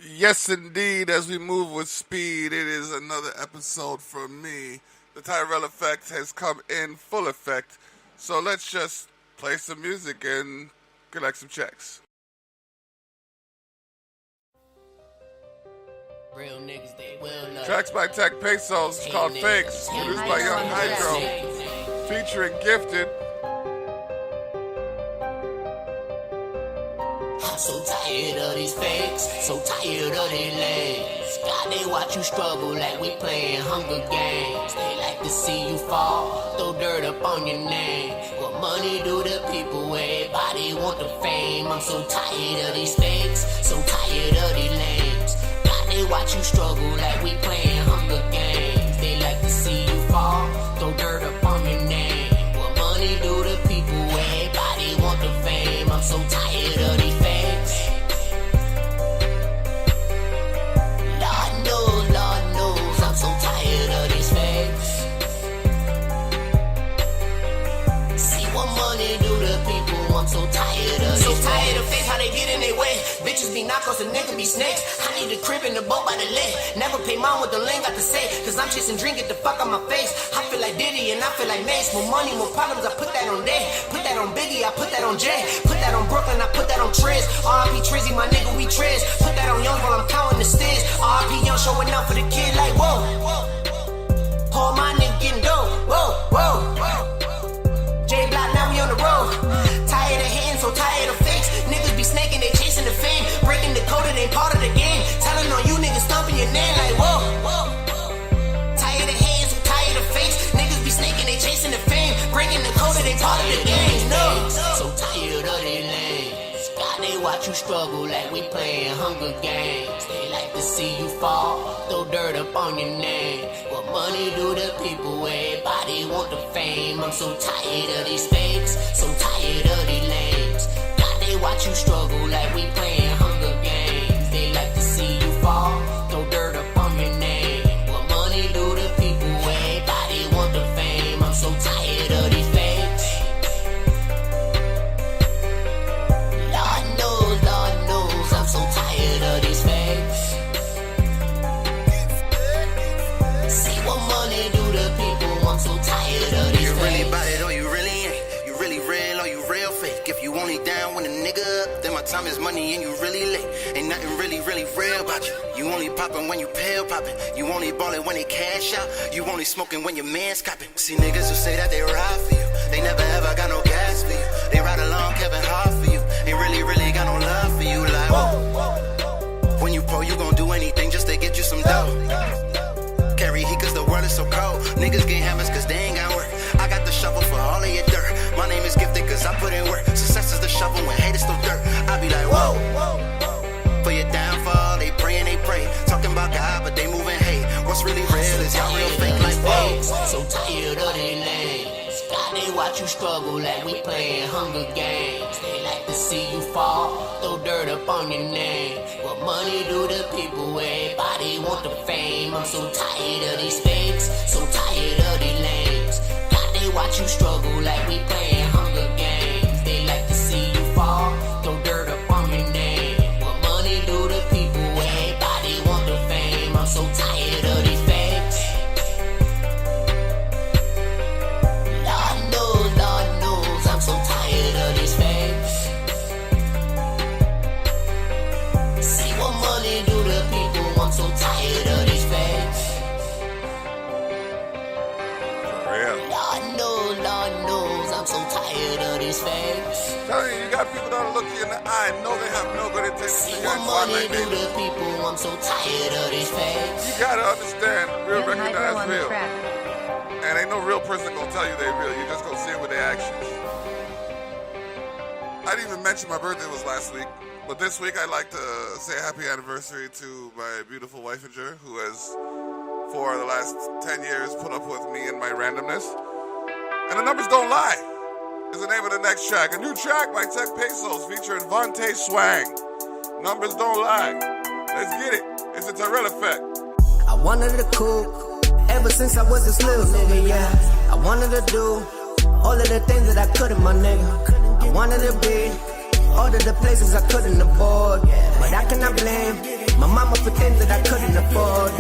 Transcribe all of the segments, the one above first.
Yes, indeed, as we move with speed, it is another episode from me. The Tyrell effect has come in full effect, so let's just play some music and collect some checks. Real niggas, they will know. Tracks by TekPesos, it's called Fakes, produced by Young Hydro, featuring Gifted. I'm so tired of these fakes, so tired of these lanes. God, they watch you struggle like we playing Hunger Games. They like to see you fall, throw dirt up on your name. What money do to people? Everybody want the fame. I'm so tired of these fakes, so tired of these lanes. God, they watch you struggle like we playing Hunger Games. They like to see you fall, throw dirt up on your name. What money do to people? Everybody want the fame. I'm so tired of these fakes. So tired of these fakes. See what money do to people. I'm so tired of these so tired of fakes, how they get in their way. Bitches be knockouts and niggas be snakes. I need a crib in the boat by the lake. Never pay mom what the lane got to say. Cause I'm chasing drink, get the fuck on my face. I feel like Diddy and I feel like Mace. More money, more problems, I put that on Day. Put that on Biggie, I put that on Jay. Put that on Brooklyn, I put that on Triz. R.I.P. Trizzy, my nigga, we Triz. Put that on Young while I'm counting the stairs. R.I.P. Young showing up for the kid like whoa. All my niggas getting dope, whoa, whoa. J-Block, now we on the road. Tired of hating, so tired of fakes. Niggas be snaking, they chasing the fame. Breaking the code, it ain't part of the game. Telling on you niggas stomping your name like whoa. Tired of hating, so tired of fakes. Niggas be snaking, they chasing the fame. Breaking the code, it ain't part of the game. No. So tired of these lanes. God, they watch you struggle like we playing Hunger Games. They like to see you fall, throw dirt up on your name. What money do to people? Everybody want the fame. I'm so tired of these fakes, so tired of these lanes. God, they watch you struggle like we playing Hunger Games. They like to see you fall, throw dirt up on your name. What money do to people? Everybody want the fame. I'm so tired of these fakes. Lord knows, I'm so tired of these fakes. See what money do to people. I'm so tired of these You really fakes. bout it or you really ain't. You really real or you real fake. If you only down when a nigga up, then my time is money and you really late. Ain't nothing really real about you. You only poppin' when you pill poppin'. You only ballin' when they cash out. You only smoking when your man's coppin'. See niggas who say that they ride for you. They never ever got no gas for you. They ride along Kevin Hart for you. Ain't really got no love for you. Like whoa. When you pro, you gon' do anything just to get you some dough. Carry heat cause the world is so cold. Niggas get hammers cause they ain't got work. I got the shovel for all of your dirt. My name is Gifted cause I put in work. Success is the shovel when haters throw dirt. I be like whoa. For your downfall, they pray and they pray. Talking about God but they moving hate. What's really real is y'all real fake like whoa. So tired of these lanes. God, they watch you struggle like we playing Hunger Games. They like to see you fall, throw dirt up on your name. What money do to people? Everybody want the fame. I'm so tired of these fakes, so tired of these lanes. God, they watch you struggle like we playing Hunger Games. They like to see you fall, throw dirt up on your name. What money do to people? Everybody want the fame. I'm so tired of these fakes. Lord knows, I'm so tired of these fakes. See what money do to people. I'm so tired of these fakes. For real. Lord knows, I'm so tired of these fakes. Telling you, you got people that'll look you in the eye and know they have no good intentions See to what your money like do they to people. I'm so tired of these fakes. You gotta understand, real Young Hydro recognize on the real. track. And ain't no real person gonna tell you they real. You just gonna see it with their actions. I didn't even mention my birthday was last week, but this week I'd like to say happy anniversary to my beautiful wife who has, for the last 10 years, put up with me and my randomness. And the numbers don't lie. Is the name of the next track. A new track by TekPesos featuring Vontae Swang. Numbers don't lie. Let's get it. It's a Tyrell effect. I wanted to cool ever since I was this little nigga, yeah. I wanted to do all of the things that I couldn't, my nigga. I wanted to be all of the places I couldn't afford, but I cannot blame My mama for things that I couldn't afford.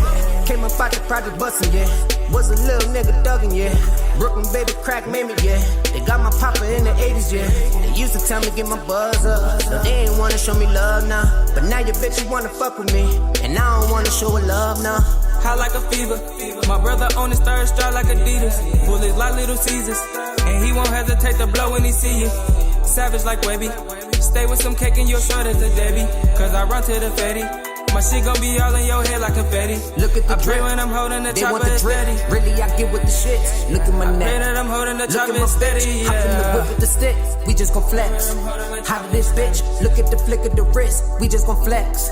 Came up out the project bustin', yeah. Was a little nigga thuggin', yeah. Brooklyn baby crack made me, yeah. They got my papa in the 80s, yeah. They used to tell me get my buzz up, but they ain't wanna show me love now. But now your bitch you wanna fuck with me, and I don't wanna show her love now. High like a fever. My brother on his third stride like Adidas. Bullets like Little Caesars, and he won't hesitate to blow when he see you. Savage like Webby. Stay with some cake in your shirt as a Debbie, cause I run to the Fetty. My shit gon' be all in your head like confetti. Look at the drip when I'm holding the they chopper want the drip. steady. Really, I get with the shits. Look at my neck. Pray that I'm holding the Look chopper at my steady. bitch. Hop in the whip with the stick. We just gon' flex. How did this bitch? Look at the flick of the wrist. We just gon' flex.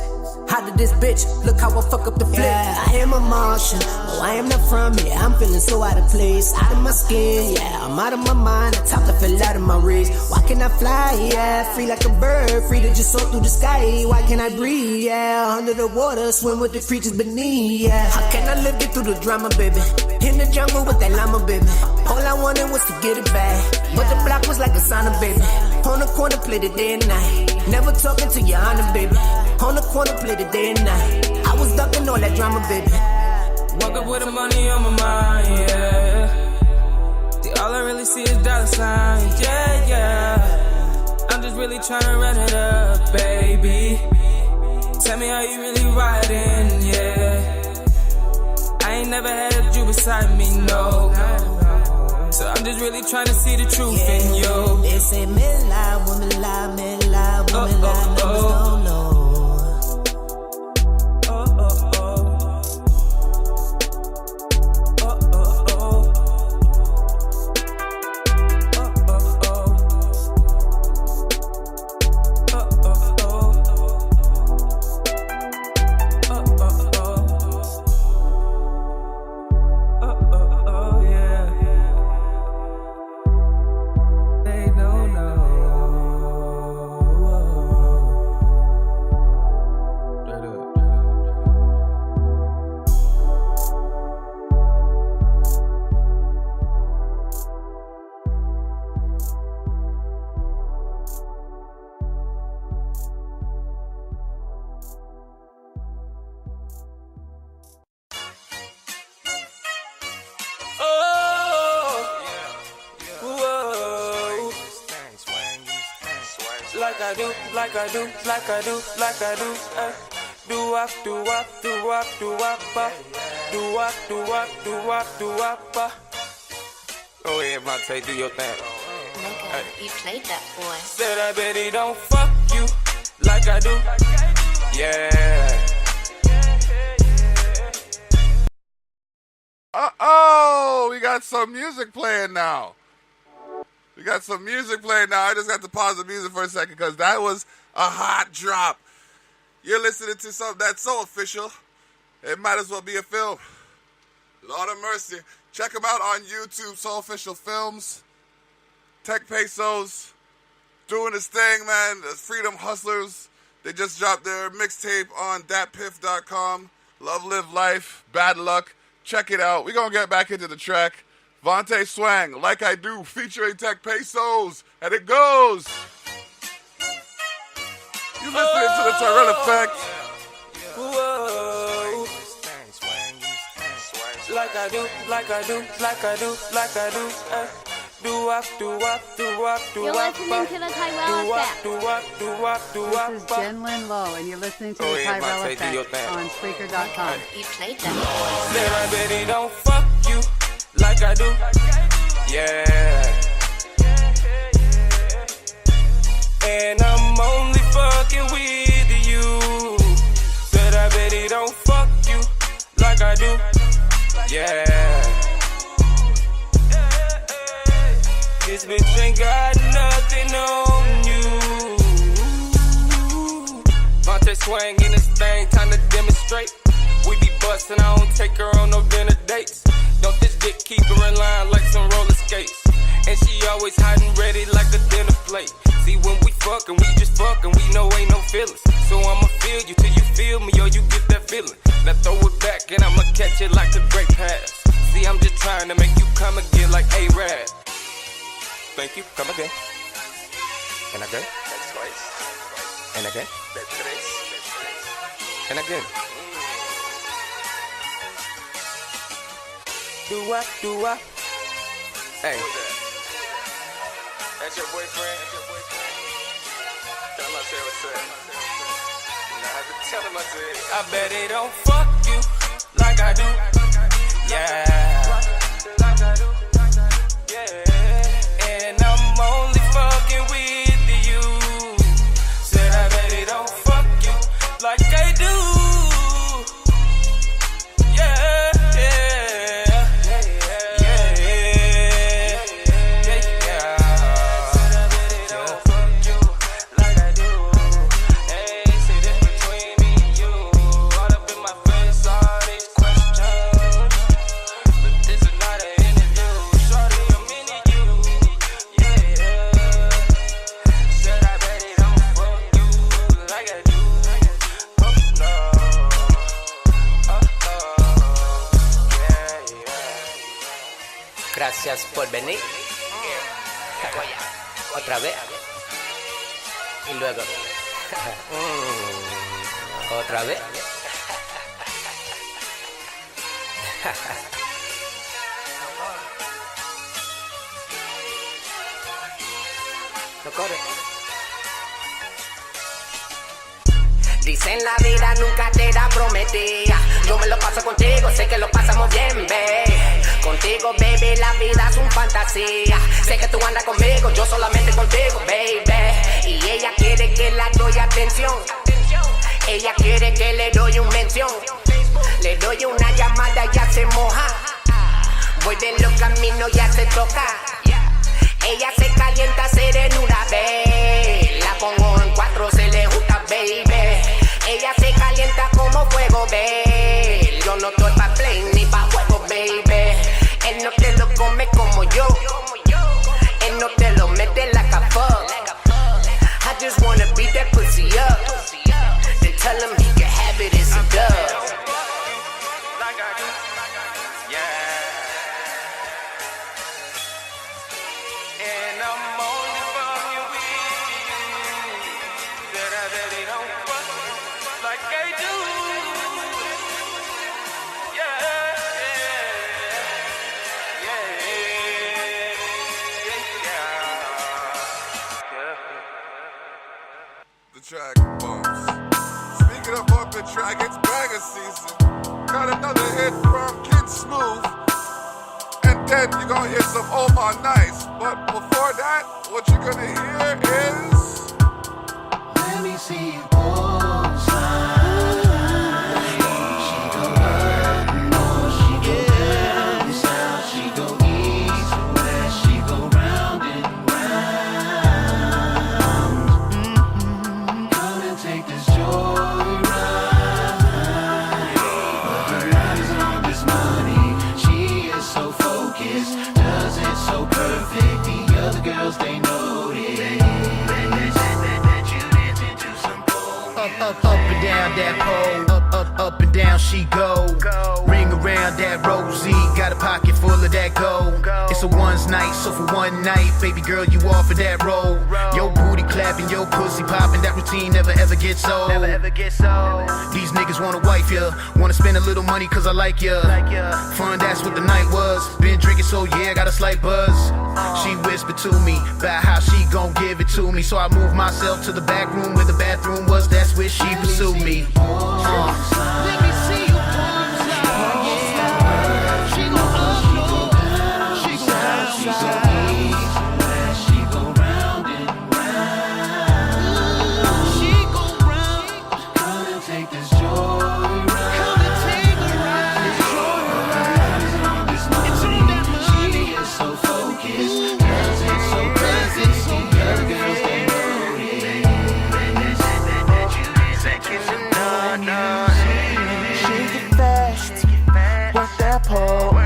How did this bitch? Look how I fuck up the flip. Yeah, I am a Martian. No, I am not from here. I'm feeling so out of place. Out of my skin, yeah. I'm out of my mind. The top that fell out of my wrist. Why can't I fly? Yeah, free like a bird. Free to just soar through the sky. Why can't I breathe? Yeah, under the water. Swim with the creatures beneath. Yeah, how can I live it through the drama, baby? In the jungle with that llama, baby. All I wanted was to get it back. But the block was like a sauna, baby. On the corner, play the day and night. Never talking to your honor, baby. On the corner, play the day and night. I was ducking all that drama, baby. Woke up with the money on my mind, yeah. All I really see is dollar signs, yeah, yeah. I'm just really trying to run it up, baby. Tell me how you really riding, yeah. I ain't never had a Jew beside me, no. So I'm just really trying to see the truth in you. They say men lie, women lie, men lie, women lie, members don't know. Like I do, do wop, do wop, do wop, do wop, do wop, do wop, do wop, do wop. Oh yeah, Monte, do your thing. Nigga, you played that boy. Said I bet he don't fuck you like I do. Yeah. We got some music playing now. I just got to pause the music for a second because that was a hot drop. You're listening to something that's so official, it might as well be a film. Lord of mercy. Check them out on YouTube, So Official Films. TekPesos, doing his thing, man. The Freedom Hustlers. They just dropped their mixtape on thatpiff.com. Love, live life, bad luck. Check it out. We're going to get back into the track. Vontae Swang, Like I Do, featuring TekPesos. And it goes. You listening to the Tyrell Effect. Whoa. Like I do, like I do, like I do, like I do. Do wop, do wop, do wop, do You're wop. listening to the Tyrell Effect. Do wop, do wop, do wop. This is Jen Lynn Lowe, and you're listening to the Tyrell Effect on Spreaker.com. You played that boy. Said I bet he don't fuck you like I do. Yeah. And I'm only fucking with you. Said I bet he don't fuck you like I do. Yeah. This bitch ain't got nothing on you. Vontae Swang in this thing, time to demonstrate. We be bustin', I don't take her on no dinner dates. Don't this dick keep her in line like some roller skates. And she always hiding ready like a dinner plate. See when we fuckin', we just fuckin', we know ain't no feelings. So I'ma feel you till you feel me or you get that feeling. Now throw it back and I'ma catch it like a great pass. See I'm just trying to make you come again like A-Rad. Thank you, come again. And again. That's twice. And again. That's thrice. And again. Do what? Hey. That's your boyfriend? Tell him I said what's up. I have to tell him I said. I bet it don't fuck you like I do. Yeah. Like I do. Yeah. And I'm only fucking with you. Said I bet it don't fuck you like I do. Yeah. Gracias por venir. Otra vez. Y luego. Otra vez. No corre. Dicen la vida nunca te da prometida. Yo me lo paso contigo, sé que lo pasamos bien, babe. Contigo, baby, la vida es un fantasía. Sé que tú andas conmigo, yo solamente contigo, baby. Y ella quiere que la doy atención. Ella quiere que le doy un mención. Le doy una llamada, ya se moja. Voy de los caminos, ya se toca. Ella se calienta serenura, babe. La pongo en 4, se le gusta, baby. Ella se calienta como fuego, babe. Yo no estoy pa' play ni pa' juego, baby. Él no te lo come como yo. Él no te lo mete like a fuck. I just wanna beat that pussy up. Then tell him he can have it, it's a dub. And I'm only fucking with you. Said I bet it don't fuck like I do. The track bumps. Speaking of bumping track, it's banger season. Got another hit from Kinsmuv. And then you're gonna hear some Oh My Nice. But before that, what you're gonna hear is... Let me see you both sides. She go up north, she go down south, she go east, west, she go round and round. Come and take this joyride. But her eyes on this money, she is so focused, does it so perfect. The other girls, they notice. Up and down that pole, up and down she go. Ring around that Rosie, got a pocket full of that gold. It's a one's night, so for one night, baby girl, you offer that roll. Your booty clapping, your pussy popping, that routine never ever gets old. These niggas wanna wife ya, wanna spend a little money cause I like ya. Fun, that's what the night was. Been drinking, so yeah, got a slight buzz. She whispered to me about how she gon' give it to me, so I moved myself to the back room where the bathroom was. That's where she pursued me. Let me see you palms out. Yeah. She go up north, she go down south, she go round and round. She go round. Come and take this joyride. Come and take a ride. This joyride. It's on that money. She is so focused, does it so perfect. The other girls, they know it. Shake it fast, work that pole.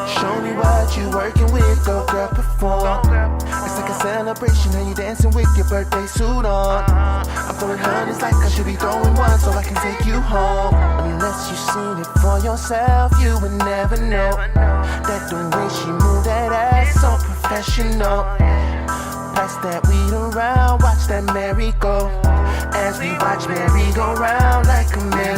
Show me what you working with, go girl, perform. It's like a celebration and you dancing with your birthday suit on. I'm throwing hundreds like I should be throwing one so I can take you home. Unless you've seen it for yourself, you would never know that the way she moved that ass so professional. Pass that weed around, watch that merry go. As we watch merry go round like a merry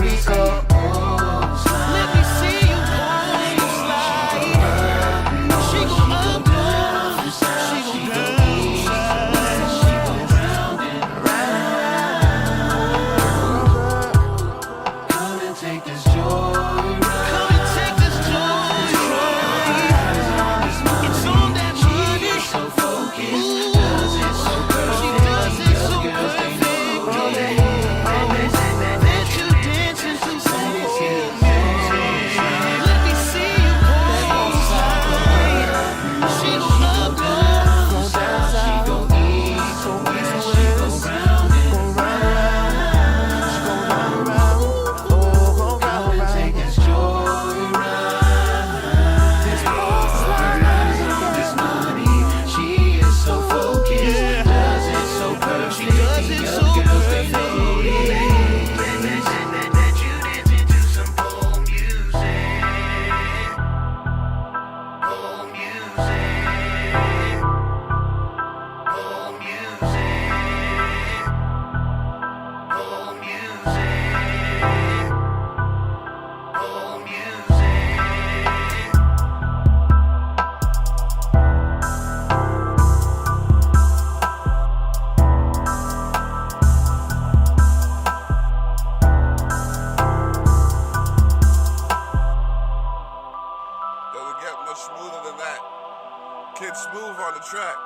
track.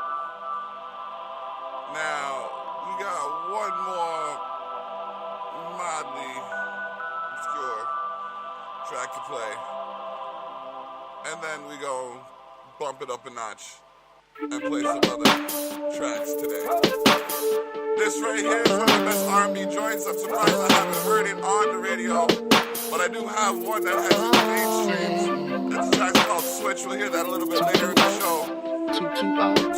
Now, we got one more mildly obscure track to play. And then we go bump it up a notch and play some other tracks today. This right here is one of the best R&B joints. I'm surprised I haven't heard it on the radio, but I do have one that has mainstreams. This track's called Switch. We'll hear that a little bit later in the show. 220,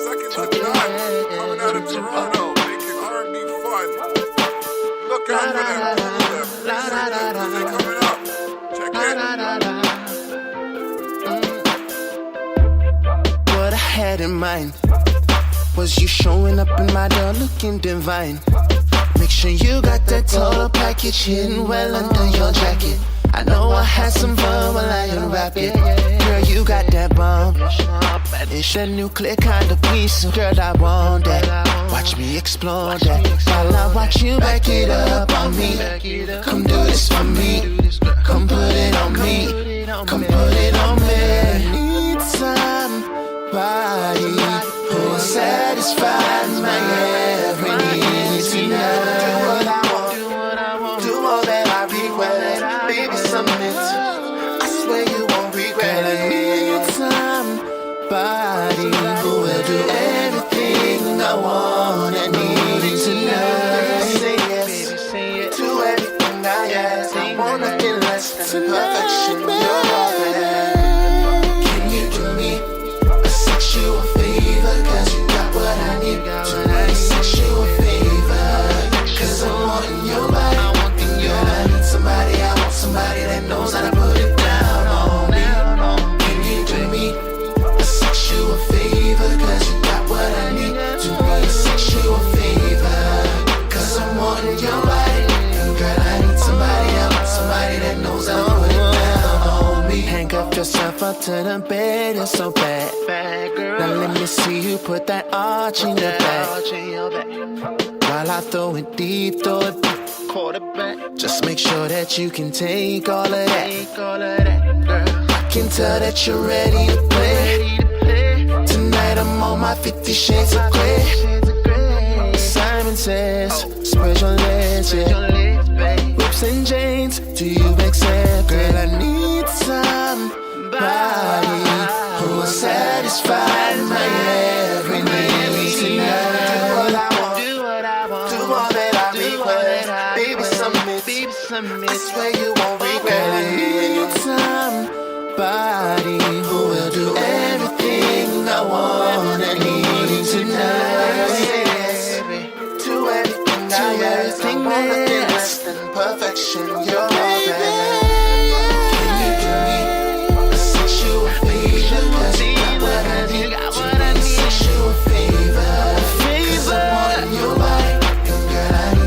second to none, coming out of Toronto, making R&B fun. Look out for them, they're coming up. Check it. What I had in mind was you showing up in my door looking divine. Make sure you got that total package hidden well under your jacket. I know I had some fun while I unwrap it. Girl, you got that bomb. It's that nuclear kind of piece. Girl, I want that. Watch me explore that. While I watch you back it up on me. Come do this for me. Come put it on me. Come put it on me. Need somebody who will satisfy my every need tonight. Do what I want. Do all that I request. Baby, submit. I swear you won't regret it. Need somebody who will do everything I want and need tonight. Say yes to everything I ask. I want nothing less than perfection. You're all that. Can you do me a sexual favor? Cause you got what I need tonight. Sexual favor. Cause I'm wanting your body. I need somebody, I want somebody that knows how to put it down on me. Can you do me a sexual favor? Cause you got what I need. Do me a sexual favor. Cause I'm wanting your body. And girl, I need somebody, I want somebody that knows how to put it down on me. Handcuff yourself up to the bed, it's so bad. Now let me see you put that arch in your back. While I throw it deep, throw it deep. Just make sure that you can take all of that. I can tell that you're ready to play. Tonight I'm on my 50 shades of grey. Simon says, spread your legs, yeah. Whips and chains, do you accept? Girl, I need somebody who will satisfy my every need tonight. Do all that I request. Baby, submit. I swear you won't regret it. I need somebody who will do everything I want and need tonight. Yes, to everything I ask. I want nothing less than perfection. You're all that. Can you do me a sexual favor? Cause you got what I need. Do me a sexual favor. Cause I'm wanting your body.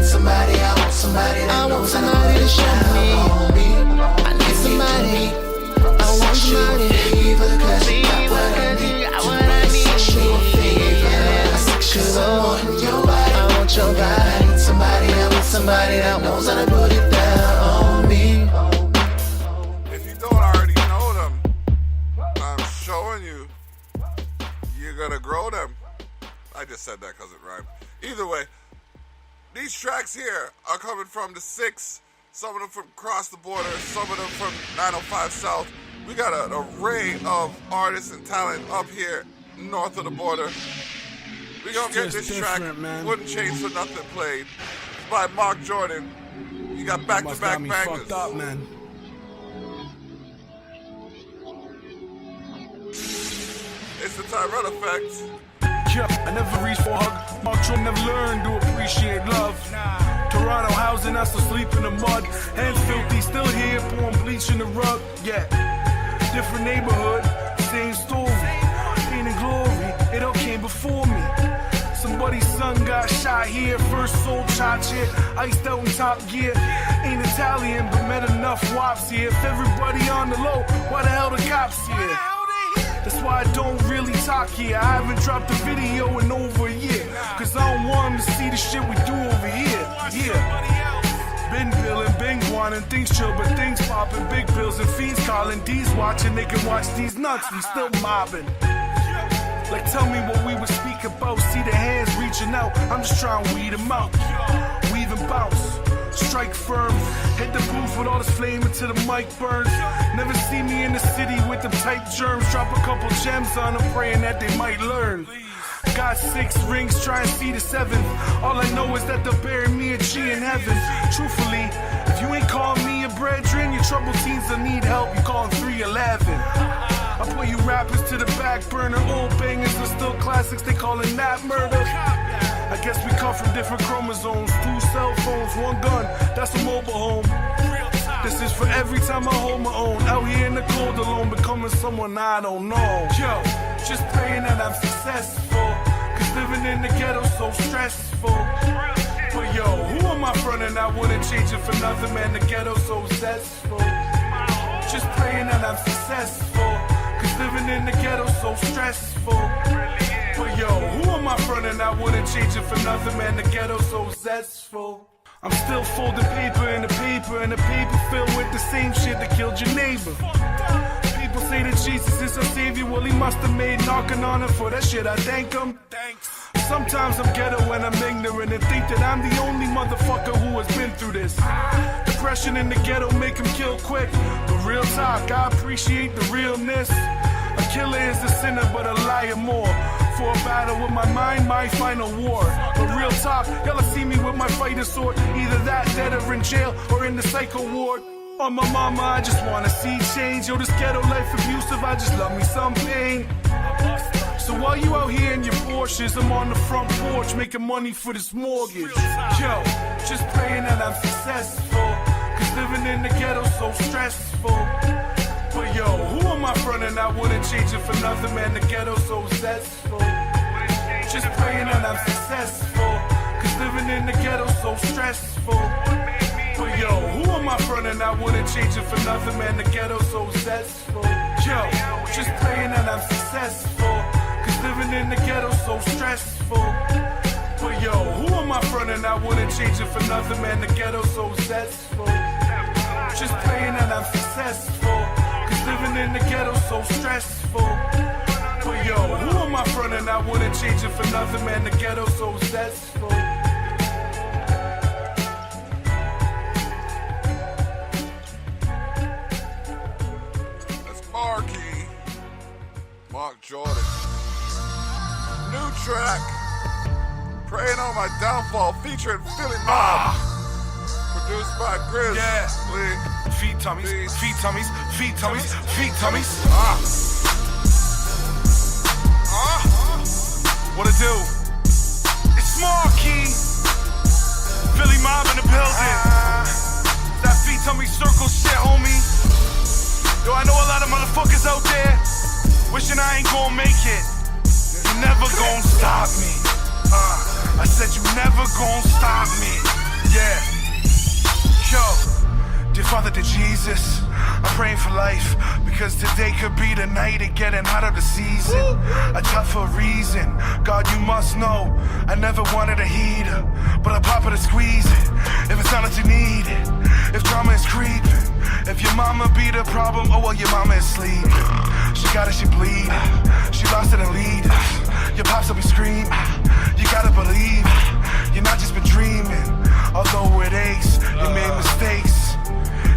Somebody, I want somebody that knows how to put it down on me. I need somebody, I want somebody. Cause you got what I need. Do me a sexual favor. Cause I'm wanting your body. I want your body. I need somebody, I want somebody that knows how to put it down on me. If you don't already know them, I'm showing you. You're gonna grow them. I just said that because it rhymed. Either way, these tracks here are coming from the 6, some of them from across the border, some of them from 905 South. We got an array of artists and talent up here north of the border. We gonna get this track, man. Wouldn't Change for Nothing played. It's by Mark Jordan. You got back-to-back bangers. Fucked up, man. It's the Tyrell effect. I never reached for a hug. Mark Jordan never learned to appreciate love. Toronto housing us asleep in the mud. Hands filthy, still here, pouring bleach in the rug. Yeah, different neighborhood, same story. Pain and glory, it all came before me. Somebody's son got shot here, first soul charge here, iced out in top gear. Ain't Italian, but met enough wops here. If everybody on the low, why the hell the cops here? That's why I don't really talk here. I haven't dropped a video in over a year. Cause I don't want them to see the shit we do over here. Yeah. Been billing, been wanting, things chill, but things popping. Big bills and fiends calling. D's watching, they can watch these nuts, we still mobbing. Like tell me what we would speak about. See the hands reaching out, I'm just trying to weed them out. Weave and bounce, strike firm. Hit the booth with all this flame until the mic burns. Never see me in the city with them tight germs. Drop a couple gems on them, praying that they might learn. Got 6 rings, try and see the 7th. All I know is that they'll bury me a G in heaven. Truthfully, if you ain't calling me a brethren, your troubled teens that need help, you call 311. I put you rappers to the back burner. Old bangers are still classics, they calling that murder. I guess we come from different chromosomes. 2 cell phones, 1 gun, that's a mobile home. This is for every time I hold my own. Out here in the cold alone, becoming someone I don't know. Yo, just praying that I'm successful, cause living in the ghetto's so stressful. But yo, who am I frontin'? I wouldn't change it for nothing, man, the ghetto's so zestful. Just praying that I'm successful, cause living in the ghetto's so stressful. But yo, who am I frontin'? I wouldn't change it for nothing, man, the ghetto's so zestful. I'm still folding paper and the paper filled with the same shit that killed your neighbor. People say that Jesus is our savior, well he must have made knocking on him. For that shit I thank him. Sometimes I'm ghetto and I'm ignorant and think that I'm the only motherfucker who has been through this. Depression in the ghetto make him kill quick, but real talk, I appreciate the realness. A killer is a sinner but a liar more. For a battle with my mind, my final war. But real talk, y'all see me with my fighting sword. Either that, dead or in jail, or in the psycho ward. On my mama, I just wanna see change. Yo, this ghetto life abusive, I just love me some pain. So while you out here in your Porsches, I'm on the front porch making money for this mortgage. Yo, just praying that I'm successful, cause living in the ghetto's so stressful. But yo, who am I frontin'? I wouldn't change it for nothing, man, the ghetto's so zestful. Just praying that I'm successful, cause living in the ghetto's so stressful. But yo, who am I frontin'? I wouldn't change it for nothing, man, the ghetto's so zestful. Yo, just praying that I'm successful, cause living in the ghetto's so stressful. But yo, who am I frontin'? I wouldn't change it for nothing, man, the ghetto's so zestful. Just praying that I'm successful, cause living in the ghetto's so stressful. But yo, who am I frontin'? I wouldn't change it for nothing, man, the ghetto's so zestful. That's Mark Jordan. New track, Praying on My Downfall, featuring Philly Mob. Produced by Grizz. Yeah. Lee. Feet tummies, feet tummies, feet tummies, feet tummies. What it do? It's Marky. Philly Mob in the building. That feet tummy circle shit, homie. Yo, I know a lot of motherfuckers out there wishing I ain't gon' make it. You never gon' stop me. I said you never gon' stop me. Yeah. Yo, dear Father, dear Jesus, I'm praying for life, because today could be the night of getting out of the season. A tougher reason, God, you must know, I never wanted a heater, but I pop it and squeeze it, if it's not what you need it, if drama is creeping, if your mama be the problem, oh well, your mama is sleeping. She got it, she bleeding, she lost it and lead it. Your pops will be screaming, you gotta believe it, you're not just been dreaming. Although it aches, you made mistakes,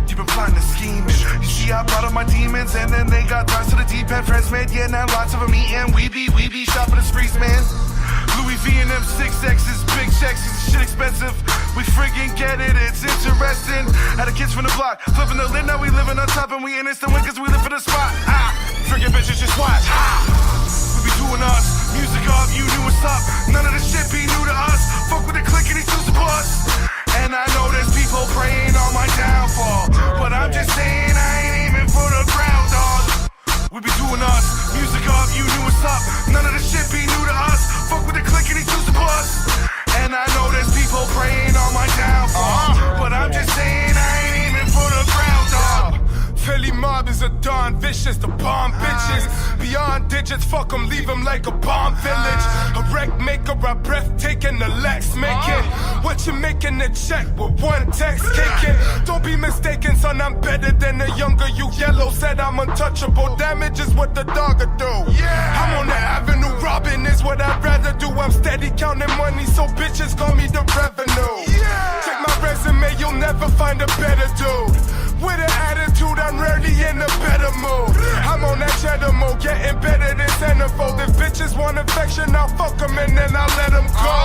you've been plotting and scheming. You see, I brought up my demons, and then they got tossed to the deep end. Friends made, yeah, now lots of them eating. We be shopping the streets, man. Louis V and them 6X's, big checks, this shit expensive. We friggin' get it, it's interesting. Had the kids from the block, flipping the lid, now we living on top, and we in instant win, cause we live for the spot. Friggin' bitches, just watch. We be doing us, music up, you knew what's up. None of this shit be new to us. Fuck with the click and these two supports. And I know there's people praying on my downfall, but I'm just saying I ain't aiming for the ground, dog. We be doing us, music up, you knew what's up. None of this shit be new to us. Fuck with the click and these two supports. And I know there's people praying on my downfall, but I'm just saying I ain't aiming for the ground, dog. Philly Mob is a Don, vicious vicious, the bomb bitches. Beyond digits, fuck them, leave them like a bomb village. A wreck maker, a breathtaking, the Lex making. What you making the check with one text kicking? Don't be mistaken, son, I'm better than the younger you. Yellow said I'm untouchable, damage is what the dog will do. I'm on the avenue, robbing is what I'd rather do. I'm steady counting money, so bitches call me the revenue. Check my resume, you'll never find a better dude. With an attitude, I'm rarely in a better mood. I'm on that cheddar mode, getting better than centerfold. If bitches want affection, I'll fuck them and then I'll let them go.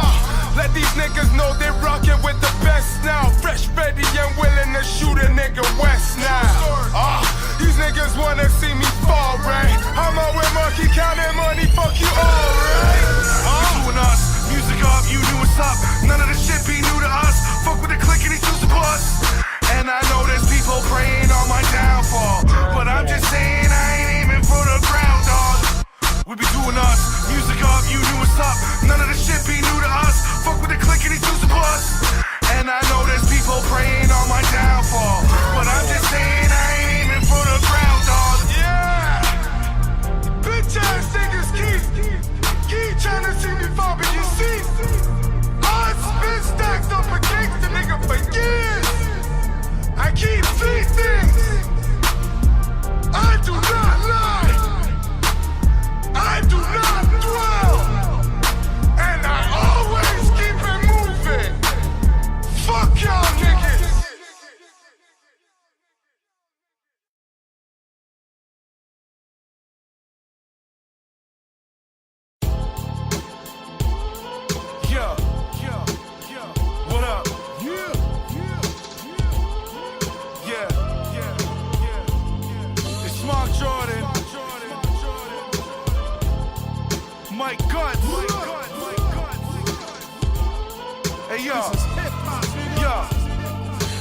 Let these niggas know they're rocking with the best now. Fresh, ready, and willing to shoot a nigga west now. These niggas wanna see me fall, right? I'm out with Monkey counting money, fuck you all, right? Doing us, music up, you knew what's up. None of the shit be new to us. Fuck with the click and he choose to bust. And I know there's people praying on my downfall, but I'm just saying I ain't aiming for the ground, dog. We be doing us, music up, you knew what's up. None of the shit be new to us. Fuck with the click and he choose to bust. And I know there's people praying on my downfall, but I'm just saying I ain't aiming for the ground, dog. Yeah, bitch ass niggas keep trying to see me fall, but you see, I've been stacked up against the nigga for years. I keep feasting. I do not lie. I do not dwell. And I always keep it moving. Fuck y'all niggas. What up? It's Mark Jordan, Mike Gutz. Hey yo,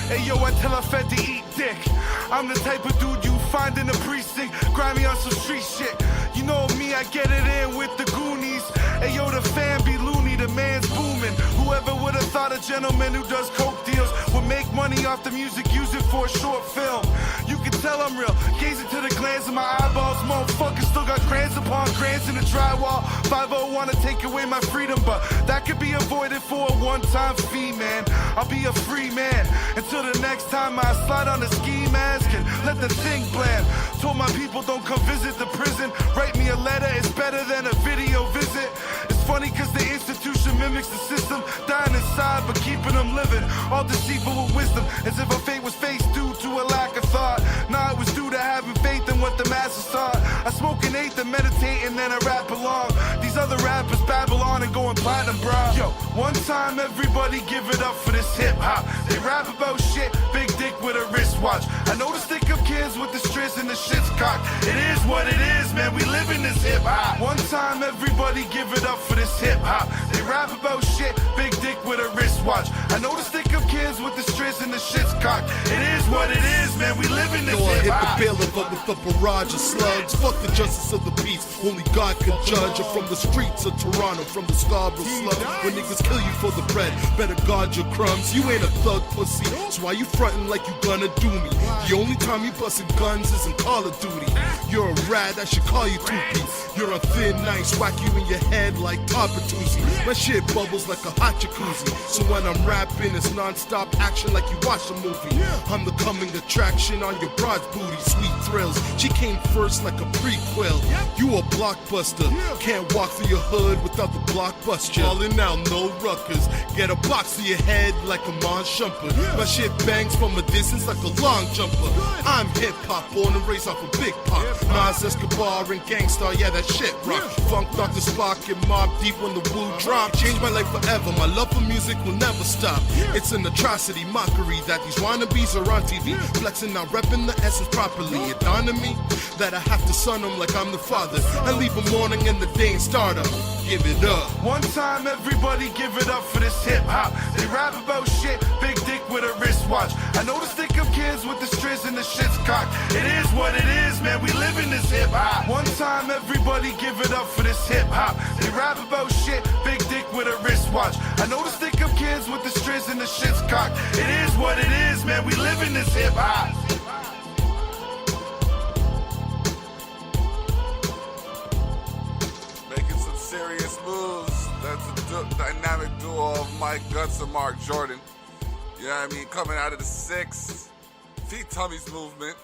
hey yo, I tell a fed to eat dick. I'm the type of dude you find in the precinct, grimy on some street shit. You know me, I get it in with the Goonies. Hey yo, the fan be loony, the man's booming. Whoever would have thought a gentleman who does coke deals would make money off the music, use it for a short film. You can tell I'm real, gazing to the glance of my eyeballs. Motherfuckers still got grants upon grants in the drywall. 5-0 wanna take away my freedom, but that could be avoided for a one-time fee, man. I'll be a free man until the next time I slide on the ski mask and let the thing bland. Told my people don't come visit the prison. Write me a letter, it's better than a video visit. It's funny cause the institution mimics the system, dying inside but keeping them living. All deceitful with wisdom, as if a fate was faced due to a lack of thought. Nah, it was due to having faith in what the masses taught. I smoke an eighth and meditate and then I rap along. These other rappers babble on and going platinum, bro. Yo, one time everybody give it up for this hip hop. They rap about shit, big dick with a wristwatch. I know the stick up kids with the strips and the shit's cocked. It is what it is, man, we live in this hip hop. One time everybody give it up for this hip hop. They rap about shit, big dick with a wristwatch. I know the stick up kids with the strips and the shit's cocked. It is what it is, man, we live in this hip hop. Hit the bailiff up with a barrage of slugs. Fuck the justice of the peace, only God can judge. I'm from the streets of Toronto, from the Scarborough slum. When niggas kill you for the bread, better guard your crumbs. You ain't a thug pussy, so why you frontin' like you gonna do me? The only time you bustin' guns is in Call of Duty. You're a rat, I should call you 2-piece. You're on thin ice, whack you in your head like Todd Bertuzzi. My shit bubbles like a hot jacuzzi. So when I'm rapping, it's non-stop action like you watch a movie. I'm the coming attraction on your broad's booty, sweet thrills. She came first like a prequel. You a blockbuster, can't walk through your hood without the blockbuster. Falling out, no ruckers. Get a box to your head like a Mon Shumper. My shit bangs from a distance like a long jumper. I'm hip-hop, born and raised off a big pop. Nas, Escobar, and Gangstar, yeah, that shit rock. Funk Dr. Spock and Mob Deep when the woo drop. Changed my life forever, my love for music will never stop. It's an atrocity, mockery that these wannabes are on TV. Flexing, not repping the essence properly. It dawned on me that I have to son them like I'm the father. I leave a morning and the day and start up. Give it up. One time everybody give it up for this hip hop. They rap about shit, big dick with a wristwatch. I know the stick up kids with the strips and the shit's cocked. It is what it is, man, we live in this hip hop. One time everybody give it up for this hip hop. They rap about shit, big dick with a wristwatch. I know the stick up kids with the strips and the shit's cocked. It is what it is, man, we live in this hip hop. Mike, Gutz, and Mark Jordan. You know what I mean? Coming out of the 6 Feet Tummies movement.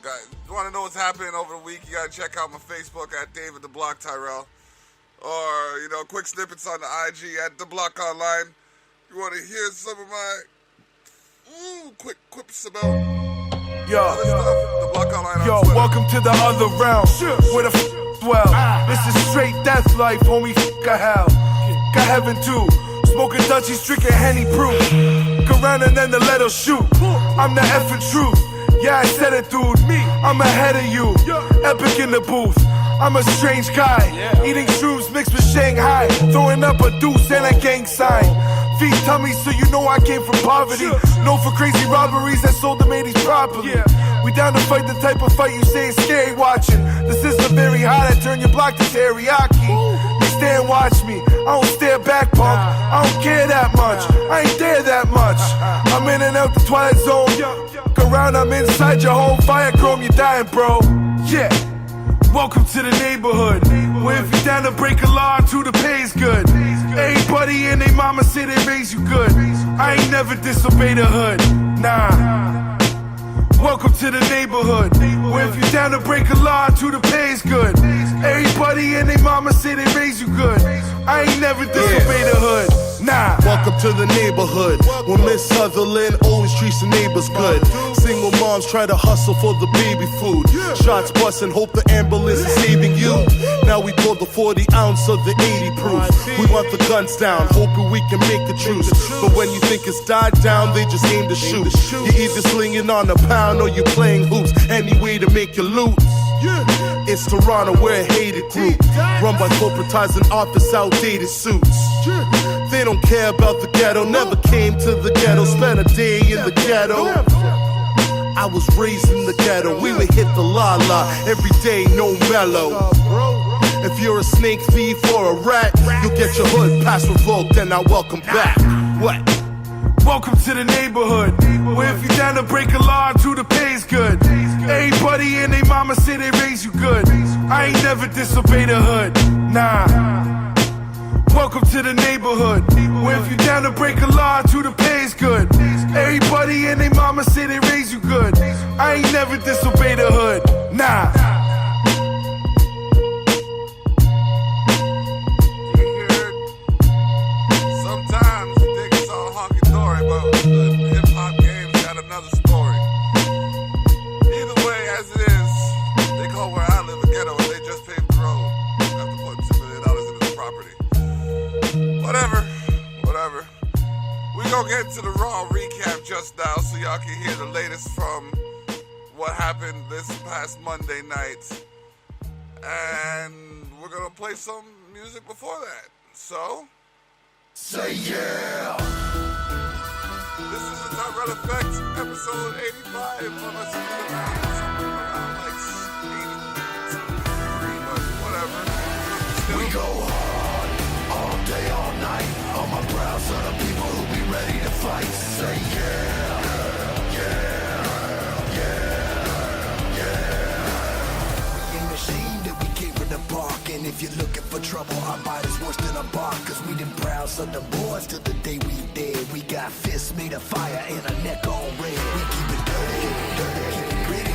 Guys, you want to know what's happening over the week? You got to check out my Facebook at David the Block Tyrell. Or, you know, quick snippets on the IG at The Block Online. You want to hear some of my quick quips about other stuff? The Block Online on Twitter. Welcome to the other realm, where the dwell. This is straight death life, homie, a hell. Got heaven too. Smoking Dutchies, drinking Henny proof. Go around and then the letter shoot. I'm the effing truth. Yeah, I said it, dude. I'm ahead of you. Epic in the booth. I'm a strange guy. Eating shrooms mixed with Shanghai. Throwing up a deuce and a gang sign. Feet tummies, so you know I came from poverty. Known for crazy robberies that sold them 80s properly. We down to fight the type of fight you say is scary watching. The system very hot, I turn your block to teriyaki. You stay and watch me, I don't stare back, punk. I don't care that much, I ain't there that much. I'm in and out the twilight zone. Look around, I'm inside your home. Fire chrome, you dying, bro. Yeah. Welcome to the neighborhood, where if you're down to break a law, to the pay's good. Everybody and they mama say they raise you good. I ain't never disobey the hood, nah. Welcome to the neighborhood, where if you're down to break a law, to the pay's good. Everybody and they mama say they raise you good. I ain't never disobey the hood, nah. Welcome to the neighborhood, where Miss Sutherland always treats the neighbors good. Single moms try to hustle for the baby food. Shots busting, hope the ambulance is saving you. Now we pull the 40 ounce of the 80 proof. We want the guns down, hoping we can make the truce. But when you think it's died down, they just aim to shoot. You're either slinging on a pound or you're playing hoops. Any way to make you lose. It's Toronto, we're a hated group, run by corporatizing office, outdated suits. They don't care about the ghetto, never came to the ghetto, spent a day in the ghetto. I was raised in the ghetto, we would hit the la-la, every day, no mellow. If you're a snake thief or a rat, you'll get your hood pass revoked and I welcome back. What? Welcome to the neighborhood, where if you're down to break a law, to the pay's good. Everybody and they mama say they raise you good. I ain't never disobey the hood, nah. Welcome to the neighborhood, where if you're down to break a law, to the pay's good. Everybody and they mama say they raise you good. I ain't never disobey the hood, nah. We'll get to the Raw recap just now so y'all can hear the latest from what happened this past Monday night. And we're going to play some music before that. So, say yeah! This is the Tyrell Effect, episode 85. Unless it's around like 83, but whatever. We go hard, all day, all night. On my brow, son of people who be ready to fight. Say yeah, yeah, yeah, yeah. Ain't ashamed that we came from the park. And if you're looking for trouble, our bite is worse than a bark. Cause we done proud son of boys till the day we dead. We got fists made of fire and a neck all red. We keep it dirty, keep it gritty.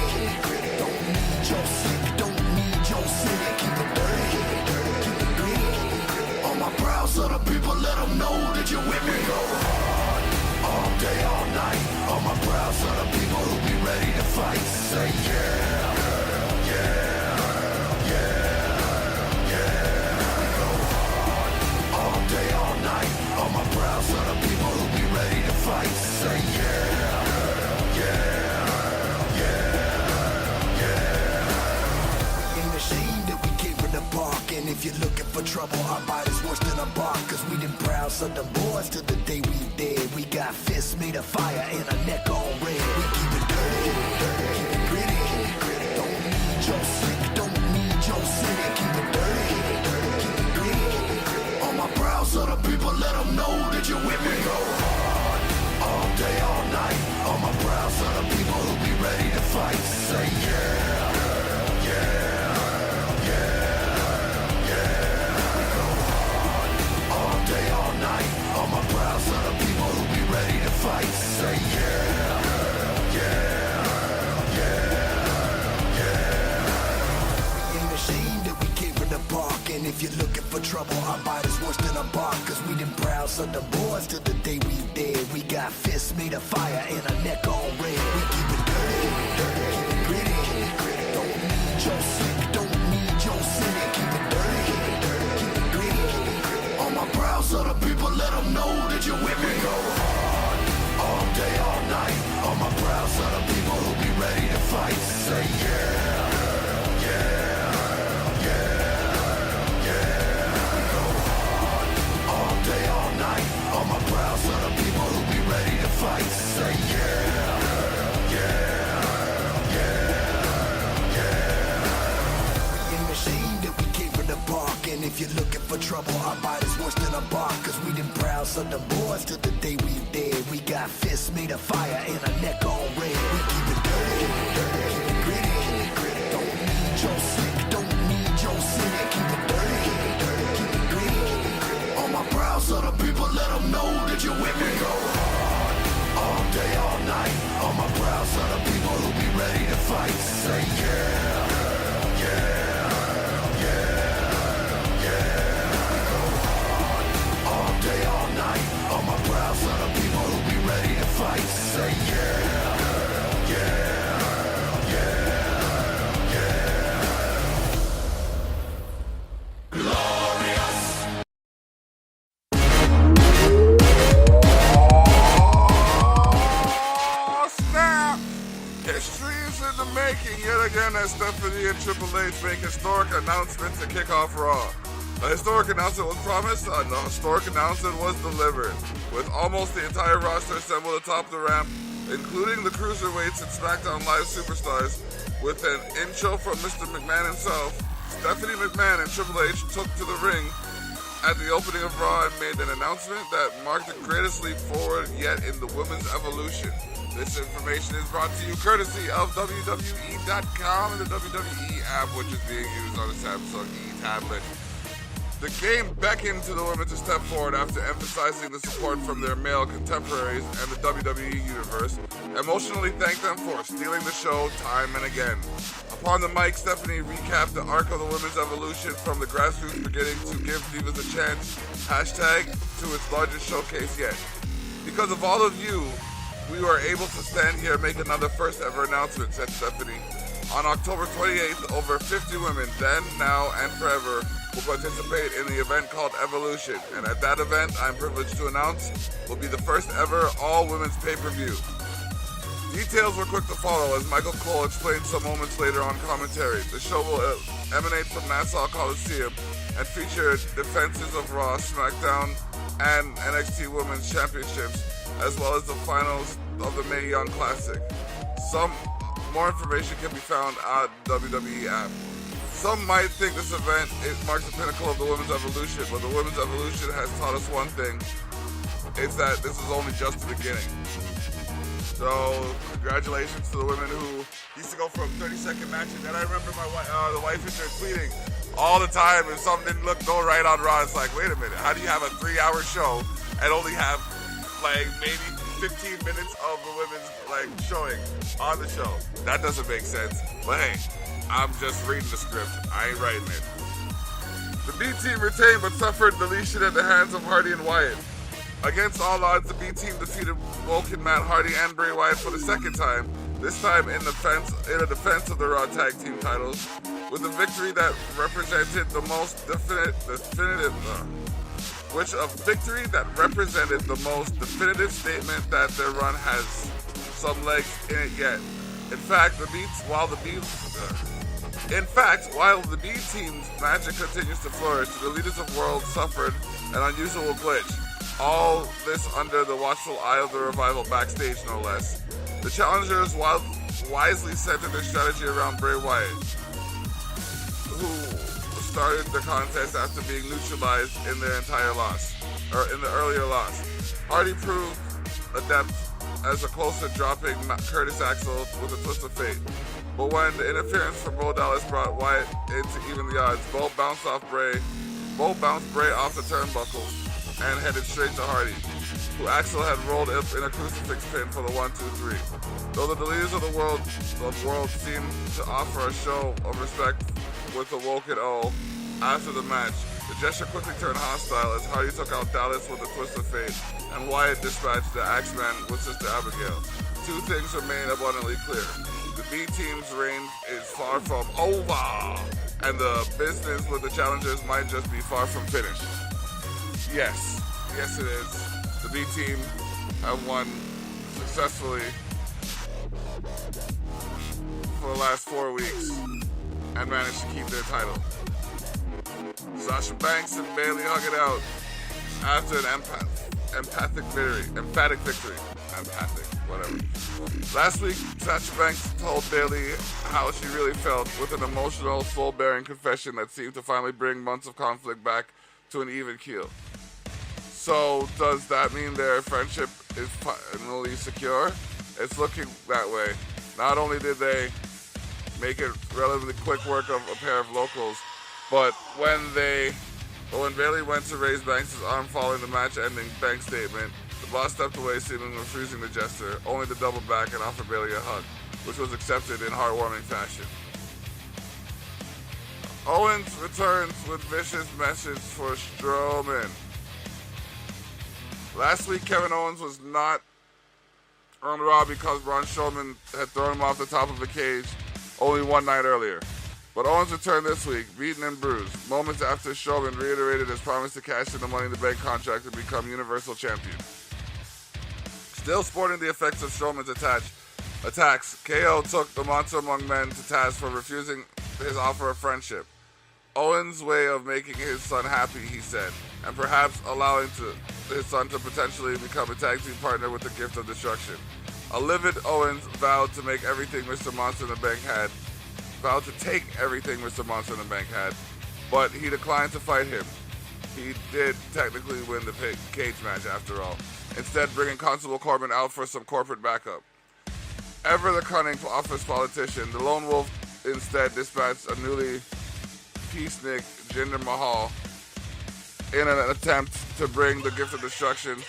Don't need your sick, don't need your city. Keep it dirty, keep it gritty. On my brow, son of people, let them know that you're with me. Go hard, all day, all night. On my brow, son of people who be ready to fight. Say yeah, yeah, yeah, yeah. We go hard, all day, all night. On my brow, son of people who be ready to fight. Say yeah, yeah, yeah, yeah. Ain't ashamed that we came from the park. And if you're looking for trouble, our bite is worse than a bark. Cause we done proud son of boys till the day we dead. We got fists made of fire and a neck all red. We keep it dirty, keep it gritty. Don't need your sick, don't need your city. Keep it dirty, keep it gritty. On my brow, son of people, let them know that you're with me. Go hard, all day, all night. On my brow, son of people who be ready to fight. Say yeah, yeah, yeah, yeah. We go hard, all day, all night. On my Ain't ashamed that we came from the park, and if you're looking for trouble, our body's worse than a bark, cause we done browse on the boards till the day we dead. We got fists made of fire and a neck all red. We keep it dirty, keep it gritty. Don't need your sick, don't need your cynic. Keep it dirty, keep it gritty. On my brows of the people, let them know that you're with me. Go hard, all day, all night. On my brows of the people who be ready to fight. Say yeah. On my brows are the people who be ready to fight. Say yeah. Ain't ashamed that we came from the park, and if you're looking for trouble, our body's worse than a bark, cause we done browse on the boards till the day we dead. We got fists made of fire and a neck all red. We keep it dirty, keep it gritty. Don't need your sick, don't need your cynic. Keep it dirty, keep it gritty. On my brows are the people, let them know that you're with me. Go hard, all day, all night. On my brows are the people who be ready to fight. Say yeah. All day, all night. On my brows are the people who be ready to fight. Say Yet again, as Stephanie and Triple H make historic announcements to kick off Raw. A historic announcement was promised, a historic announcement was delivered. With almost the entire roster assembled atop the ramp, including the Cruiserweights and SmackDown Live superstars, with an intro from Mr. McMahon himself, Stephanie McMahon and Triple H took to the ring at the opening of Raw and made an announcement that marked the greatest leap forward yet in the women's evolution. This information is brought to you courtesy of WWE.com and the WWE app, which is being used on the Samsung E-tablet. The game beckoned to the women to step forward after emphasizing the support from their male contemporaries and the WWE universe, emotionally thanked them for stealing the show time and again. Upon the mic, Stephanie recapped the arc of the women's evolution from the grassroots beginning to give Divas a chance, hashtag, to its largest showcase yet. Because of all of you, we were able to stand here and make another first ever announcement, said Stephanie. On October 28th, over 50 women, then, now, and forever, will participate in the event called Evolution. And at that event, I'm privileged to announce, will be the first ever all-women's pay-per-view. Details were quick to follow as Michael Cole explained some moments later on commentary. The show will emanate from Nassau Coliseum and feature defenses of Raw, SmackDown, and NXT Women's Championships, as well as the finals of the Mae Young Classic. Some more information can be found at WWE app. Some might think this event marks the pinnacle of the women's evolution, but the women's evolution has taught us one thing. It's that this is only just the beginning. So, congratulations to the women who used to go from 30-second matches. And I remember the wife is there tweeting all the time if something didn't go right on Raw. It's like, wait a minute, how do you have a 3-hour show and only have maybe 15 minutes of the women's showing on the show? That doesn't make sense. But hey, I'm just reading the script. I ain't writing it. The B team retained but suffered deletion at the hands of Hardy and Wyatt. Against all odds, the B team defeated Woken Matt Hardy and Bray Wyatt for the second time. This time in a defense of the Raw Tag Team titles, with a victory that represented the most definitive statement that their run has some legs in it yet. In fact, while the B team's magic continues to flourish, the leaders of World suffered an unusual glitch. All this under the watchful eye of the Revival backstage, no less. The challengers wisely centered their strategy around Bray Wyatt, who started the contest after being neutralized in their earlier loss. Hardy proved adept as a closer dropping Curtis Axel with a twist of fate. But when the interference from Bo Dallas brought Wyatt in to even the odds, Bo bounced Bray off the turnbuckles and headed straight to Hardy. who Axel had rolled up in a crucifix pin for the 1-2-3. Though the leaders of the world seemed to offer a show of respect with the Woken O after the match, the gesture quickly turned hostile as Hardy took out Dallas with a twist of fate, and Wyatt dispatched the Axeman with Sister Abigail. Two things remain abundantly clear. The B team's reign is far from over, and the business with the challengers might just be far from finished. Yes it is. The B team have won successfully for the last 4 weeks and managed to keep their title. Sasha Banks and Bayley hug it out after an emphatic victory. Last week, Sasha Banks told Bayley how she really felt with an emotional, soul-bearing confession that seemed to finally bring months of conflict back to an even keel. So, does that mean their friendship is finally secure? It's looking that way. Not only did they make it relatively quick work of a pair of locals, but when Bayley went to raise Banks' arm following the match-ending Banks statement, the boss stepped away, seemingly refusing the gesture, only to double back and offer Bayley a hug, which was accepted in heartwarming fashion. Owens returns with vicious message for Strowman. Last week, Kevin Owens was not on Raw because Braun Strowman had thrown him off the top of the cage only one night earlier. But Owens returned this week, beaten and bruised, moments after Strowman reiterated his promise to cash in the Money in the Bank contract to become Universal Champion. Still sporting the effects of Strowman's attacks, KO took the Monster Among Men to task for refusing his offer of friendship. Owens' way of making his son happy, he said, and perhaps allowing his son to potentially become a tag team partner with the Gift of Destruction. A livid Owens vowed to make everything Mr. Monster in the Bank had, but he declined to fight him. He did technically win the cage match after all, instead bringing Constable Corbin out for some corporate backup. Ever the cunning office politician, the Lone Wolf instead dispatched a newly peacenik Jinder Mahal in an attempt to bring the Gift of Destruction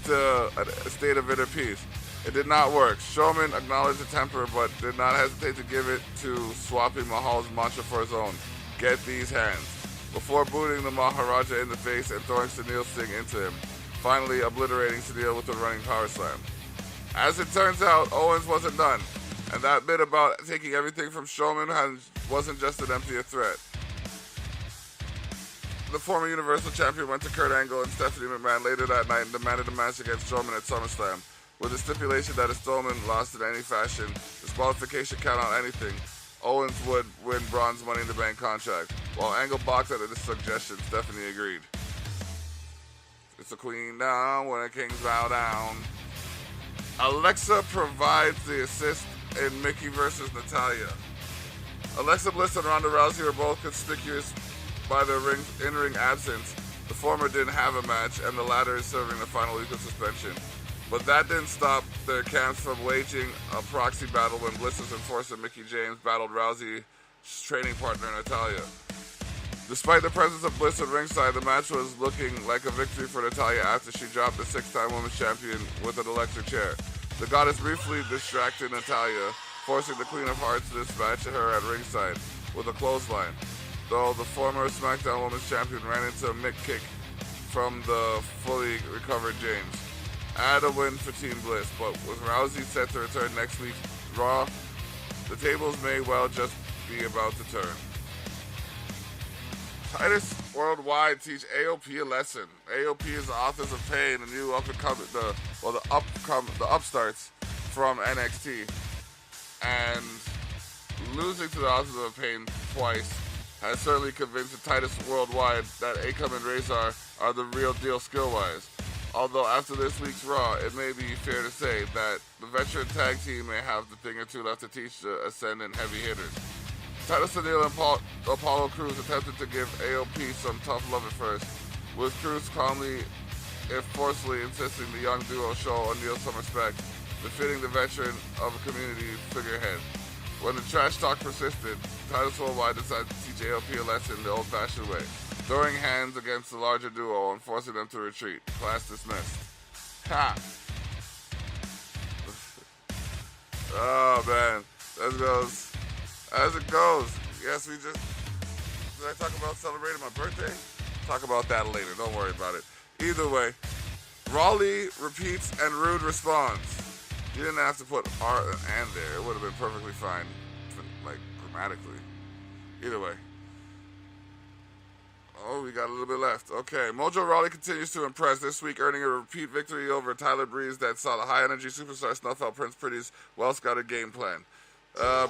to a state of inner peace. It did not work. Strowman acknowledged the temper, but did not hesitate to give it to swapping Mahal's mantra for his own. Get these hands. Before booting the Maharaja in the face and throwing Sunil Singh into him, finally obliterating Sunil with a running power slam. As it turns out, Owens wasn't done, and that bit about taking everything from Strowman wasn't just an empty threat. The former Universal Champion went to Kurt Angle and Stephanie McMahon later that night and demanded a match against Strowman at SummerSlam, with the stipulation that if Strowman lost in any fashion, disqualification count on anything, Owens would win Braun's Money in the Bank contract. While Angle balked at this suggestion, Stephanie agreed. It's a queen down when a king's bow down. Alexa provides the assist in Mickey versus Natalya. Alexa Bliss and Ronda Rousey were both conspicuous by their in-ring absence. The former didn't have a match, and the latter is serving the final week of suspension. But that didn't stop their camps from waging a proxy battle when Bliss's enforcer Mickie James battled Rousey's training partner Natalya. Despite the presence of Bliss at ringside, the match was looking like a victory for Natalya after she dropped the 6-time women's champion with an electric chair. The goddess briefly distracted Natalya, forcing the Queen of Hearts to dispatch her at ringside with a clothesline, though the former SmackDown Women's Champion ran into a mick kick from the fully recovered James. Add a win for Team Bliss, but with Rousey set to return next week's Raw, the tables may well just be about to turn. Titus Worldwide teach AOP a lesson. AOP is the Authors of Pain, the new the upstarts from NXT, and losing to the Authors of Pain twice has certainly convinced the Titus Worldwide that Akam and Razor are the real deal skill-wise. Although after this week's Raw, it may be fair to say that the veteran tag team may have the thing or two left to teach the ascendant heavy hitters. Titus O'Neil and Apollo Crews attempted to give AOP some tough love at first, with Crews calmly, if forcefully, insisting the young duo show O'Neil some respect, befitting the veteran of a community figurehead. When the trash talk persisted, Titus Worldwide decided to teach AOP a lesson the old-fashioned way. throwing hands against the larger duo and forcing them to retreat. Class dismissed. Ha! Oh, man. As it goes. Yes, we just... Did I talk about celebrating my birthday? Talk about that later. Don't worry about it. Either way, Raleigh repeats and Rude responds. You didn't have to put R and there. It would have been perfectly fine, like, grammatically. Either way. Oh, we got a little bit left. Okay, Mojo Rawley continues to impress this week, earning a repeat victory over Tyler Breeze that saw the high-energy superstar snuff out Prince Pretty's well-scouted game plan.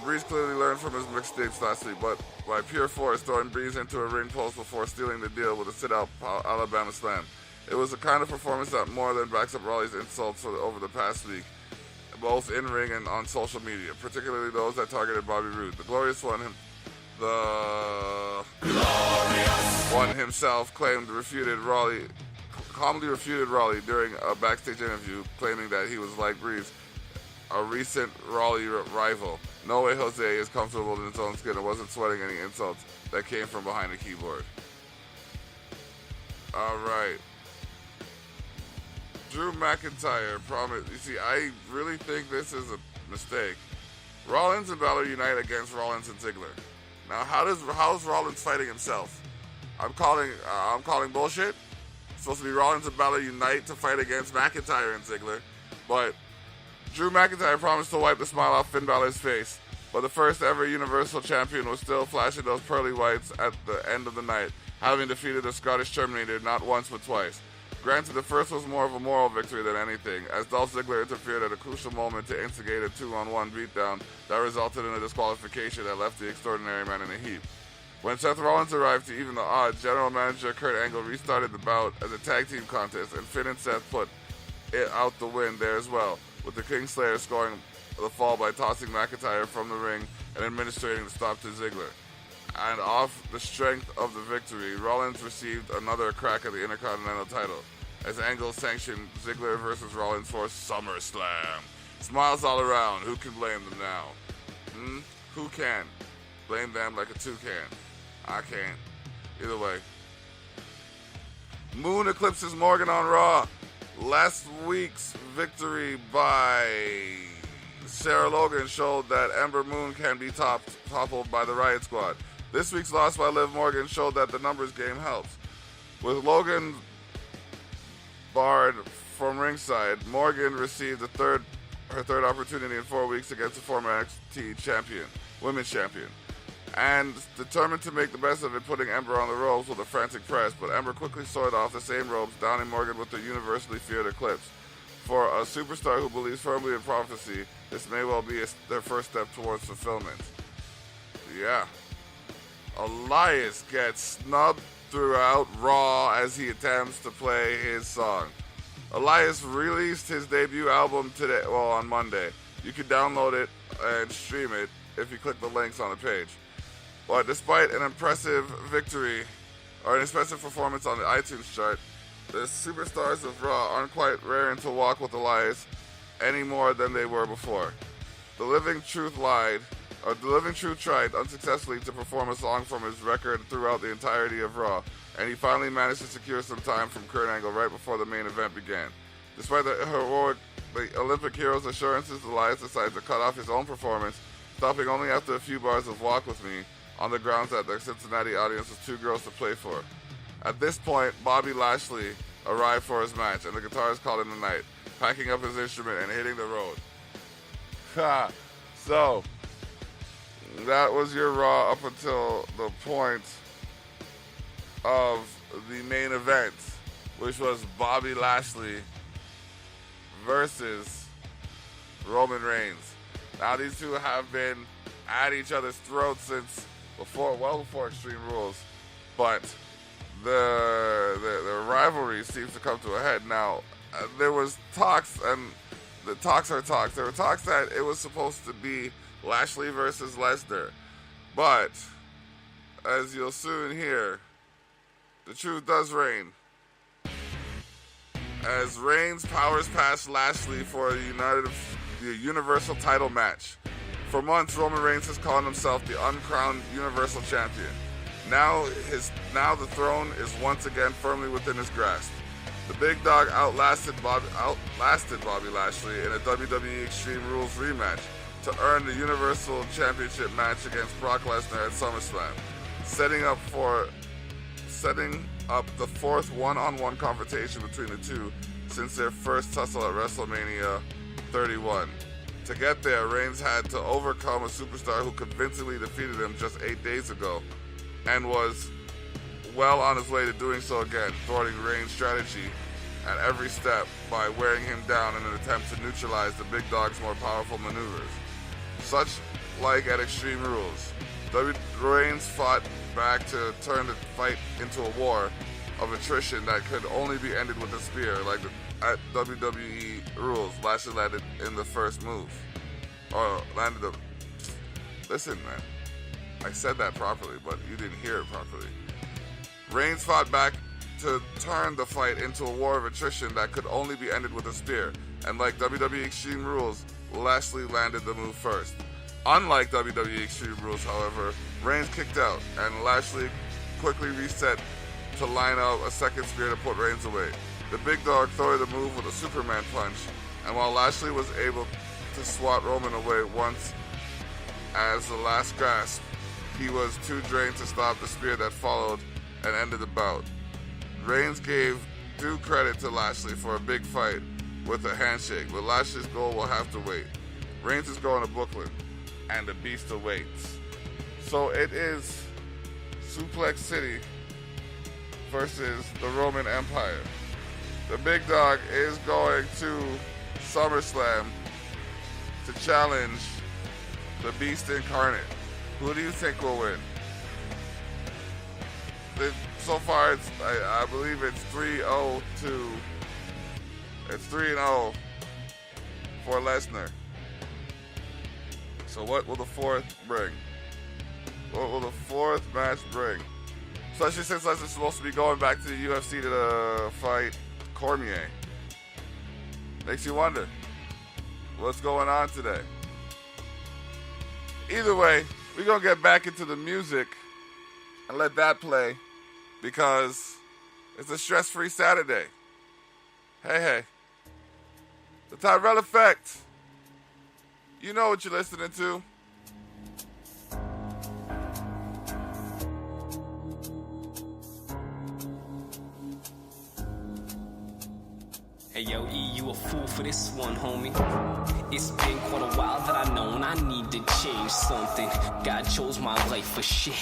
Breeze clearly learned from his mixtapes last week, but by pure force, throwing Breeze into a ring post before stealing the deal with a sit-out Alabama slam. It was a kind of performance that more than backs up Rawley's insults over the past week, both in-ring and on social media, particularly those that targeted Bobby Roode. The Glorious One himself calmly refuted Raleigh during a backstage interview, claiming that he was like Breeze, a recent Raleigh rival. No way Jose is comfortable in his own skin and wasn't sweating any insults that came from behind the keyboard. All right. Drew McIntyre promised. You see, I really think this is a mistake. Rollins and Balor unite against Rollins and Ziggler. Now, how's Rollins fighting himself? I'm calling bullshit. It's supposed to be Rollins and Balor unite to fight against McIntyre and Ziggler, but Drew McIntyre promised to wipe the smile off Finn Balor's face, but the first ever Universal Champion was still flashing those pearly whites at the end of the night, having defeated the Scottish Terminator not once but twice. Granted, the first was more of a moral victory than anything, as Dolph Ziggler interfered at a crucial moment to instigate a 2-on-1 beatdown that resulted in a disqualification that left the Extraordinary Man in a heap. When Seth Rollins arrived to even the odds, General Manager Kurt Angle restarted the bout as a tag team contest, and Finn and Seth put it out the win there as well, with the Kingslayer scoring the fall by tossing McIntyre from the ring and administering the stop to Ziggler. And off the strength of the victory, Rollins received another crack at the Intercontinental title, as Angle sanctioned Ziggler versus Rollins for SummerSlam. Smiles all around. Who can blame them now? Who can? Blame them like a toucan. I can't. Either way. Moon eclipses Morgan on Raw. Last week's victory by Sarah Logan showed that Ember Moon can be toppled by the Riot Squad. This week's loss by Liv Morgan showed that the numbers game helps. With Logan barred from ringside, Morgan received her third opportunity in 4 weeks against the former NXT women's champion, and determined to make the best of it, putting Ember on the ropes with a frantic press, but Ember quickly soared off the same ropes, downing Morgan with the universally feared eclipse. For a superstar who believes firmly in prophecy, this may well be their first step towards fulfillment. Yeah. Elias gets snubbed throughout Raw as he attempts to play his song. Elias released his debut album today, on Monday. You can download it and stream it if you click the links on the page. But despite an impressive performance on the iTunes chart, the superstars of Raw aren't quite raring to walk with Elias any more than they were before. The Living Truth tried unsuccessfully to perform a song from his record throughout the entirety of Raw, and he finally managed to secure some time from Kurt Angle right before the main event began. Despite the Olympic hero's assurances, Elias decided to cut off his own performance, stopping only after a few bars of Walk With Me, on the grounds that the Cincinnati audience was too girls to play for. At this point, Bobby Lashley arrived for his match, and the guitarist called in the night, packing up his instrument and hitting the road. So, that was your Raw up until the point of the main event, which was Bobby Lashley versus Roman Reigns. Now, these two have been at each other's throats since well before Extreme Rules, but the rivalry seems to come to a head. Now, there was talks, and the talks are talks. There were talks that it was supposed to be Lashley versus Lesnar, but as you'll soon hear, the truth does reign, as Reigns powers past Lashley for the Universal title match. For months, Roman Reigns has called himself the uncrowned Universal Champion. Now the throne is once again firmly within his grasp. The big dog outlasted Bobby Lashley in a WWE Extreme Rules rematch to earn the Universal Championship match against Brock Lesnar at SummerSlam, setting up the fourth one-on-one confrontation between the two since their first tussle at WrestleMania 31. To get there, Reigns had to overcome a superstar who convincingly defeated him just 8 days ago, and was well on his way to doing so again, thwarting Reigns' strategy at every step by wearing him down in an attempt to neutralize the big dog's more powerful maneuvers. Such like at Extreme Rules, Reigns fought back to turn the fight into a war of attrition that could only be ended with a spear, like at WWE Rules. Lashley landed in the first move. Listen, man. I said that properly, but you didn't hear it properly. Reigns fought back to turn the fight into a war of attrition that could only be ended with a spear, and like WWE Extreme Rules, Lashley landed the move first. Unlike WWE Extreme Rules, however, Reigns kicked out, and Lashley quickly reset to line up a second spear to put Reigns away. The big dog thwarted the move with a Superman punch, and while Lashley was able to swat Roman away once as the last gasp, he was too drained to stop the spear that followed and ended the bout. Reigns gave due credit to Lashley for a big fight with a handshake, but Lashley's goal will have to wait. Reigns is going to Brooklyn, and the beast awaits. So it is Suplex City versus the Roman Empire. The big dog is going to SummerSlam to challenge the Beast Incarnate. Who do you think will win? So far, I believe it's 3-0 to... It's 3-0 for Lesnar. So what will the fourth bring? What will the fourth match bring? Especially since Lesnar's supposed to be going back to the UFC to fight Cormier. Makes you wonder, what's going on today? Either way, we're going to get back into the music and let that play because it's a stress-free Saturday. Hey. The Tyrell Effect. You know what you're listening to. Hey yo, E, you a fool for this one, homie. It's been quite a while that I known I need to change something. God chose my life for shit,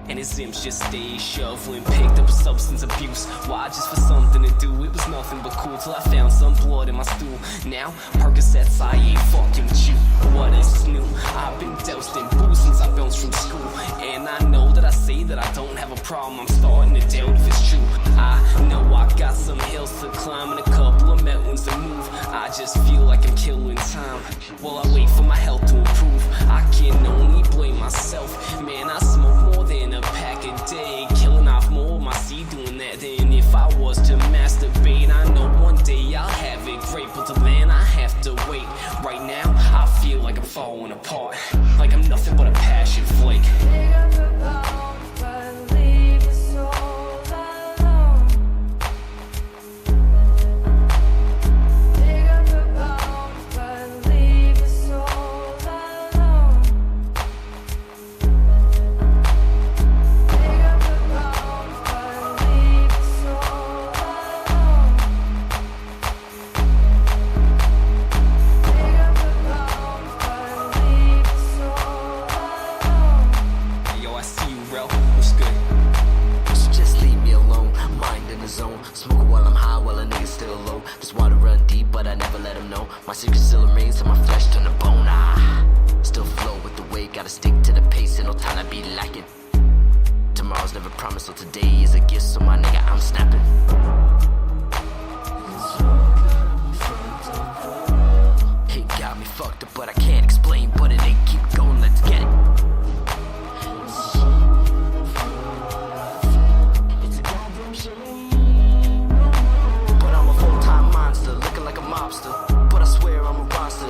and his imps just stayed shoveling. Picked up substance abuse, why? Just for something to do. It was nothing but cool till I found some blood in my stool. Now, Percocets, I ain't fucking with you. What is new? I've been doused in booze since I bounced from school, and I know that I say that I don't have a problem. I'm starting to doubt if it's true. I know I got some hills to climb and a couple of mountains to move. I just feel like I'm killing time while I wait for my health to improve. I can only blame myself. Man, I smoke more than a pack a day, killing off more of my seed doing that than if I was to masturbate. I know one day I'll have it great, but till then I have to wait. Right now, I feel like I'm falling apart, like I'm nothing but a passion flake. My secret still remains till my flesh turn to bone. Still flow with the way, gotta stick to the pace and no time to be lacking. Tomorrow's never promised, so today is a gift, so my nigga, I'm snapping. It got me fucked up, but I can't explain, but it ain't keep going, let's get it. But I'm a full-time monster, looking like a mobster.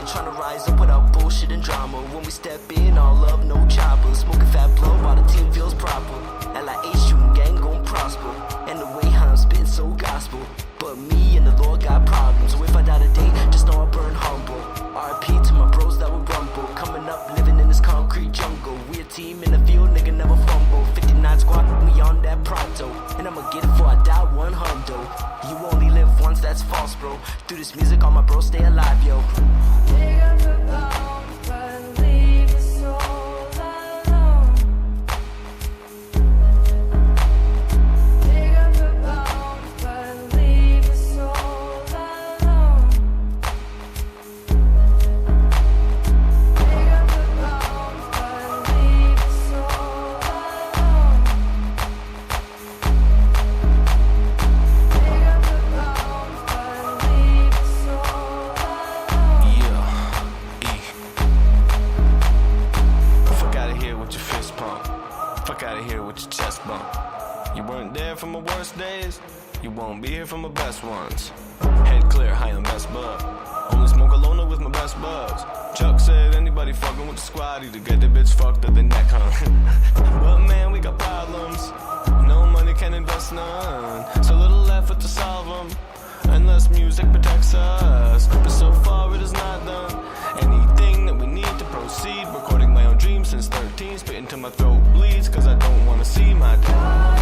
Trying to rise up without bullshit and drama. When we step in, all love, no choppers. Smoking fat blow while the team feels proper. like H2 gang gon' prosper. And the way how I'm spitting so gospel. But me and the Lord got problems. So if I die today, just know I burn humble. RP to my bros that will rumble. Coming up, living in this concrete jungle. We a team in the field, nigga never fumble. 59 squad, we on that pronto. And I'ma get it before I die 100. You only live once, that's false, bro. Through this music, all my bros stay alive, yo. Dig up the bones, but leave the soul alone. Dig up the bones, but leave the soul alone. Dig up the bones, but leave the soul alone. Dig up the bones, but leave the soul alone. Yeah, fuck out of here with your fist pump. Fuck out of here with your chest bump. You weren't there for my worst days. You won't be here for my best ones. Head clear, high on best bud. Only smoke alone with my best buds. Chuck said anybody fucking with the squad either get the bitch fucked or the neck hung. But man, we got problems. No money can invest none. So little effort to solve them. Unless music protects us. But so far it is not done. Anything that we need to proceed. Recording my own dreams since 13. Spitting till my throat bleeds. Cause I don't wanna see my dad.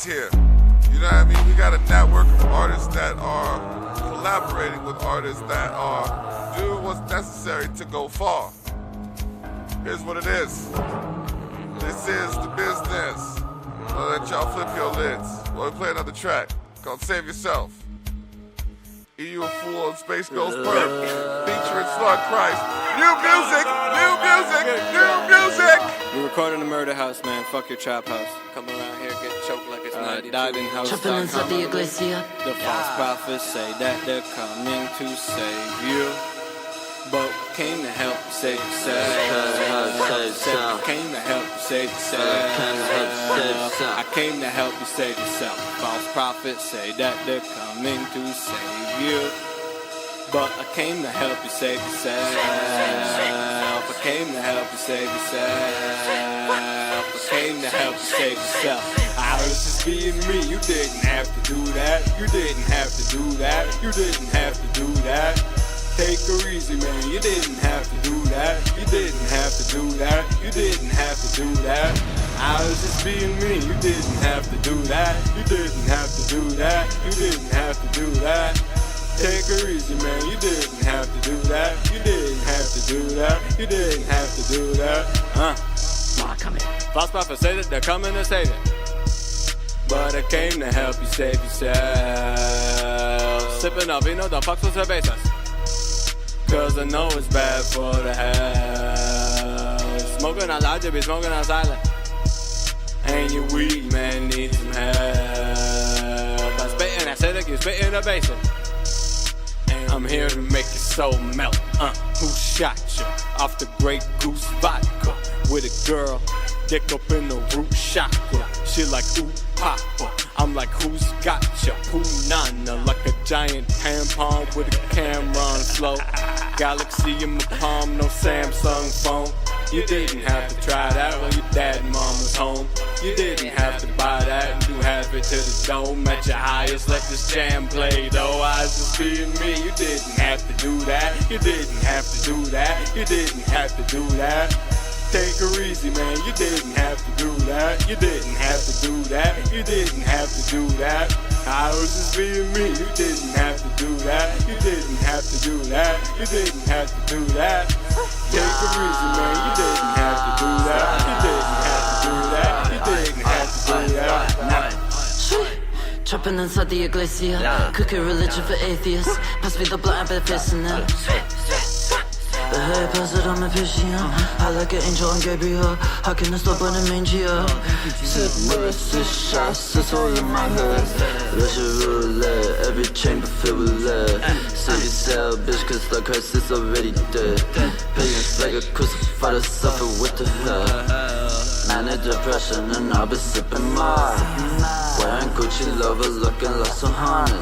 Here, you know what I mean? We got a network of artists that are collaborating with artists that are doing what's necessary to go far. Here's what it is. This is the business. I'll let y'all flip your lids while we play another track called Save Yourself. EU a Fool and Space Goes Perp, featuring Slug Christ. New music, new music, new music! We recording the Murder House, man. Fuck your trap house. Come around here, get choked like it's 92. Died in house. The false prophets say that they're coming to save you. But came to help you save yourself. Came to help you save yourself. I came to help you save yourself. False prophets say that they're coming to save you. But I came to help you save yourself. I came to help you save yourself. I came to help you save yourself. I was just being me. You didn't have to do that. You didn't have to do that. You didn't have to do that. Take her easy, man. You didn't have to do that. You didn't have to do that. You didn't have to do that. I was just being me. You didn't have to do that. You didn't have to do that. You didn't have to do that. Take her easy, man. You didn't have to do that. You didn't have to do that. You didn't have to do that. Come in. False prophets say that they're coming to save it. But I came to help you save yourself. Sipping up, you know, the fuck with cervezas. Cause I know it's bad for the health. Smoking out loud, you be smoking out silent. And your weed, man, needs some help. I spit in acidic, you spit in a basin. And I'm here to make your soul melt. Who shot you? Off the Grey Goose vodka. With a girl, dick up in the root chakra. She like, ooh, papa. I'm like, who's got ya? Punana, like a giant tampon with a camera on flow. Galaxy in my palm, no Samsung phone. You didn't have to try that when your dad and mom was home. You didn't have to buy that and do half it to the dome. At your highest, let this jam play, though. I was just being me. You didn't have to do that. You didn't have to do that. You didn't have to do that. Take her easy, man. You didn't have to do that. You didn't have to do that. You didn't have to do that. I was just being me. You didn't have to do that. You didn't have to do that. You didn't have to do that. Take her easy, man. You didn't have to do that. You didn't have to do that. You didn't have to do that. Trapping inside the iglesia, cooking religion for atheists. Pass me the blunt, I've been facing it. But hey, pass it on my patient. I like an angel and Gabriel. How can I stop on a mangia? Six shots, 6 holes in my head. Russian roulette, every chamber filled with lead. City cell, bitch, cause the Christ is already dead. Pagans like a crucified, suffer with the hell. Manic depression, and I'll be sipping mine. Wearing Gucci lover, looking like some honey.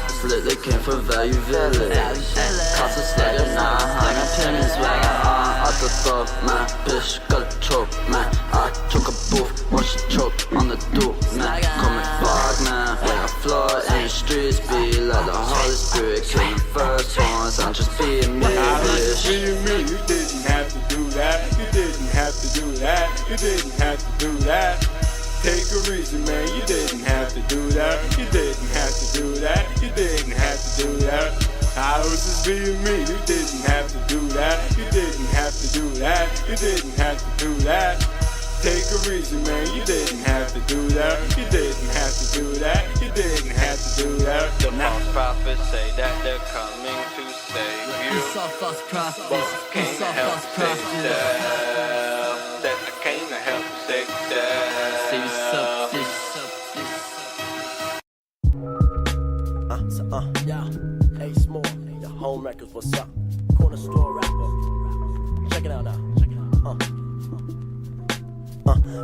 Split, they came from Value Village. Cost us like a 900 pennies, man. I thought, man, bitch, got a choke, man. I took a booth, watch she choke on the dude, man. Coming back, man. When I floor in the streets, be like the Holy Spirit, killing first ones. I'm just being me, bitch. Being me, you didn't have to do that. You didn't have to do that. You didn't have to do that. Take her easy, man. You didn't have to do that. You didn't have to do that. You didn't have to do that. I was just being me. You didn't have to do that. You didn't have to do that. You didn't have to do that. Take her easy, man. You didn't have to do that. You didn't have to do that. You didn't have to do that. The false prophets say that they're coming to save you. It's all false prophets. Can't help save that. That I can't help save that. Yeah, hey Small, your home records, what's up? Corner store rapper. Check it out now.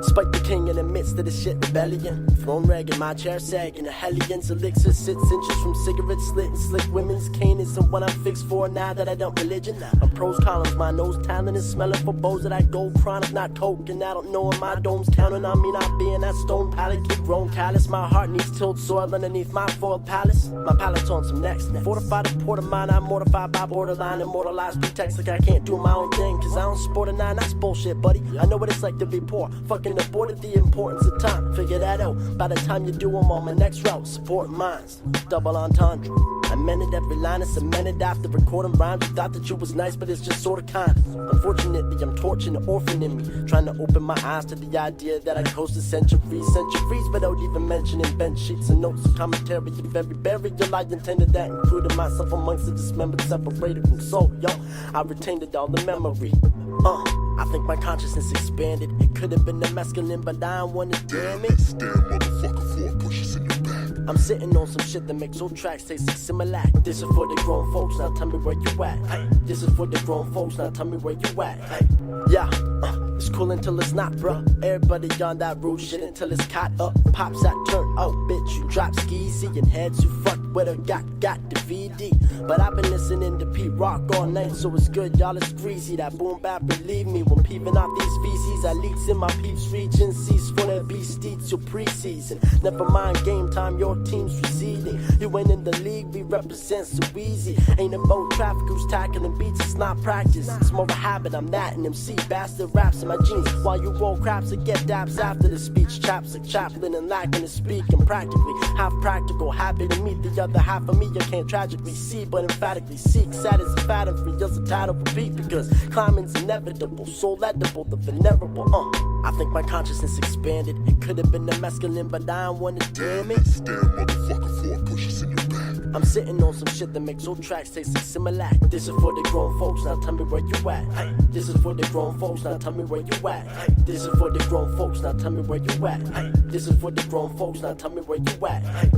Spike the king in the midst of the shit rebellion. Throne rag in my chair sagging. A Hellions elixir 6 inches from cigarettes slit and slick women's cane isn't what I'm fixed for now that I don't religion. I'm pros columns, my nose talent is smelling for bows that I go chronic, not coke. And I don't know if my dome's counting on me not being that stone pallet. Kid grown callous, my heart needs tilled soil underneath my foiled palace. My palate's on some next. Fortified a port of mine, I'm mortified by borderline. Immortalized pretext like I can't do my own thing. Cause I don't sport a 9, that's bullshit, buddy. I know what it's like to be poor. Fucking aborted the importance of time. Figure that out. By the time you do, I'm on my next route. Support minds. Double entendre. I meant it every line and cemented after recording rhymes. You thought that you was nice, but it's just sort of kind. Unfortunately, I'm torching the orphan in me. Trying to open my eyes to the idea that I coasted centuries without even mentioning bench sheets and notes and commentary of every burial. I intended that, including myself amongst the dismembered, separated from soul. Yo, I retained it all the memory. I think my consciousness expanded. It could have been the masculine, but I don't wanna damn it. Damn motherfucker, 4 pushes in your back. I'm sitting on some shit that makes old tracks taste like Similac. This is for the grown folks, now tell me where you at. Ay. This is for the grown folks, now tell me where you at. Ay. Yeah, it's cool until it's not, bruh. Everybody on that rude shit until it's caught up. Pops that turn out, bitch, you drop skis. Seeing heads who fuck with her, got the VD. But I've been listening to Pete Rock all night, so it's good, y'all, it's greasy. That boom bap, believe me, when peeping out these feces, I leaks in my peeps region. Cease for the beast eats your preseason. Never mind game time, your team's receding. You ain't in the league, we represent so easy. Ain't about traffic who's tackling beats, it's not practice. It's more of a habit, I'm that and MC bastard raps in my jeans. While you roll craps and get daps after the speech. Chaps like Chaplin and lacking to speak. And practically half practical, happy to meet the other half of me. You can't tragically see, but emphatically seek. Sad as a fat and free, just a title repeat. Because climbing's inevitable, soul edible, the venerable. I think my consciousness expanded. It could have been the masculine, but I don't wanna damn it. Damn motherfucker, 4 pushes in your back. I'm sitting on some shit that makes old tracks taste like Similac. This is for the grown folks, now tell me where you at. Ay. This is for the grown folks, now tell me where you at. Ay. This is for the grown folks, now tell me where you at. Ay. This is for the grown folks, now tell me where you at. Ay.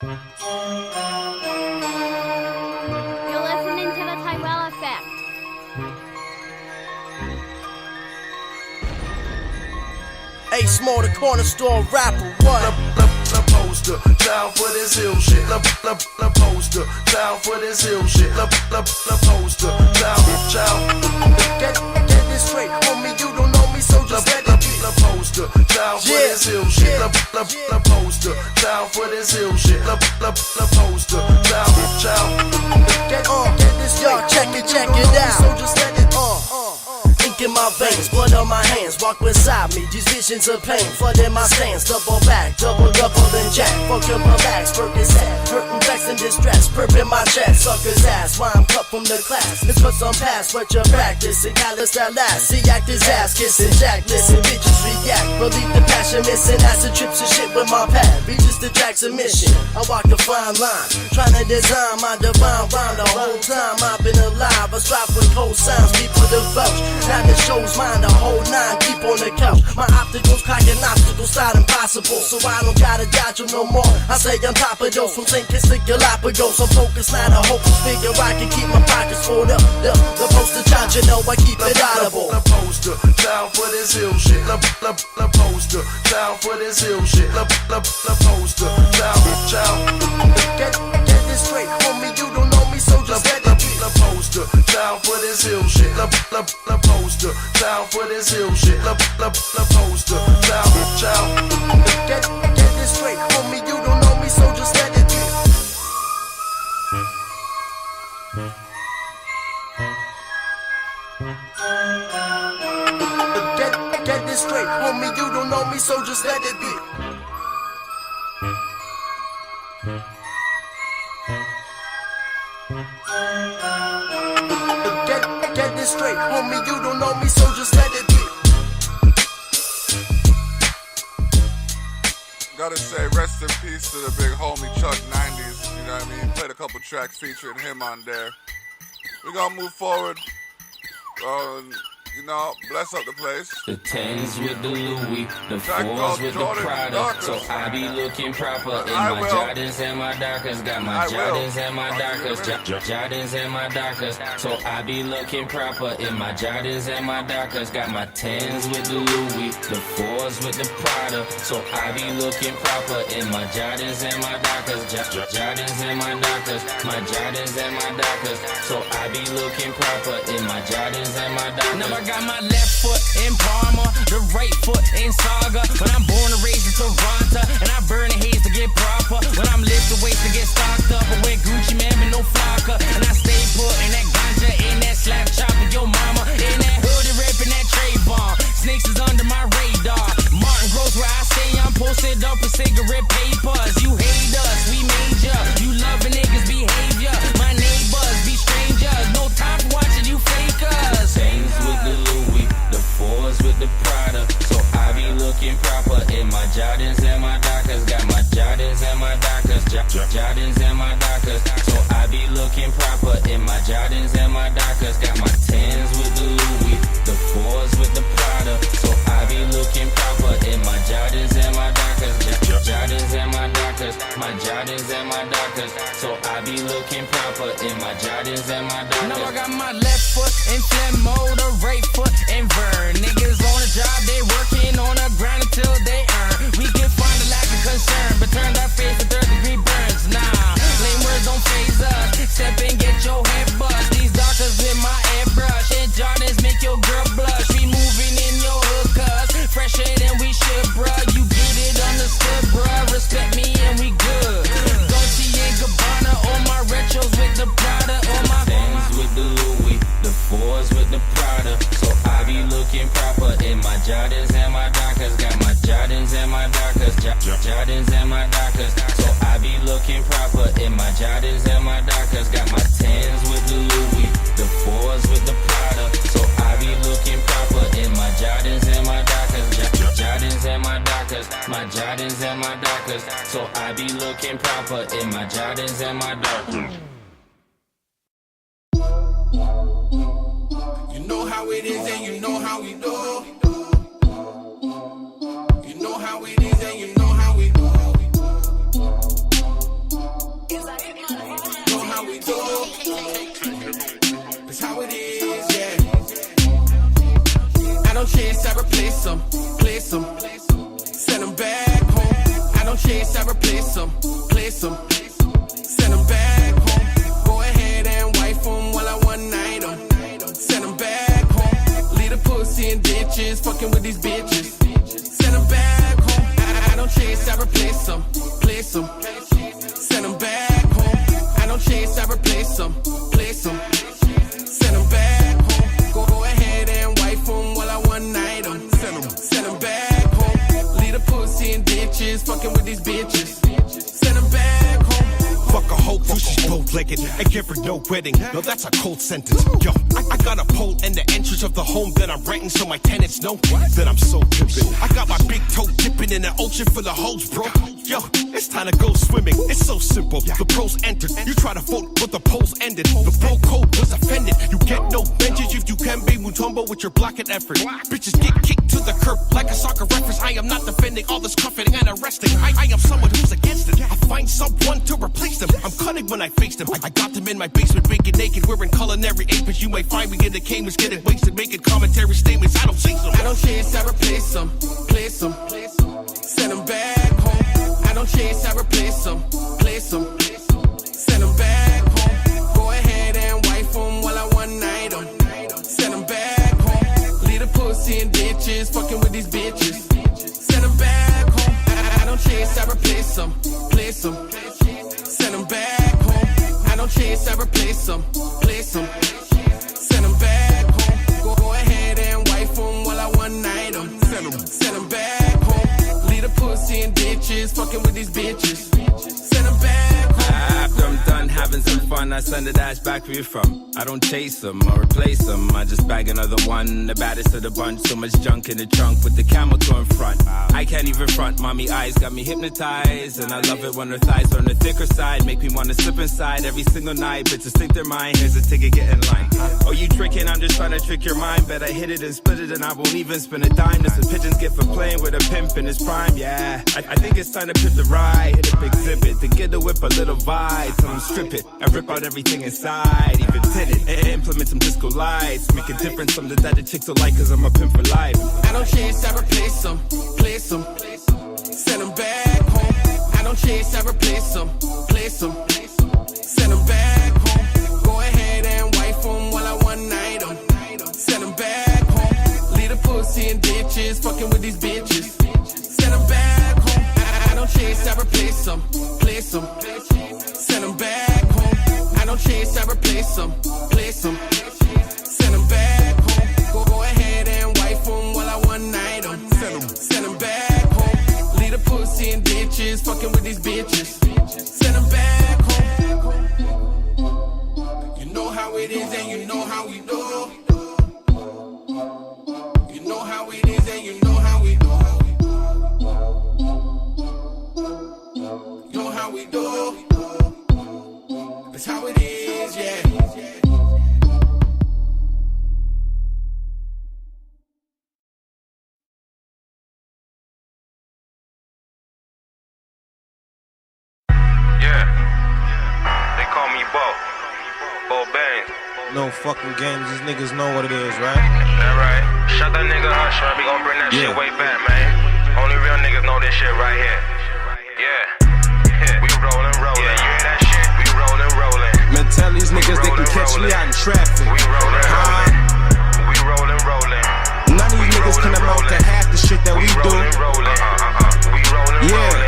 You're listening to the Tyrell Effect. Hey, Small, the corner store rapper, what? La poster, down for this ill shit. La poster, down for this ill shit. La poster, down. Get this straight, homie, you don't know me, so just let it be. La poster, down for this ill shit. La poster, down for this ill shit. La poster, down. Get this straight, check it out. So just let it ink in my veins, blood on my hands, walk beside me. These visions of pain, flood in my stance. Double back, double and jack. Fuck your relax, work his head. Hurting, vexed, and distressed, perp in my chest. Sucker's ass, why I'm cut from the class. It's cause I'm past what you're practicing. Callous that last, see act his ass, kissing Jack. Listen, bitches react, relieve the passion missing. Acid trips and shit with my pad, reaches the Jack's mission. I walk the fine line, trying to design my divine rhyme. The whole time I've been alive, I strive with cold signs, people to vouch. Now the show's mine, the whole nine, keep on the couch. My opticals cracking obstacles, side impossible. So I don't gotta dodge them no more. I say I'm top of those, from St. Kitts to Galapagos. I'm focused, not a hopeless figure. I can keep my pockets full up. The poster child, you know I keep it audible. La poster, down for this ill shit. La poster, down for this ill shit. La poster, down. Get this straight, homie, you don't know me, so just let it be. La poster, down for this ill shit. La poster, down for this ill shit. La poster, down. Get this straight, homie, you don't know me, so just let it be. Get this straight, homie, you don't know me, so just let it be. Get this straight, homie, you don't know me, so just let it be. Gotta say, rest in peace to the big homie Chuck 90s. You know what I mean? Played a couple tracks featuring him on there. We're gonna move forward. You know, bless up the place. The 10s with the Louis, the 4s with the Prada. So I be looking proper in my Jordans and my Dockers. Got my Jordans and my Dockers. Jordans and my Dockers. So I be looking proper in my Jordans and my Dockers. Got my 10s with the Louis, the 4s with the Prada. So I be looking proper in my Jordans and my Dockers. Jordans and my Dockers. My Jordans and my Dockers. So I be looking proper in my Jordans and my Dockers. Now I got my left foot in Parma, the right foot in Saga. When I'm born and raised in Toronto, and I burn the haze to get proper. When I'm lifted weights to get stocked up, I wear Gucci man with no flocker. And I stay put in that ganja, in that slap chop with your mama, in that hoodie ripping that Trayvon. Snakes is under my radar. Martin Gross where I stay, I'm posted up with cigarette papers. You hate us, we made ya. You loving niggas' behavior. My neighbors be strangers. No time for watching you fakers. Things with the Louis, the 4s with the Prada. So I be looking proper in my Jordans and my Dockers. Got my Jordans and my Dockers. Jordans and my Dockers. So I be looking proper in my Jordans and my Dockers. Got my 10s with the Louis, the 4s with the Prada. So I be looking proper in my Jordans and my Dockers. Jordans and my Dockers. My Jordans and my Dockers. So I be looking proper in my Jordans and my Dockers. Now I got my left foot in Flemo, the right foot in Vern. Niggas on the job, they working on the grind until they earn. We can find a lack of concern, but turn that face to 3rd-degree burns. Nah, lame words don't phase us. Step and get your head bust. These Dockers with my airbrush, and Jordans make your girl blush. We moving in your hood, cuz fresher than we should, bruh. You get it understood, bruh. Respect me and we good. Dolce and Gabbana on my retros with the Prada on my things with the Louis, the 4s with the Prada. So I be looking proper in my Jordans and my Dockers. Got my Jordans and my Dockers. Jordans and my Dockers. So I be looking proper in my Jordans and my Dockers. Got my 10s with the Louis, the 4s with the Prada. So I be looking proper in my Jordans and my Dockers. Jordans and my Dockers. My Jordans and my Dockers. So I be looking proper in my Jordans and my Dockers. You know how it is and you know how we do. You know how it is and you know how we do. chance, I replace them. Place them. Send them back home. Go ahead and wife them while I one night them. Send them back home. Leave the pussy in ditches, fucking with these bitches. Send them back home. I don't chase, I replace them. Place them. Send them back home. I don't chase, I replace them. Place them. Send them back home. Go ahead and wife them while I one night them. Send them back home. Leave the pussy in ditches, fucking with these bitches. Send them back home. Fuck a hoe, till she's bow-legged and give her no wedding. No, that's a cold sentence. Yo, I got a pole in the entrance of the home that I'm renting so my tenants know that I'm so pimpin'. I got my big toe dipping in the ocean full of hoes, bro. Yo, it's time to go swimming. It's so simple. The pros entered. You try to vote, but the polls ended. The bro code was offended. You get no benches if you can be Mutombo with your blocking effort. Bitches get kicked to the curb like a soccer reference. I am not defending all this cuffing and arresting. I am someone who's against it. I find someone to replace them. I'm cunning when I face them. I got them in my basement, making naked, wearing culinary aprons. You might find me in the Cayman's, getting wasted, making commentary statements. I don't chase them. I don't chase, I replace them. Place them. Send them back home. I don't chase, I replace them. Place them. Send them back home. Go ahead and wife them while I one night them. Send them back home. Leave the pussy in ditches, fucking with these bitches. Send them back home. I don't chase, I replace them. Place them. Send them back home. I don't chase, I replace them. Place them. Send them back home. Go ahead and wife them while I one night them. Send them back home. Leave the pussy in ditches, fucking with these bitches. Send them back home. After I'm done having some fun, I send a dash back where you're from. I don't chase them or replace them. I just bag another one, the baddest of the bunch. So much junk in the trunk with the camel toe in front. I can't even front, mommy eyes got me hypnotized. And I love it when her thighs are on the thicker side. Make me wanna slip inside every single night. Bitches think they're mine, here's a ticket, get in line. Oh, you tricking, I'm just trying to trick your mind. Bet I hit it and split it and I won't even spend a dime. This is pigeons get for playing with a pimp in his prime, yeah. I think it's time to pimp the ride, hit a big exhibit. To get the whip a little vibe, tell them strip it and rip out everything inside. Even tint it and implement some disco lights. Make a difference, something that the chicks will like, cause I'm a pimp for life. I don't chase, I replace them. Place them. Send them back home. I don't chase, I replace them. Place them. Send them back home. Go ahead and wife them while I one night them. Send them back home. Leave the pussy in ditches, fucking with these bitches. Send them back home. I don't chase, I replace them. Place them. Send them back home. I don't chase, I replace them. Place them. Send them back home. Go ahead and wife them while I one night them. Send them back home. Leave the pussy in ditches, fucking with these bitches. Send them back home. You know how it is and you know how we do. You know how it is and you know how we do. You know how we do. That's how it is, yeah. No fucking games, these niggas know what it is, right? That right. Shut that nigga up, son. We gon' bring that shit way back, man. Only real niggas know this shit right here. Yeah. We rollin'. Yeah, you hear that shit? We rollin'. Man, tell these niggas they can catch me out in traffic. We rollin'. We rollin'. None of you niggas can amount to half the shit that we do. We rollin'. Yeah.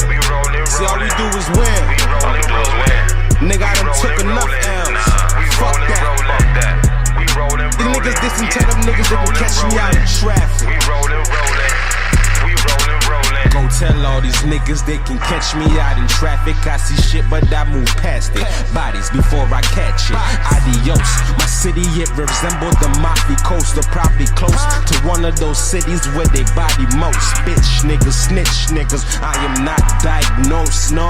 We rollin'. See, all we do is win. We rollin'. Nigga, I done took enough L's. Fuck that. These niggas dissing, tell them niggas they can catch me out in traffic. We rollin'. Go tell all these niggas they can catch me out in traffic. I see shit, but I move past it. Bodies before I catch it. Adios. My city, it resembled the Mafia Coast, or probably close to one of those cities where they body most. Bitch niggas, snitch niggas. I am not diagnosed, no.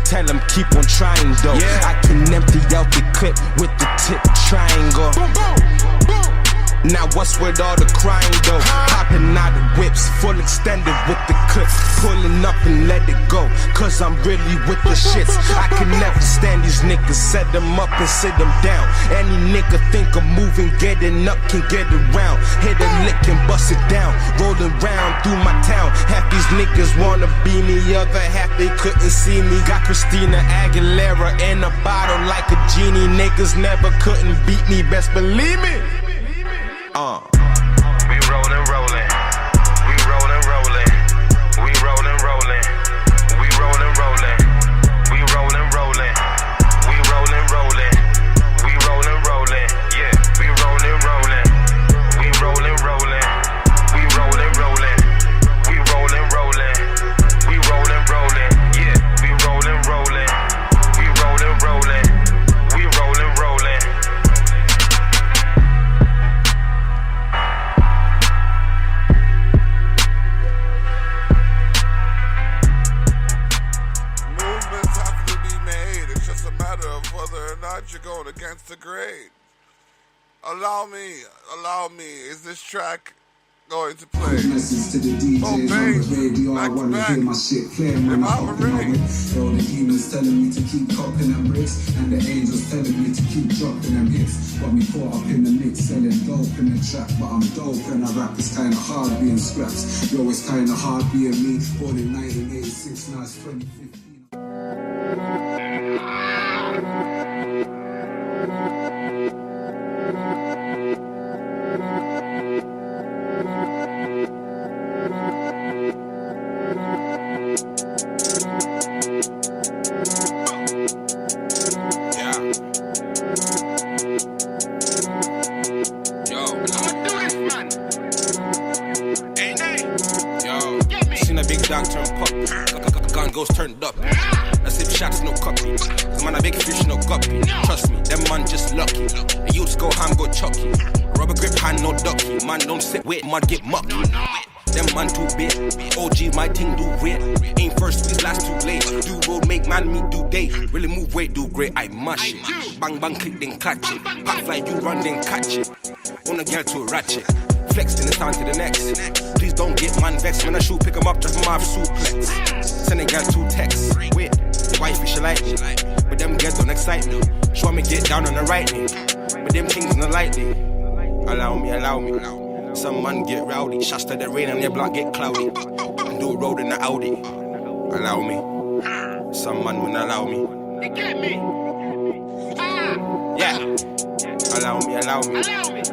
Tell them keep on trying though. I can empty out the clip with the tip triangle. Now what's with all the crying though? Hopping out of whips, full extended with the clips. Pulling up and let it go, cause I'm really with the shits. I can never stand these niggas, set them up and sit them down. Any nigga think of moving, getting up, can get around. Hit a lick and bust it down, rolling round through my town. Half these niggas wanna be me, other half they couldn't see me. Got Christina Aguilera in a bottle like a genie. Niggas never couldn't beat me, best believe me. We rollin', rollin'. We rollin', rollin'. We rollin', rollin'. We rollin', rollin'. We rollin', rollin'. We rollin', rollin'. We rollin', rollin'. Yeah, we rollin', rollin'. We rollin', rollin'. We rollin', rollin'. We rollin', rollin'. We rollin', rollin'. Yeah, we rollin', rollin'. We rollin', rollin'. We rollin', rollin'. Whether or not you're going against the grain. Allow me, is this track going to play? Message to the DJs on the radio, I wanna hear my shit playing when I'm popping my whip. All the demons telling me to keep cocking them bricks, and the angels telling me to keep dropping them hits. Got me caught up in the mix, selling dope in the trap, but I'm dope and I rap. It's kinda hard being scraps. Yo, it's kinda hard being me. Born in 1986, now it's 2015. Goes turned up. I sip shots, no copy. Man, a big fish, no guppy. Trust me, them man just lucky. The youths go ham, go chucky. Rubber grip hand, no ducky. Man don't sit with mud, get mucky. Them man too big. OG, my thing do weird. Ain't first, squeeze last too late. Do road, make man me do day. Really move weight, do great, I mash it. Bang bang, click, then catch it. Pop fly, you run, then catch it. On a girl to a ratchet. Flex, then it's on to the next. Please don't get man vexed. When I shoot, pick 'em up, drop 'em off, suplex. Send a girl 2 texts. Wait, wife, she like me. But them girls don't excite me. She want me get down on the right knee. But them things not lightly. Allow me. Some man get rowdy. Shots to the rain and their block get cloudy. And do a road in the Audi. Allow me. Some man wouldn't allow me. They get me. Yeah. Allow me.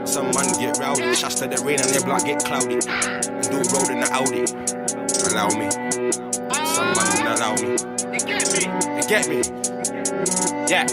Some man get rowdy. Shots to the rain and their block get cloudy. And do a road in the Audi. Allow me. Some man wouldn't allow me. They get me. Yeah.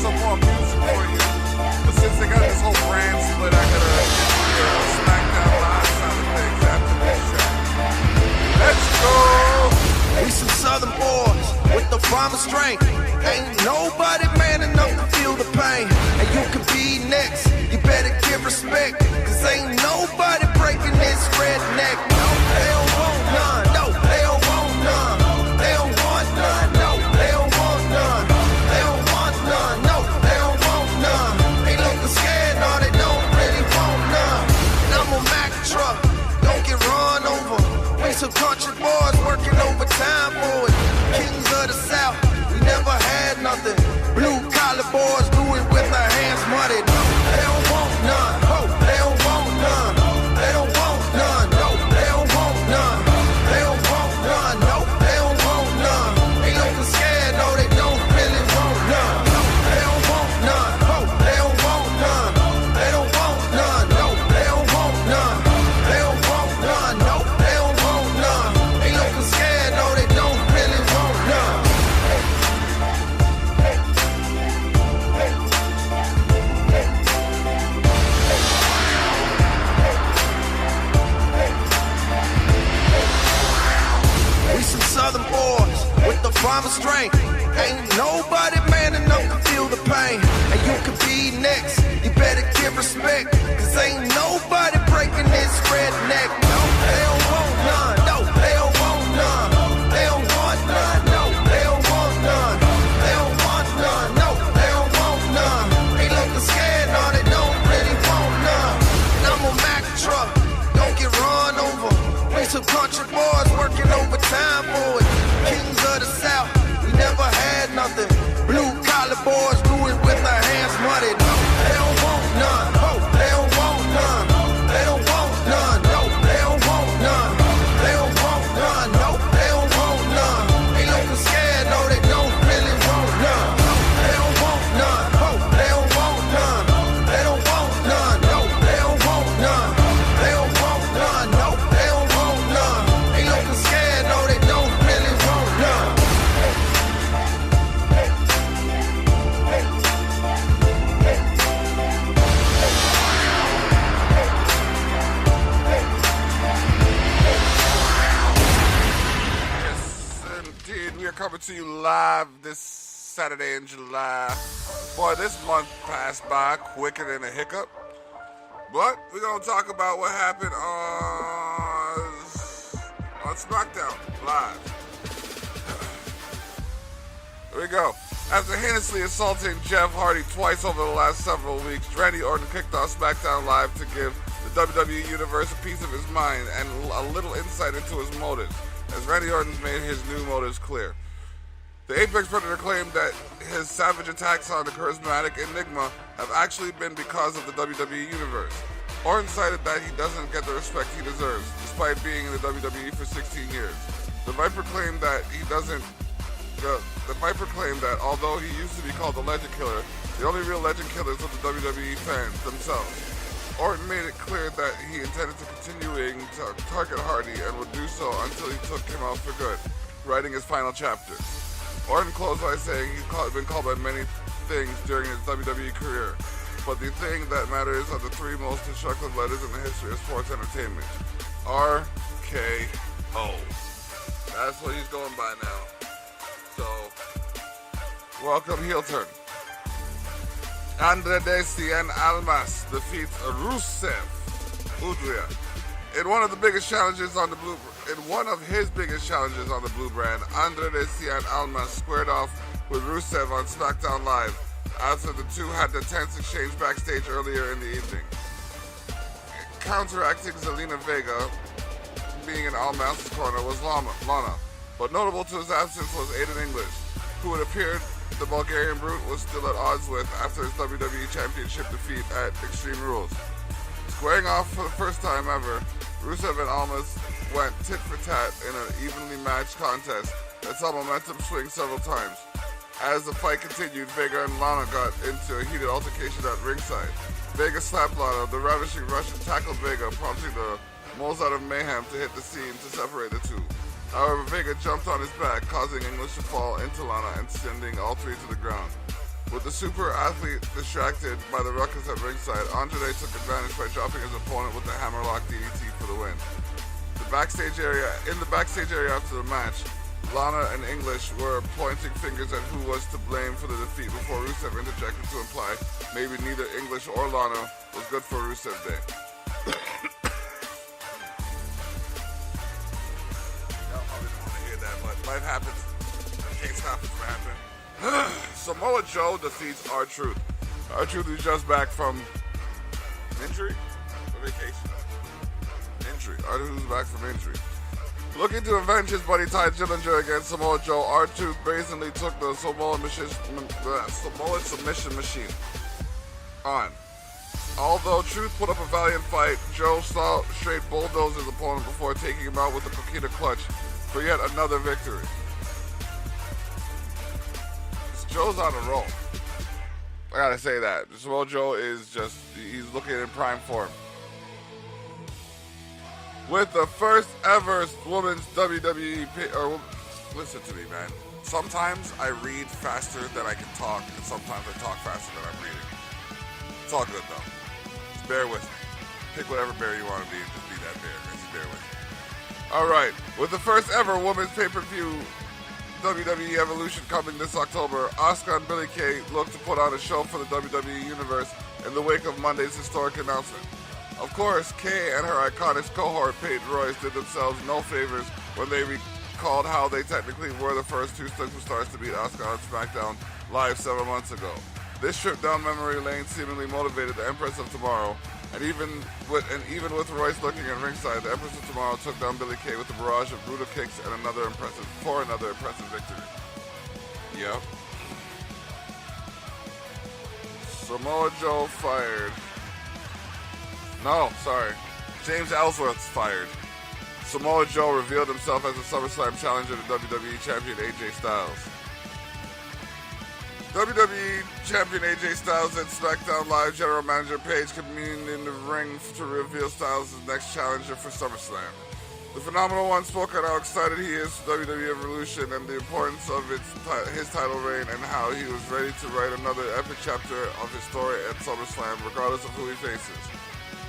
Some more music for primal strength. Ain't nobody man enough to feel the pain. And you could be next, you better give respect. Cause ain't nobody breaking this redneck. No, they don't want none. No, they don't want none. They don't want none. No, they don't want none. They don't want none. No, they don't want none. They looking scared, no, they don't really want none. And I'm a Mack truck, don't get run over. We some country boys working overtime for it. Kings of the South, we never had nothing. Blue collar boys do it with their hands muddied. They don't want none. Oh, they don't want none. They don't want none. No, they don't want none. They don't want none. No, they don't want none. They looking scared. No, they don't really want none. No, they don't want none. Oh, they don't want none. They don't want none. No, they don't want none. They don't want none. No, they don't want none. They looking scared. No, they don't really want none. We some southern boys with the primal strength. Ain't nobody man enough to feel the pain. And you could be next, you better give respect. Cause ain't nobody breaking this redneck. No, they don't want none. No, they don't want none. They don't want none. No, they don't want none. They don't want none. No, they don't want none. They looking scared, no, they don't really want none. And I'm a Mack truck, don't get run over. We some country boys working overtime for it. Kings of the South, we never had nothing. Blue collar boys do it with their hands muddied. No, they don't want none. Oh, they don't want none. They don't want none. No, they don't want none. They don't want none. No, they don't want none. They looking scared. No, they don't really want none. No, they don't want none. Oh, they don't want none. They don't want none. No, they don't want none. They don't want none. No, they don't want none. They looking scared. No, they don't really want none. Indeed, we are coming to you live this Saturday in July. Boy, this month passed by quicker than a hiccup. But we're going to talk about what happened on SmackDown Live. Here we go. After heinously assaulting Jeff Hardy twice over the last several weeks, Randy Orton kicked off SmackDown Live to give the WWE Universe a piece of his mind and a little insight into his motives, as Randy Orton made his new motives clear. The Apex Predator claimed that his savage attacks on the charismatic Enigma have actually been because of the WWE Universe. Orton cited that he doesn't get the respect he deserves, despite being in the WWE for 16 years. The Viper claimed that although he used to be called the Legend Killer, the only real Legend Killers were the WWE fans themselves. Orton made it clear that he intended to continuing to target Hardy and would do so until he took him out for good, writing his final chapter. Orton closed by saying he's been called by many things during his WWE career, but the thing that matters are the three most destructive letters in the history of sports entertainment. RKO. That's what he's going by now. So, welcome heel turn. Andrade Cien Almas defeats Rusev Udria in one of his biggest challenges on the blue brand. Andrade Cien Almas squared off with Rusev on SmackDown Live after the two had the tense exchange backstage earlier in the evening. Counteracting Zelina Vega being in Almas' corner was Lana, but notable to his absence was Aiden English, who it appeared the Bulgarian Brute was still at odds with after his WWE Championship defeat at Extreme Rules. Squaring off for the first time ever, Rusev and Almas went tit for tat in an evenly matched contest that saw momentum swing several times. As the fight continued, Vega and Lana got into a heated altercation at ringside. Vega slapped Lana, the ravishing Russian tackled Vega, prompting the Mozart of Mayhem to hit the scene to separate the two. However, Vega jumped on his back, causing English to fall into Lana and sending all three to the ground. With the super athlete distracted by the ruckus at ringside, Andrade took advantage by dropping his opponent with the hammerlock DDT for the win. In the backstage area after the match, Lana and English were pointing fingers at who was to blame for the defeat before Rusev interjected to imply maybe neither English or Lana was good for Rusev Day. Y'all probably don't want to hear that, but life happens. I can't stop it from happening. Samoa Joe defeats R-Truth. R-Truth is just back from injury or vacation? Injury. R-Truth is back from injury. Looking to avenge his buddy Ty Dillinger against Samoa Joe, R-Truth brazenly took the Samoa submission machine on. Although Truth put up a valiant fight, Joe saw straight bulldoze his opponent before taking him out with the coquina clutch for yet another victory. Joe's on a roll. I gotta say that. Samoa Joe is just, he's looking in prime form. With the first ever women's WWE, listen to me, man. Sometimes I read faster than I can talk, and sometimes I talk faster than I'm reading. It's all good, though. Just bear with me. Pick whatever bear you want to be and just be that bear. Just bear with me. All right. With the first ever women's pay-per-view WWE Evolution coming this October, Asuka and Billie Kay look to put on a show for the WWE Universe in the wake of Monday's historic announcement. Of course, Kay and her iconic cohort, Peyton Royce, did themselves no favors when they recalled how they technically were the first two superstars to beat Asuka on SmackDown Live several months ago. This trip down memory lane seemingly motivated the Empress of Tomorrow, and even with Royce looking at ringside, the Empress of Tomorrow took down Billie Kay with a barrage of brutal kicks and another impressive victory. Yep. Samoa Joe fired. No, sorry. James Ellsworth's fired. Samoa Joe revealed himself as a SummerSlam challenger to WWE Champion AJ Styles. WWE Champion AJ Styles and SmackDown Live General Manager Paige convened in the ring to reveal Styles' next challenger for SummerSlam. The Phenomenal One spoke on how excited he is for WWE Evolution and the importance of his title reign and how he was ready to write another epic chapter of his story at SummerSlam regardless of who he faces.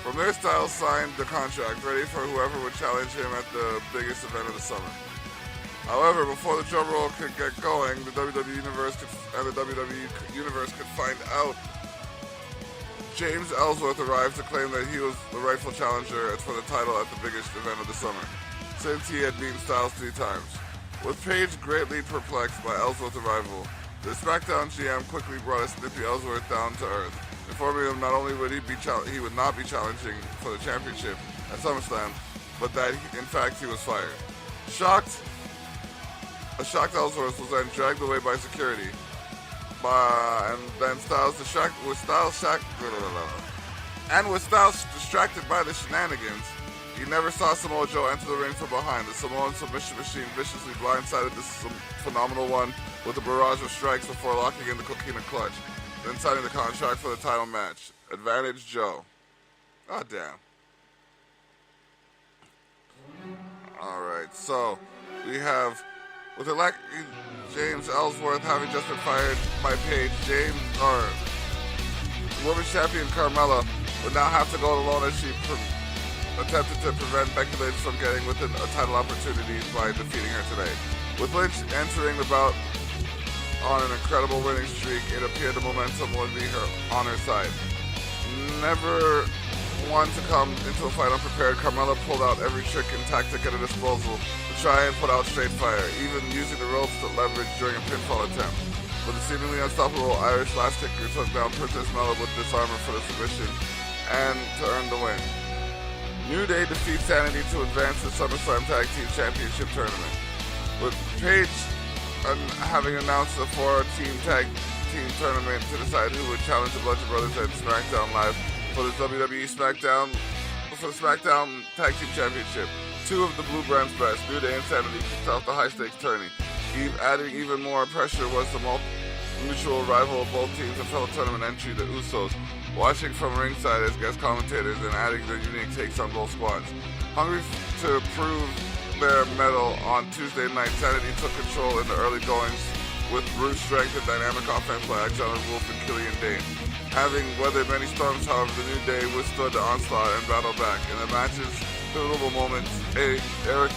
From there, Styles signed the contract, ready for whoever would challenge him at the biggest event of the summer. However, before the drum roll could get going, the WWE Universe could find out. James Ellsworth arrived to claim that he was the rightful challenger for the title at the biggest event of the summer, since he had beaten Styles 3 times. With Paige greatly perplexed by Ellsworth's arrival, the SmackDown GM quickly brought a snippy Ellsworth down to earth, informing him not only would he would not be challenging for the championship at SummerSlam, but that in fact he was fired. A shocked Ellsworth was then dragged away by security, and then with Styles distracted by the shenanigans, he never saw Samoa Joe enter the ring from behind. The Samoan submission machine viciously blindsided this Phenomenal One with a barrage of strikes before locking in the coquina clutch, then signing the contract for the title match. Advantage Joe. God damn. Alright, so we have, with James Ellsworth having just been fired by Paige, Women's Champion Carmella would now have to go it alone as she attempted to prevent Becky Lynch from getting within a title opportunity by defeating her today. With Lynch entering the bout on an incredible winning streak, it appeared the momentum would be on her side. Never one to come into a fight unprepared, Carmella pulled out every trick and tactic at her disposal to try and put out straight fire, even using the ropes to leverage during a pinfall attempt. But the seemingly unstoppable Irish last kicker took down Princess Mella with disarmor for the submission and to earn the win. New Day defeats Sanity to advance the SummerSlam Tag Team Championship Tournament. With Paige having announced a 4-team tag team tournament to decide who would challenge the Bludgeon Brothers at SmackDown Live for the WWE SmackDown Tag Team Championship. Two of the Blue Brand's best, New Day and Sanity, kicked off the high-stakes tourney. Adding even more pressure was the mutual rival of both teams and fellow tournament entry, the Usos, watching from ringside as guest commentators and adding their unique takes on both squads. Hungry to prove their mettle on Tuesday night, Sanity took control in the early goings with brute strength and dynamic offense by Alexander Wolf and Killian Dane. Having weathered many storms, however, the New Day withstood the onslaught and battled back. In the match's pivotal moments, Eric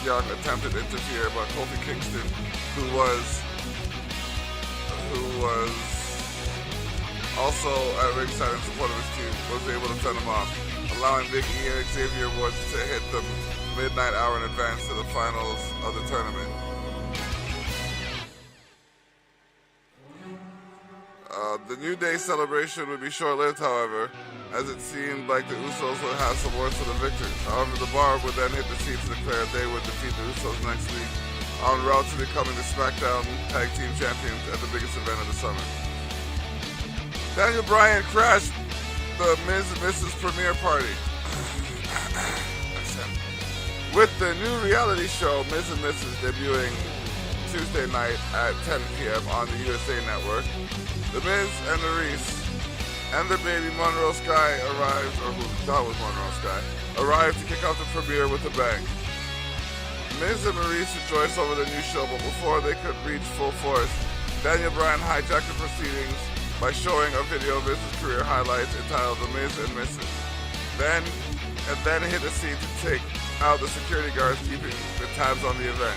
Young attempted to interfere, but Kofi Kingston who was also at ringside in support of his team, was able to fend him off, allowing Big E and Xavier Woods to hit the midnight hour in advance to the finals of the tournament. The New Day celebration would be short-lived, however, as it seemed like the Usos would have some words for the victors. However, the Bar would then hit the seat to declare they would defeat the Usos next week, en route to becoming the SmackDown Tag Team Champions at the biggest event of the summer. Daniel Bryan crashed the Miz and Mrs. premiere party. With the new reality show, Miz and Mrs. debuting Tuesday night at 10 p.m. on the USA Network, The Miz and Maurice and their baby Monroe Sky arrived, or who we thought was Monroe Sky, arrived to kick off the premiere with a bang. Miz and Maurice rejoiced over the new show, but before they could reach full force, Daniel Bryan hijacked the proceedings by showing a video of Miz's career highlights entitled The Miz and Mrs. Then hit the scene to take out the security guards keeping the tabs on the event.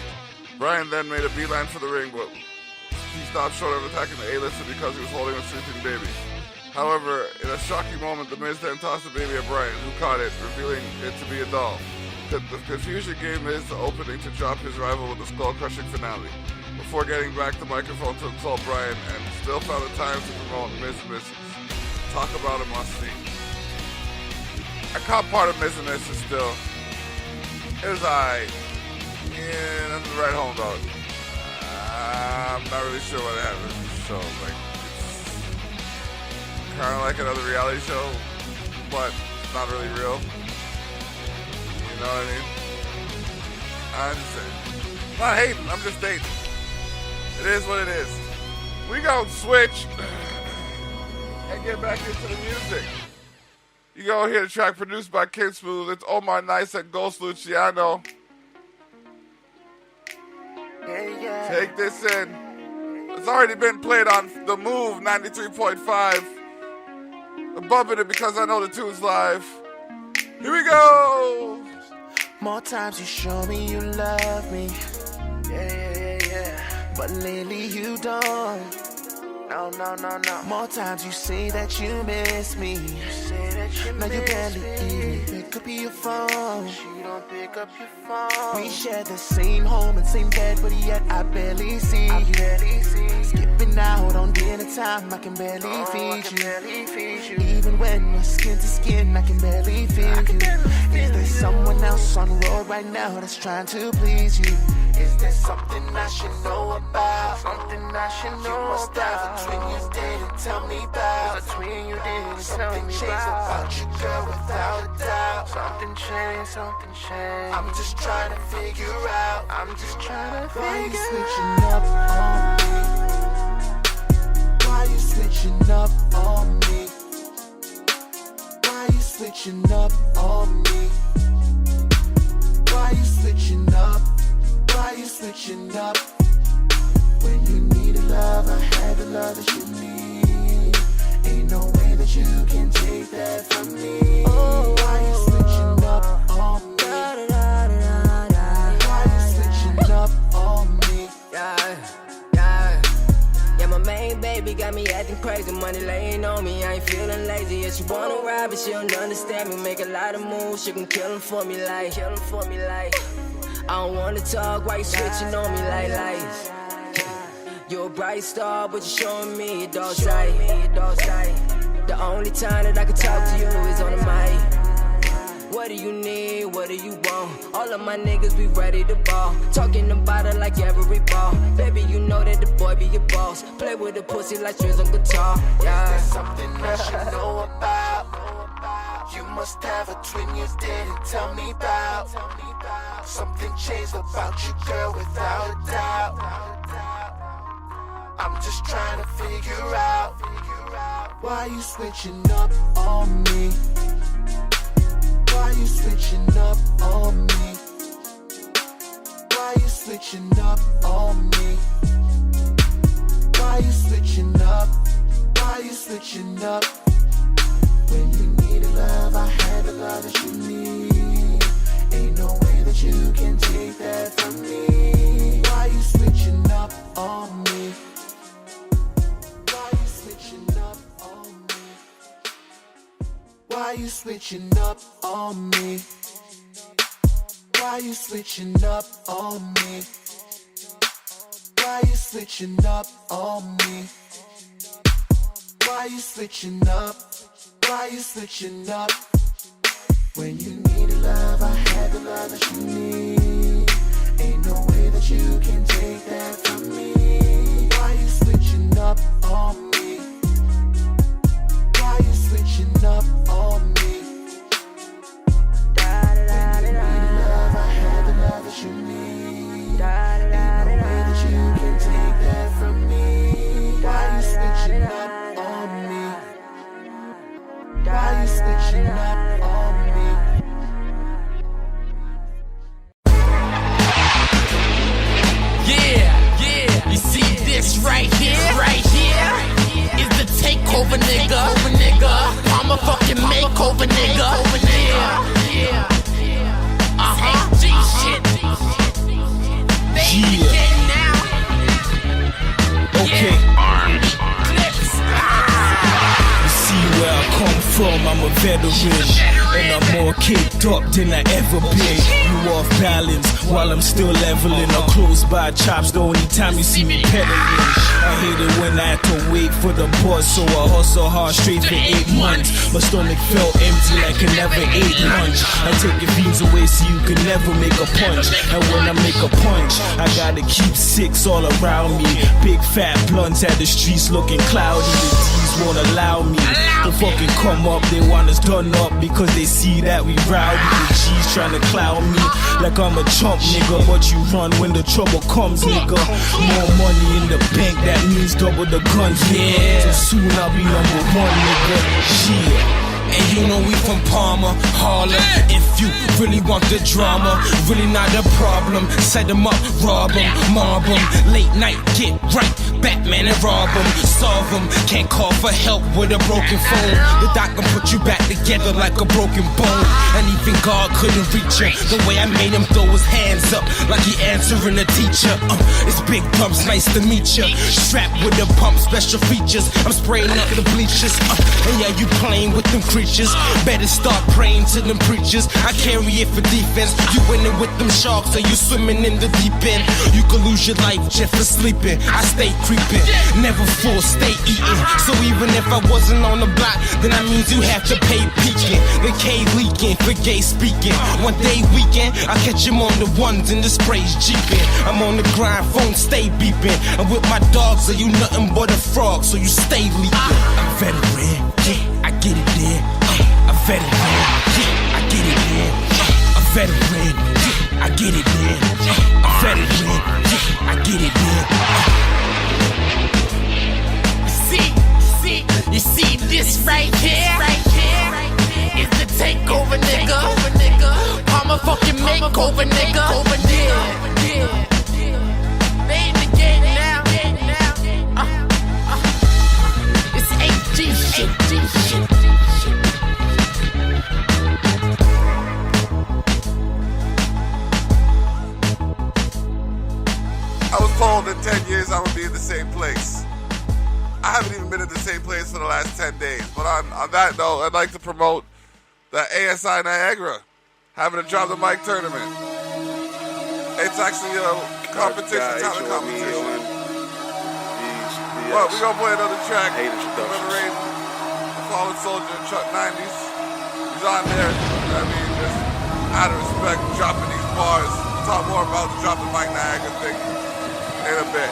Bryan then made a beeline for the ring, but he stopped short of attacking the A-lister because he was holding a sleeping baby. However, in a shocking moment, The Miz then tossed the baby at Bryan, who caught it, revealing it to be a doll. The confusion gave Miz the opening to drop his rival with a skull-crushing finale, before getting back the microphone to insult Bryan, and still found the time to promote Miz and Mrs. Talk about a must-see. I caught part of Miz and Mrs. still. It was alright. Yeah, nothing to write home about. I'm not really sure what happened in the show. Like, it's kind of like another reality show, but it's not really real. You know what I mean? I'm just saying. I'm not hating, I'm just stating. It is what it is. We gonna switch and get back into the music. You gonna hear the track produced by Kinsmuv. It's Oh My Nice and Ghost Luciano. Take this in. It's already been played on The Move 93.5. I'm bumping it because I know the tune's live. Here we go. More times you show me you love me. Yeah. But lately you don't. No. More times you say that you miss me. Now you barely even pick up your phone. You don't pick up your phone. We share the same home and same bed, but yet I barely see you. Skipping out on dinner time, I can barely feed you. Even when we're skin to skin, I can barely feel you. Is there someone else on the road right now that's trying to please you? Is there something I should know about? Something I should know about. You must have a twin you didn't tell me about. A twin you didn't tell me about you, girl, without a doubt. Something changed. I'm just trying to figure out. Why you switching up on me? Why you switching up on me? Why you switching up on me? Why you switching up? Why you switching up? When you needed love, I had the love that you need. Ain't no way that you can take that from me. Why you switching up on me? Why you switching up on me? Yeah, my main baby got me acting crazy. Money laying on me, I ain't feeling lazy. Yeah, she wanna ride, but she don't understand me. Make a lot of moves, she can kill him for me like. I don't wanna talk, why you switching on me like lights? You're a bright star, but you're showing me a dark side. The only time that I can talk to you is on the mic. What do you need? What do you want? All of my niggas be ready to ball. Talking about it like every ball. Baby, you know that the boy be your boss. Play with the pussy like strings on guitar. Yeah. Is there something I should know about? You must have a twin you didn't tell me about. Something changed about you, girl, without a doubt. I'm just trying to figure out why you switching up on me. Why you switching up on me? Why you switching up on me? Why you switching up? Why you switching up? When you needed love, I had the love that you need. Ain't no way that you can take that from me. Why you switching up switching up on me? Why you switching up on me? Why you switching up on me? Why you switching up? Why you switching up? When you needed love, I had the love that you need. Ain't no way that you can take that from me. Why you switching up on me? Why you switching up on me? When you needed love, I had the love that you need. Ain't no way that you can take that from me. Why you switching up on me? Why you switching up on me? Yeah, you see this right here is the takeover nigga. I'm a fucking makeover nigga. Yeah. G shit. Okay. Arms. You see where I come from, I'm a veteran. And I'm more caked up than I ever been. You off balance while I'm still leveling. Or close by chops the only time you see me pedaling. I hate it when I have to wait for the bus, so I hustle hard straight for 8 months. My stomach felt empty like I never ate lunch. I take your beans away so you can never make a punch. And when I make a punch, I gotta keep 6 all around me. Big fat blunts at the streets looking cloudy. The D's won't allow me to fucking come up. They want us done up because they see that we rowdy. The G's trying to clown me like I'm a chump, nigga. But you run when the trouble comes, nigga. More money in the bank, that means double the guns, nigga. So soon I'll be number 1, nigga. Shit. And you know we from Palmer, Harlem. If you really want the drama, really not a problem. Set them up, rob them, mob them. Late night, get right, Batman and rob them. Solve them, can't call for help with a broken phone. The doc can put you back together like a broken bone. And even God couldn't reach you. The way I made him throw his hands up like he answering a teacher. It's big bumps, nice to meet you. Strapped with a pump, special features. I'm spraying up the bleachers. And yeah, you playing with them creatures. Better start praying to them preachers. I carry it for defense. You in it with them sharks, or you swimming in the deep end. You could lose your life just for sleeping. I stay creeping, never full, stay eating. So even if I wasn't on the block, then that means you have to pay peeking. The K leaking, for gay speaking. One day weekend, I catch him on the ones and the sprays jeeping. I'm on the grind, phone stay beeping. And with my dogs, are you nothing but a frog, so you stay leaking. I'm veteran, yeah, I get it there. A veteran, yeah, I get it there. A veteran, yeah, I get it there. A veteran, yeah, I get it there. You see this right here is the takeover nigga. I'm a fucking makeover nigga. Yeah. They in the game now. It's HG shit. I was told in 10 years I would be in the same place. I haven't even been in the same place for the last 10 days. But on that note, I'd like to promote the ASI Niagara having a Drop the Mic tournament. It's actually a competition, talent competition. Well, we're going to play another track. Commemorating the fallen soldier, Chuck 90s. He's on there. I mean, just out of respect, dropping these bars. We'll talk more about the Drop the Mic Niagara thing in a bit.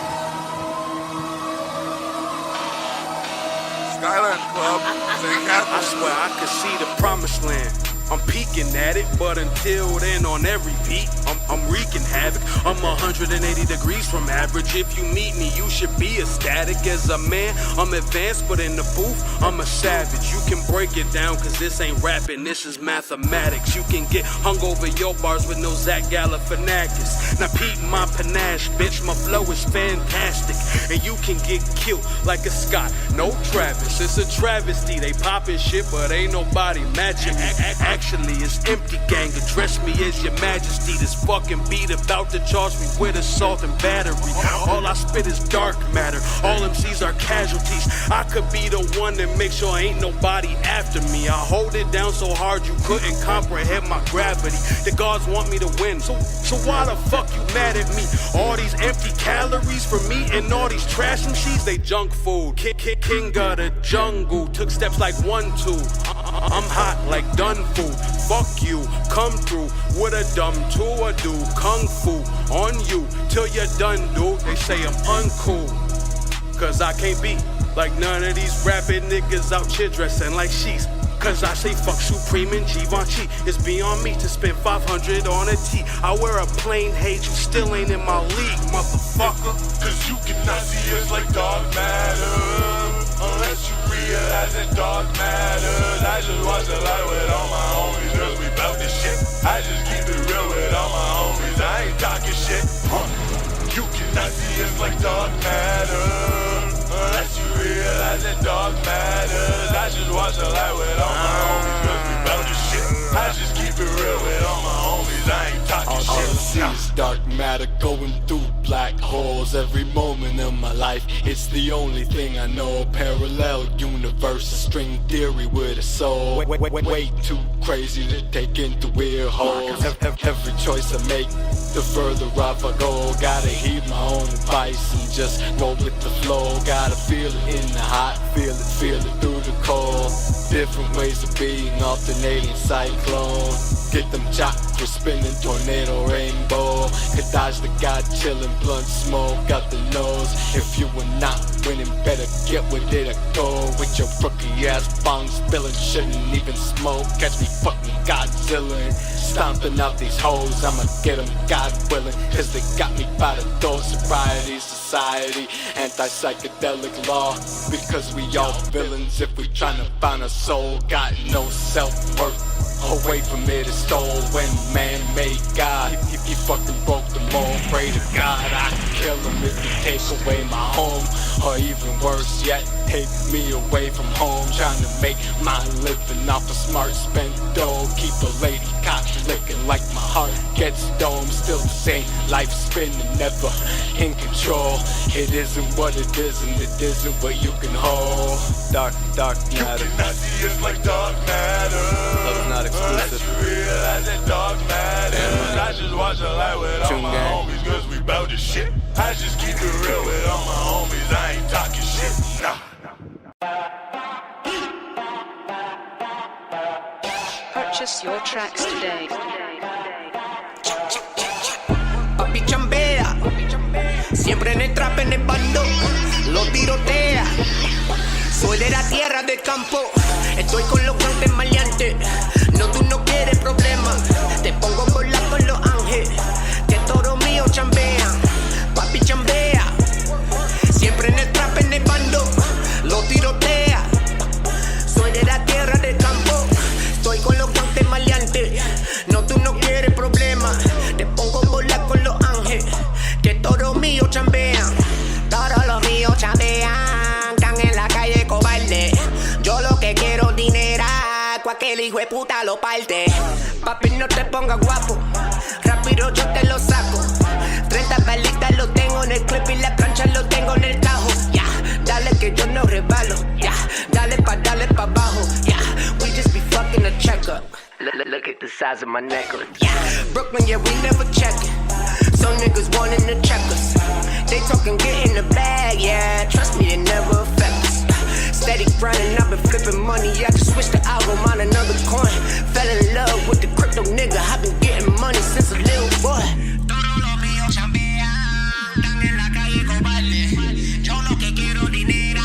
Skyline Club, St. Catherine. I swear I could see the promised land. I'm peeking at it, but until then on every beat, I'm wreaking havoc. I'm 180 degrees from average. If you meet me, you should be ecstatic. As a man, I'm advanced, but in the booth, I'm a savage. You can break it down, cause this ain't rapping, this is mathematics. You can get hung over your bars with no Zach Galifianakis. Now peep my panache, bitch, my flow is fantastic. And you can get killed like a Scott, no Travis. It's a travesty, they poppin' shit, but ain't nobody matching me. Actually, It's empty, gang. Address me as your majesty. This fucking beat about to charge me with assault and battery. All I spit is dark matter. All MCs are casualties. I could be the one that makes sure ain't nobody after me. I hold it down so hard you couldn't comprehend my gravity. The gods want me to win, so why the fuck you mad at me? All these empty calories for me and all these trash MCs, they junk food. King of the jungle, took steps like 1, 2. I'm hot like done food. Fuck you, come through with a dumb tour, do kung fu on you till you're done, dude. They say I'm uncool, cause I can't be like none of these rapping niggas out here dressing like she's. Cause I say fuck Supreme and Givenchy. It's beyond me to spend 500 on a tee. I wear a plain hate, you still ain't in my league, motherfucker. Cause you cannot see us like dark matter unless you realize that dark matters. I just watch the light with all my homies, cause we bout this shit. I just keep it real with all my homies, I ain't talking shit. You cannot see us like dark matter unless you realize that dark matters. I just watch the light with all my homies, cause we bout this shit. I just keep it real with all my homies, I ain't talking shit. All I see is dark matter going through black holes every moment of my life. It's the only thing I know. Parallel universe, a string theory with a soul. Way too crazy to take into weird holes. Every choice I make, the further off I go. Gotta heed my own advice and just go with the flow. Gotta feel it in the hot, feel it through the cold. Different ways of being, alternating cyclone. Get them chakras spinning, tornado, rainbow. Could dodge the god chillin', blunt smoke out the nose. If you were not winning, better get with it or go. With your rookie ass bong spilling, shouldn't even smoke. Catch me fucking Godzilla, stomping out these hoes. I'ma get them, God willing, cause they got me by the door. Sobriety, society, anti-psychedelic law. Because we all villains if we tryna find a soul. Got no self-worth. Away from it is stolen, man-made God. He fucking broke the mold, pray to God I can kill him if he take away my home. Or even worse yet, take me away from home. Trying to make my living off a smart spent dough. Keep a lady cock licking like my heart gets domed. Still the same life spinning, never in control. It isn't what it is and it isn't what you can hold. Dark matter. You cannot see us like dark matter. Love's not exclusive. Unless you realize that dark matters. I just watch the light with all my homies, cause we bout this shit. I just keep it real with all my homies, I ain't talking shit, nah. Purchase your tracks today. Papi chambea, siempre en el trap, en el bando, lo tirotea. Soy de la tierra del campo, estoy con los cantes maleantes. No, tú no quieres problemas, te pongo a volar con los ángeles. Que todos míos chambean, papi chambea. Siempre en el trap, en el bando, lo tirotea. Soy de la tierra del campo, estoy con los cantes maleantes. No, tú no quieres problemas, te pongo a volar con los ángeles. Que todos míos chambean, todos los míos chambean. Están en la calle cobarde, yo lo que quiero dinero. Cualquier hijo de puta lo parte. Papi, no te pongas guapo, rápido yo te lo saco. 30 balitas lo tengo en el clip y la cancha lo tengo en el tajo. Ya, dale que yo no resbalo. Ya, dale pa' abajo. Ya, we just be fucking a checkup. Look at the size of my necklace. Yeah, Brooklyn, yeah, we never checkin'. Some niggas wanting to check us. They talking get in the bag, yeah. Trust me, it never affect us. Steady grinding, I've been flipping money. I just switched the album on another coin. Fell in love with the crypto nigga. I've been getting money since a little boy. Todos los míos chambean, están en la calle cobarde. Yo lo que quiero dinero,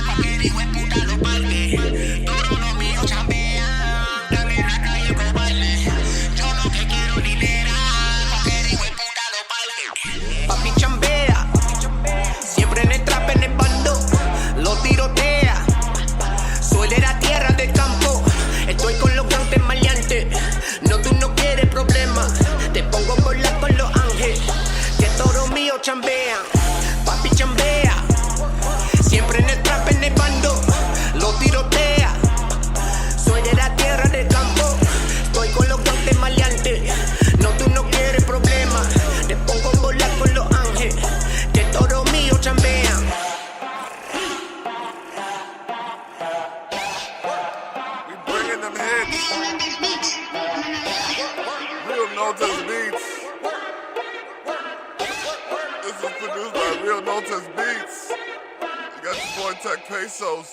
cualquier hijo de puta lo parte. Todos los míos chambean, están en la calle cobarde. Yo lo que quiero dinero, cualquier hijo de puta lo parte. Papi chambea, siempre en el trap, en el bando, lo tirotea. Soy de la tierra del campo, estoy con los grandes mal. Notas Beats. This is produced by Real Notas Beats. You got your boy TekPesos.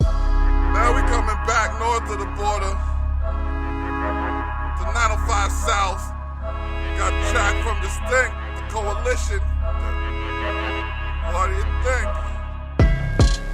Now we coming back north of the border to 905 South. Got a track from Distinct, the Coalition. What do you think?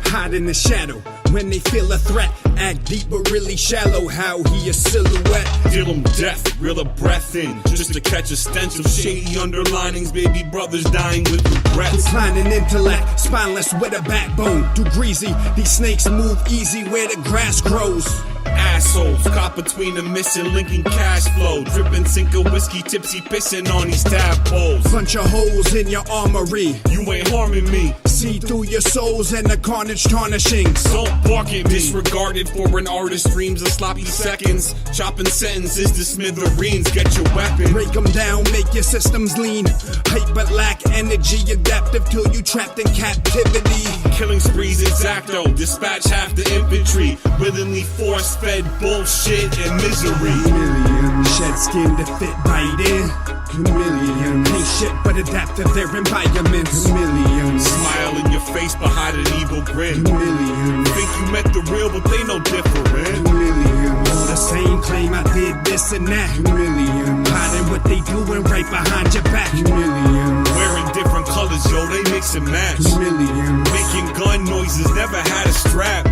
Hide in the shadow when they feel a threat. Act deep but really shallow. How he a silhouette. Deal them death, reel a breath in, just to catch a stench of shady underlinings. Baby brothers dying with regrets. Declining intellect, spineless with a backbone. Too greasy, these snakes move easy where the grass grows. Assholes caught between the missing Lincoln cash flow. Dripping sink of whiskey, tipsy pissing on these tadpoles. Bunch of holes in your armory. You ain't harming me. See through your souls and the carnage tarnishing. Don't bark at me. Disregarded for an artist's dreams of sloppy seconds. Chopping sentences to smithereens. Get your weapon. Break them down, make your systems lean. Hype but lack energy. Adaptive till you trapped in captivity. Killing sprees exacto. Dispatch half the infantry. Willingly force-fed bullshit and misery. Chameleon, shed skin to fit right in. Chameleon, ain't shit but adapt to their environment. Chameleon, smile in your face behind an evil grin. Chameleon, think you met the real but they no different. Chameleon, all the same claim I did this and that. Chameleon, hiding what they doing right behind your back. Chameleon, wearing different colors, yo, they mix and match. Chameleon, making gun noises, never had a strap.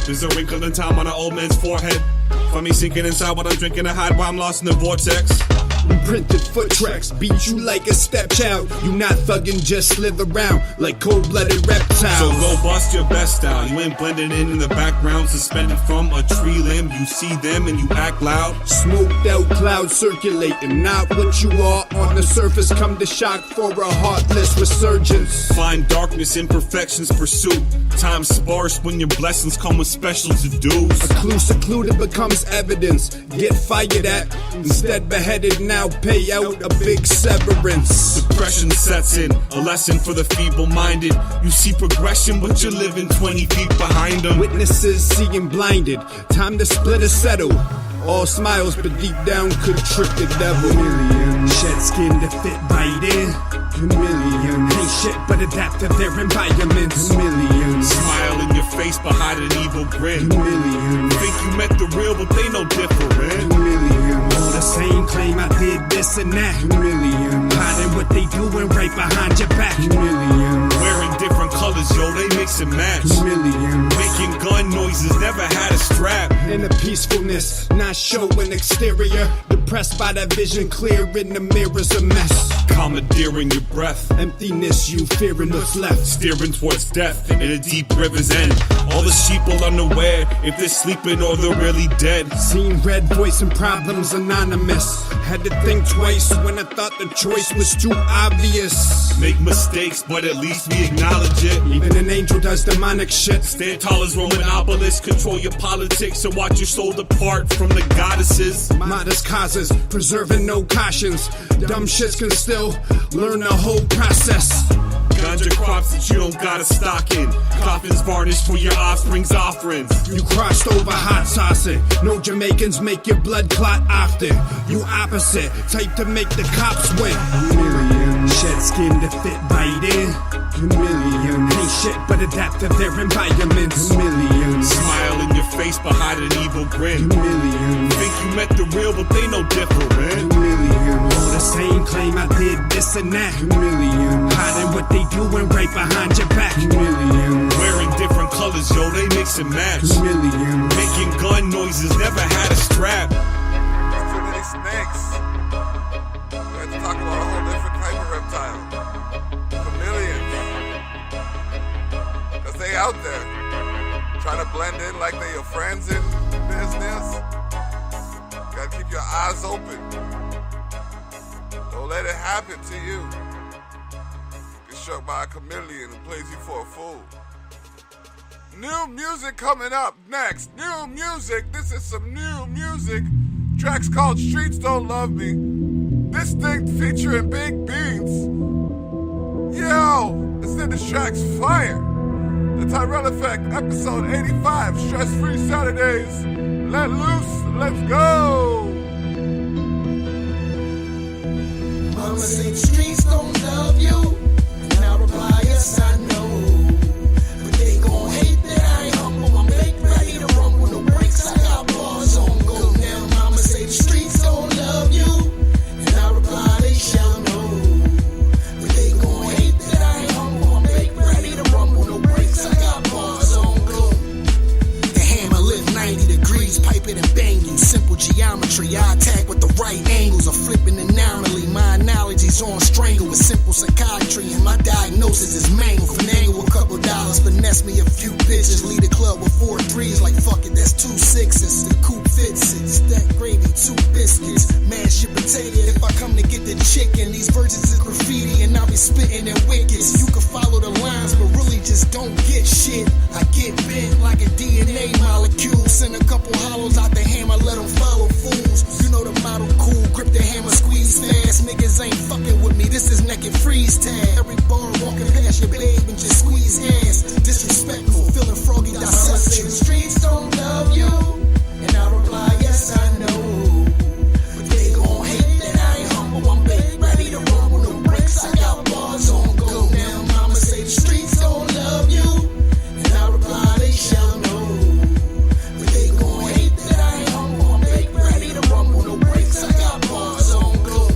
There's a wrinkle in time on an old man's forehead. Funny sinking inside while I'm drinking a hide while I'm lost in the vortex. Printed foot tracks, beat you like a stepchild. You not thuggin', just slither around like cold-blooded reptiles. So go bust your best style. You ain't blending in the background, suspended from a tree limb. You see them and you act loud. Smoked out clouds circulating, not what you are on the surface. Come to shock for a heartless resurgence. Find darkness, imperfections, pursuit. Time sparse when your blessings come with special to-dos. A clue secluded becomes evidence. Get fired at, instead beheaded. Now pay out a big severance. Depression sets in, a lesson for the feeble-minded. You see progression, but you're living 20 feet behind them. Witnesses seeing blinded, time to split or settle. All smiles, but deep down could trick the devil. Chameleon, shed skin to fit right in. Chameleon, ain't shit but adapt to their environment. Chameleon, smile in your face behind an evil grin. Chameleon, think you met the real, but they no different. Chameleon, all the same claim I did this and that. Chameleon, hiding what they doing right behind your back. Chameleon, wearing different colors, yo, they mix and match. Chameleon, making gun noises, never had a strap. In the peacefulness, not showing exterior. Depressed by that vision, clear in the mirror's a mess. Commandeering your breath, emptiness, you fearing what's left. Steering towards death in a deep river's end. All the sheep are unaware if they're sleeping or they're really dead. Seen red voice and problems anonymous. Had to think twice when I thought the choice was too obvious. Make mistakes, but at least we acknowledge it. Even an angel does demonic shit. Stand tall as Roman obelisks, control your politics and watch your soul depart from the goddesses. Modest causes, preserving no cautions. Dumb shits can still learn the whole process. Ganja crops that you don't gotta stock in. Coffins varnished for your offspring's offerings. You crossed over hot saucing. No Jamaicans make your blood clot often. You opposite, type to make the cops win. Chameleon, shed skin to fit right in. Chameleon, ain't shit but adapt to their environment. Chameleon, smile in your face behind an evil grin. Chameleon, think you met the real but they no different. Chameleon, all the same claim I did this and that. Chameleon, hiding what they doing right behind your back. Chameleon, wearing different colors, yo, they mix and match. Chameleon, making gun noises, never had a strap. Too many snakes. We had to talk about a whole different type of reptile. Chameleons. Cause they out there trying to blend in like they your friends in business. Gotta keep your eyes open. Don't let it happen to you. Get struck by a chameleon who plays you for a fool. New music coming up next. New music. This is some new music. Tracks called Streets Don't Love Me. Distinct featuring Big Beans. Yo, this track's fire. The Tyrell Effect, episode 85. Stress-free Saturdays. Let loose. Let's go. Mama say the streets don't love you, and I reply, yes I know. But they gon' hate that I ain't humble. I'm baked, ready to rumble. No breaks, I got bars on go. Now mama say the streets don't love you, and I reply, they shall know. But they gon' hate that I ain't humble. I'm baked, ready to rumble. No breaks, I got bars on go. The hammer lift 90 degrees, pipe it and bang you. Simple geometry, I attack with the right angles. I'm flipping anomaly. My analogies on strangle with simple psychiatry, and my diagnosis is mangled. Finagle a couple dollars, finesse me a few bitches. Lead a club with 4 3s, like fuck it, that's 2 6s. The coupe fits it, stack gravy, 2 biscuits. Mash your potato if I come to get the chicken. These verses is graffiti, and I'll be spitting in wickets. You can follow the lines, but really just don't get shit. I get bent like a DNA molecule. Send a couple hollows out the hammer, let them follow fools. You know the model cool, grip the hammer, squeeze fast. Niggas ain't fucking with me, this is naked freeze tag. Every bar walking past your babe and just squeeze hands. Disrespectful, feeling froggy, dissect you. The streets don't love you, and I reply, yes I know. But they gon' hate that I ain't humble. I'm baked, ready to rumble. No breaks, I got bars on go. Now mama say the streets don't love you, and I reply, they shall know. But they gon' hate that I ain't humble. I'm baked, ready to rumble. No breaks, I got bars on go.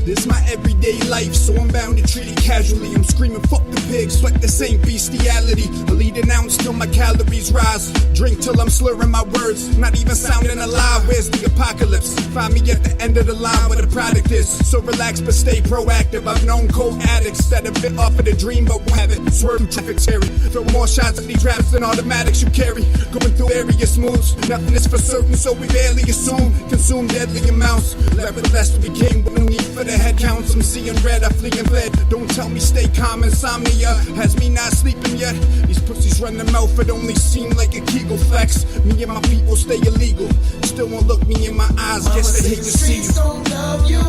This my everyday life, so I'm bound to treat it casually. I'm screaming, fuck the pigs, but this ain't bestiality. I lead an ounce till my calories rise. Drink till I'm slurring my words, not even sounding alive. Where's the apocalypse? Find me at the end of the line where the product is. So relax but stay proactive. I've known cold addicts that have been off of the dream but won't have it. Swerve through traffic, Terry. Throw more shots at these raps than automatics you carry. Going through various moods, nothing is for certain, so we barely assume. Consume deadly amounts. Nevertheless, we became with no need for the head counts. I'm seeing red, I flee and fled. Don't tell me stay calm, insomnia has me not sleeping yet. These pussies run their mouth, it only seem like a Kegel flex. Me and my people stay illegal, still won't look me in my eyes. Guess they hate to see you. The streets don't love you,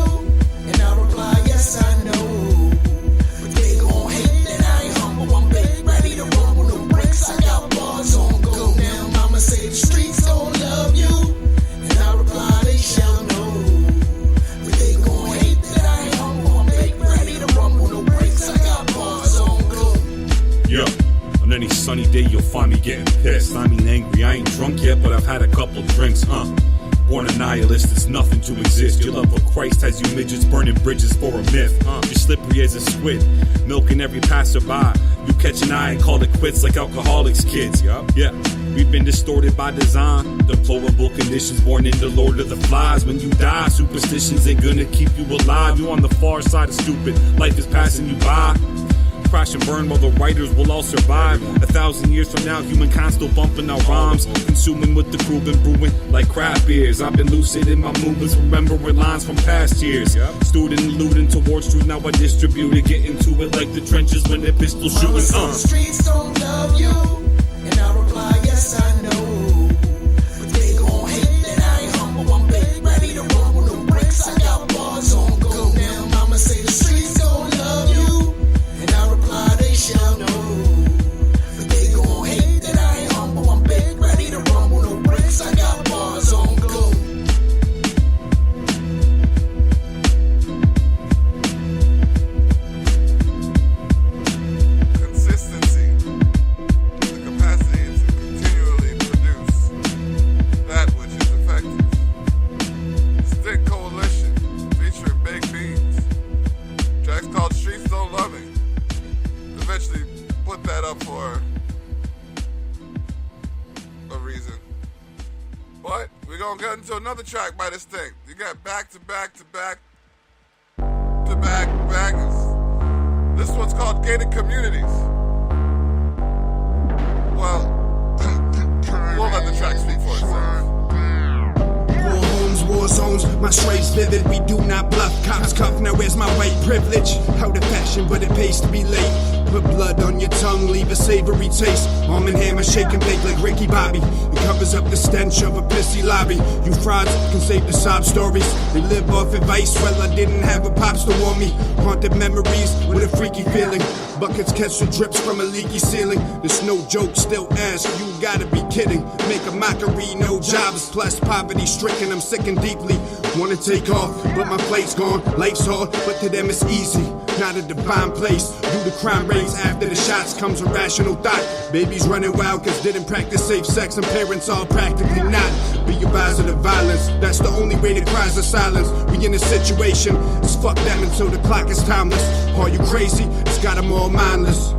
and I reply, yes I know. But they gon' hate that I ain't humble. I'm baked, ready to rumble. No breaks, I got bars on go. Now mama say the streets don't love you, and I reply, they shall know. But they gon' hate that I ain't humble. I'm baked, ready to rumble. No breaks, I got bars on go. Yo, on any sunny day you'll find me getting pissed. I mean angry, I ain't drunk yet, but I've had a couple drinks, Born a nihilist, it's nothing to exist. Your love for Christ has you midgets burning bridges for a myth. You're slippery as a squid, milking every passerby. You catch an eye and call it quits like alcoholics kids. Yeah, we've been distorted by design. Deplorable conditions born in the Lord of the Flies. When you die, superstitions ain't gonna keep you alive. You on the far side of stupid, life is passing you by. Crash and burn while the writers will all survive. 1,000 years from now, humankind still bumping our rhymes. Consuming with the crew, been brewing like craft beers. I've been lucid in my movements, remembering lines from past years. Student alluding towards truth, now I distribute it. Get into it like the trenches when they're pistol shooting. The streets don't love you, and I reply, yes I know. But they gon' hate that I ain't humble. I'm baked, ready to rumble. No breaks, I got bars on go. Now mama say the streets don't love you, and I reply, they shall know. But they gon' hate that I ain't humble. I'm baked, ready to rumble. No breaks, I got bars on go. Consistency, the capacity to continually produce that which is effective. Stick Coalition, featuring Baked Beans. Track's called Streets Don't Love Me. Eventually put that up for a reason. But we're gonna get into another track by this thing. You got back to back bangers. This one's called Gated Communities. Well, we'll let the track speak for itself. War homes, war zones, my strays vivid. We do not bluff, cops cuff. Now where's my white privilege? Out of fashion, but it pays to be late. Put blood on your tongue, leave a savory taste. Arm and hammer, shake and bake like Ricky Bobby. It covers up the stench of a pissy lobby. You frauds can save the sob stories. They live off advice, well I didn't have a pops to warn me. Haunted memories with a freaky feeling. Buckets catch the drips from a leaky ceiling. There's no joke, still ask you gotta be kidding. Make a mockery, no jobs, plus poverty stricken. I'm sick and deeply wanna take off, but my plate's gone. Life's hard, but to them it's easy. Not a divine place. Do the crime rates after the shots comes a rational thought. Babies running wild cause didn't practice safe sex, and parents are practically not. Be advised of the violence. That's the only way the cries are silenced. We in a situation, it's fuck them until the clock is timeless. Are you crazy? It's got them all mindless.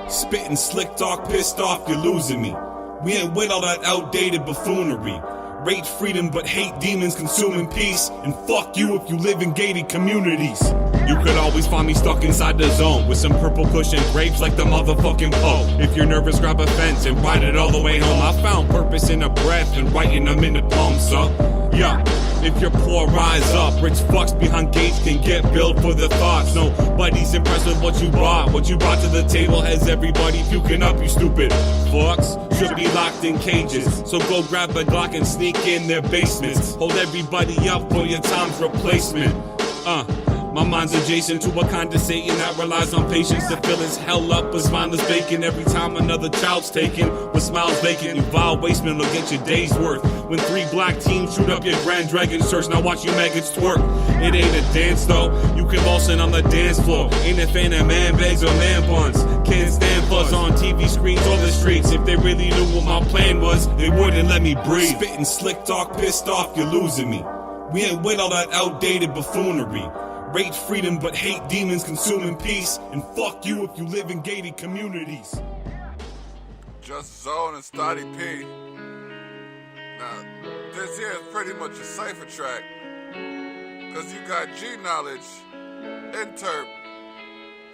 Spitting slick talk, pissed off, you're losing me. We ain't with all that outdated buffoonery. Rate freedom but hate demons consuming peace. And fuck you if you live in gated communities. You could always find me stuck inside the zone with some purple cushion grapes like the motherfucking Poe. If you're nervous, grab a fence and ride it all the way home. I found purpose in a breath and writing them in the palm, so yeah. If you're poor, rise up. Rich fucks behind gates can get billed for the thoughts. Nobody's impressed with what you bought. What you brought to the table has everybody puking up, you stupid fucks. Should be locked in cages. So go grab a Glock and sneak in their basements. Hold everybody up for your time's replacement. My mind's adjacent to a kind of Satan that relies on patience to fill his hell up as mindless bacon. Every time another child's taken with smiles vacant, you vile wasteman will get your day's worth. When 3 black teams shoot up your Grand Dragon church, now watch you maggots twerk. It ain't a dance though, you convulsing on the dance floor. Ain't a fan of man bags or man buns. Can't stand fuzz on TV screens or the streets. If they really knew what my plan was, they wouldn't let me breathe. Spitting slick talk, pissed off, you're losing me. We ain't with all that outdated buffoonery. Rate freedom but hate demons consuming peace. And fuck you if you live in gated communities. Just Zone and Stotty P. Now, this here is pretty much a cipher track. Cause you got G Knowledge, Interp,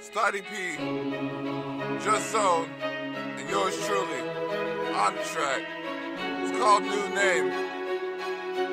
Stotty P, Just Zone, and yours truly on the track. It's called New Name.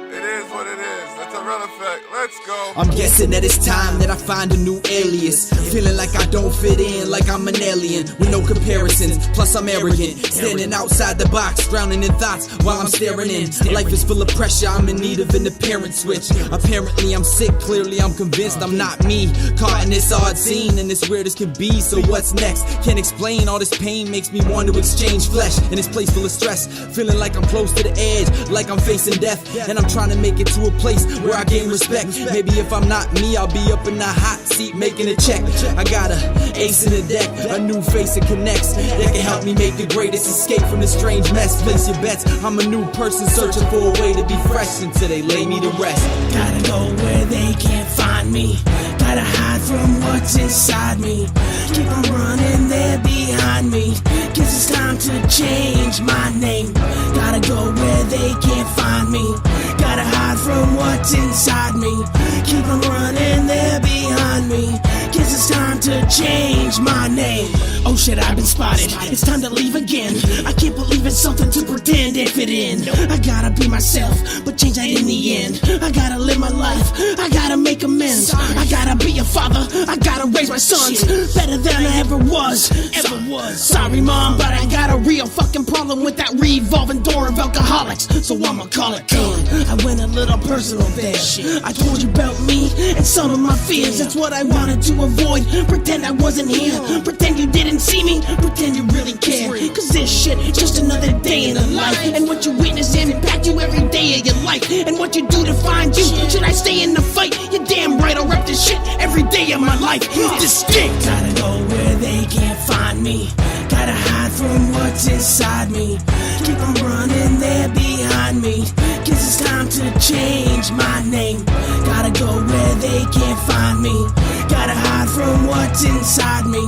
It is what it is. The Tyrell effect. Let's go. I'm guessing that it's time that I find a new alias. Feeling like I don't fit in, like I'm an alien with no comparisons. Plus I'm arrogant, standing outside the box, drowning in thoughts while I'm staring in. Life is full of pressure. I'm in need of an apparent switch. Apparently I'm sick. Clearly I'm convinced I'm not me. Caught in this odd scene and it's weird as can be. So what's next? Can't explain. All this pain makes me want to exchange flesh in this place full of stress. Feeling like I'm close to the edge, like I'm facing death, and I'm trying to make it to a place where I gain respect. Maybe if I'm not me, I'll be up in the hot seat making a check. I got a ace in the deck, a new face that connects, that can help me make the greatest escape from this strange mess. Place your bets, I'm a new person searching for a way to be fresh until they lay me to rest. Gotta go where they can't find me. Gotta hide from what's inside me. Keep on running, they're behind me. Guess it's time to change my name. Gotta go where they can't find me. Gotta hide from what's inside me. Keep on running, they're behind me. Guess it's time to change my name. Oh shit, I've been spotted. It's time to leave again. I can't believe it's something to pretend and fit in. I gotta be myself, but change that in the end. I gotta live my life, I gotta make amends. I gotta be a father, I gotta raise my sons better than I ever was. Sorry mom, but I got a real fucking problem with that revolving door of alcoholics. So I'ma call it done. I went a little personal there. I told you about me and some of my fears. That's what I wanted to avoid. Pretend I wasn't here. Pretend you didn't see me. Pretend you really care. Cause this shit just another day in the life. And what you witness impact you every day of your life. And what you do to find you. Should I stay in the fight? You're damn right, I'll rep this shit every day of my life. Distinct. Gotta go where they can't find me. Gotta hide from what's inside me. Keep on running, they're behind me. Guess it's time to change my name. Gotta go where they can't find me. Gotta hide from what's inside me.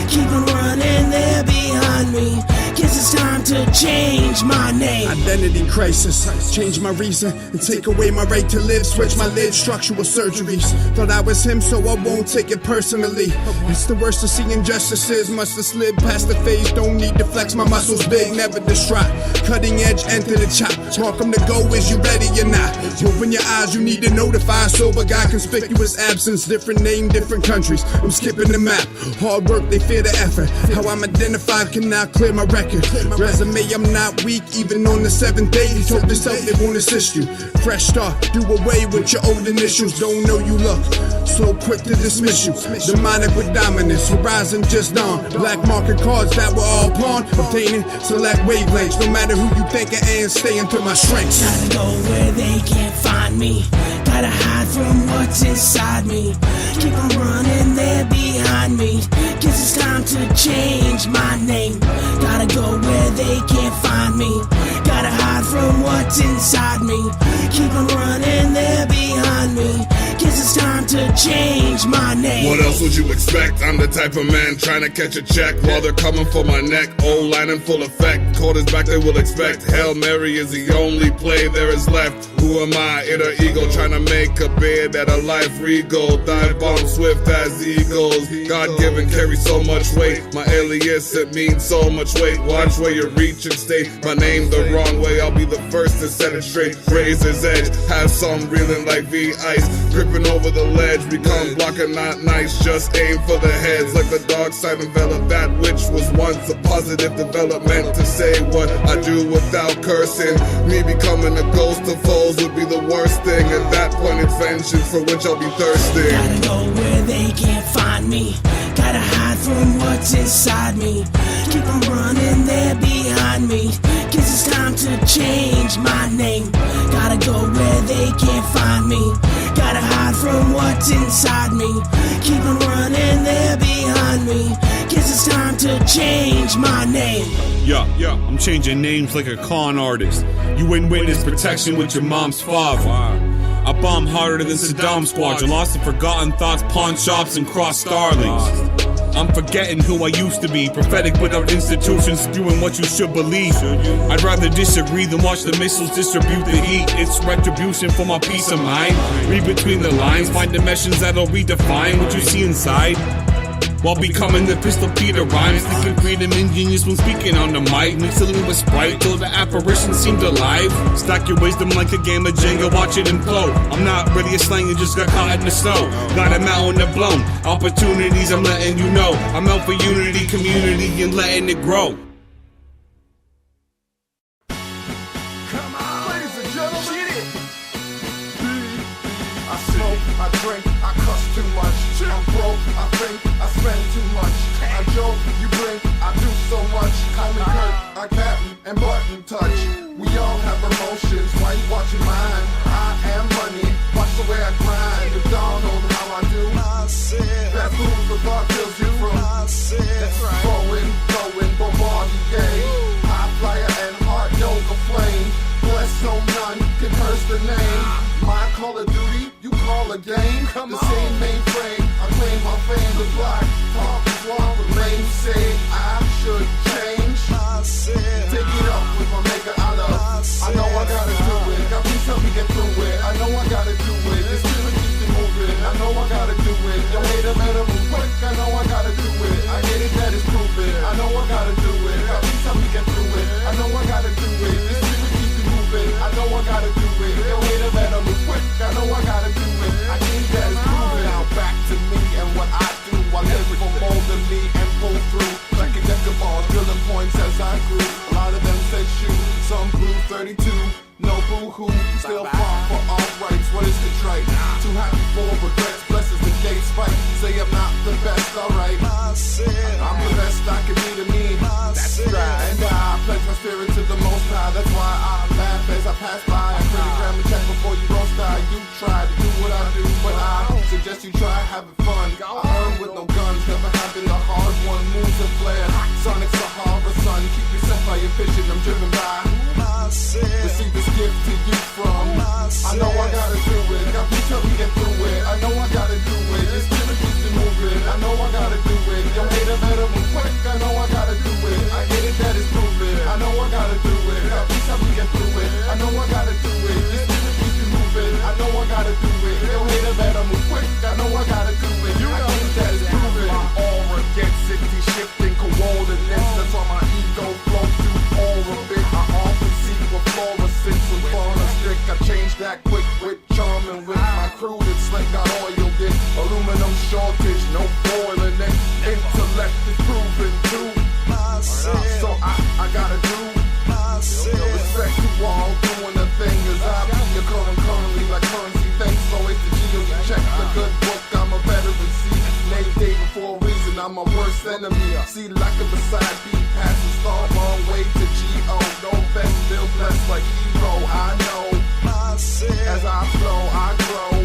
Keep on running, they're behind me. Guess it's time to change my name. Identity crisis, change my reason and take away my right to live. Switch my lid, structural surgeries. Thought I was him, so I won't take it personally. It's the worst to see injustices. Must have slid past the phase. Don't need to flex, my muscles big, never distraught. Cutting edge, enter the chop. Welcome to go, is you ready or not? Open your eyes, you need to notify. Sober guy, conspicuous absence. Different name, different countries. I'm skipping the map. Hard work, they fear the effort. How I'm identified can now clear my record. Resume, I'm not weak, even on the 7th day. You told yourself they won't assist you. Fresh start, do away with your old initials. Don't know you look so quick to dismiss you. Demonic with dominance, horizon just dawn. Black market cards that were all pawned. Obtaining select wavelengths, no matter who you think I am, stay until my strengths. Gotta go where they can't find me. Gotta hide from what's inside me. Keep on running, they're behind me. Guess it's time to change my name. Gotta go where they can't find me. Gotta hide from what's inside me. Keep on running, they're behind me. Guess it's time to change my name. What else would you expect? I'm the type of man trying to catch a check while they're coming for my neck. Old line in full effect. Quarterback they will expect. Hail Mary is the only play there is left. Who am I? Inner ego trying to make a bid at a life regal. Dive bomb swift as eagles. God-given carry so much weight. My alias, it means so much weight. Watch where you reach and stay. My name the wrong way, I'll be the first to set it straight. Razor's edge, have some reeling like V-ice. Gripping over the ledge, become blocker not nice. Just aim for the heads like the dark side envelop that which was once a positive development. To say what I do without cursing. Me becoming a ghost of foes would be the worst thing. At that point it's vengeance for which I'll be thirsty. Gotta go where they can't find me. Gotta hide from what's inside me. Keep on running, they're behind me. Guess it's time to change my name. Gotta go where they can't find me. Gotta hide from what's inside me. Keep on running, they're behind me. Guess it's time to change my name. Yeah, I'm changing names like a con artist. You ain't witness protection with your mom's father. I bomb harder than Saddam squads. Lost and forgotten thoughts, pawn shops and cross starlings. I'm forgetting who I used to be. Prophetic without institutions, spewing what you should believe. I'd rather disagree than watch the missiles distribute the heat. It's retribution for my peace of mind. Read between the lines, find dimensions that'll redefine what you see inside. While becoming the pistol Peter rhymes, thinking creative ingenious when speaking on the mic. Mixing with Sprite till the apparition seemed alive. Stack your wisdom like a game of Jenga, watch it implode. I'm not really a slang, just got caught in the snow. Got a mountain to blown. Opportunities, I'm letting you know. I'm out for unity, community, and letting it grow. I drink, I cuss too much. I'm broke, I think, I spend too much. I joke, you blink, I do so much. Call me Kurt, I Captain, and Button Touch. We all have emotions, why you watching mine? I am money, watch the way I grind. You don't know how I do. That food for thought kills you from. Going, bombardier. High flyer and heart yoga flame. Bless so none can curse the name. My Call of Duty, you call a game. The same mainframe, I claim my fame. The block talk is wrong with lame. Say I should change. Take it up with my maker I love. I know I gotta do it. God please help me get through it. I know I gotta do it. This feeling keeps me moving. I know I gotta do it. Yo, hater better move quick. I know I gotta do it. I get it, that is proven. I know I gotta do it. God please help me get through it. I know I gotta do it. This feeling keeps me moving. I know I gotta do it. Yo, hater better move quick. I know I gotta do it. I think that is proven. Now back to me and what I do. I live for more than me and pull through. Like a deck of balls, drilling points as I grew. A lot of them said shoot, some blew 32. No boo-hoo, still far for all rights. What is contrite? Too happy for regrets. Blesses the gate spike. Say I'm not the best, alright. I'm the best I can be to me. That's right. And I pledge my spirit to the Most High. That's why I laugh as I pass by. I pretty gram and check before you roast die. You try to do what I do, but I suggest you try having fun. I earn with no guns, never having the hard one. Moves and flares. Sonic Sahara, son. Keep yourself by your vision. I'm driven by. Receive this gift to you from. I know I gotta do it. God please help me get through it. I know I gotta do it. This feeling keeps me moving. I know I gotta do it. Yo, hater better move quick. I know I gotta do it. I get it, that is proven. I know I gotta do it. God please help me get through it. I know I gotta do it. This feeling keeps me moving. I know I gotta do it. Yo, hater better move quick. I know I gotta do it. I get it, that is proven. My aura gets city shifting coordinates. That's why my ego flows through all of it. I often see what fluorescence and fauna stick. I changed that quick with charm and with my crew that's slick. Got oiled it. Aluminum shortage, no boiling it. Intellect is proven too. So I gotta do. Respect to all doing the thing as I be your currently like currency. Thanks always to Geo. You check the good book, I'm a veteran. See, named David for a reason, I'm my worst enemy. See, like a beside beat, passing star, long way to G.O. No best, still blessed like hero. I know, as I flow, I grow.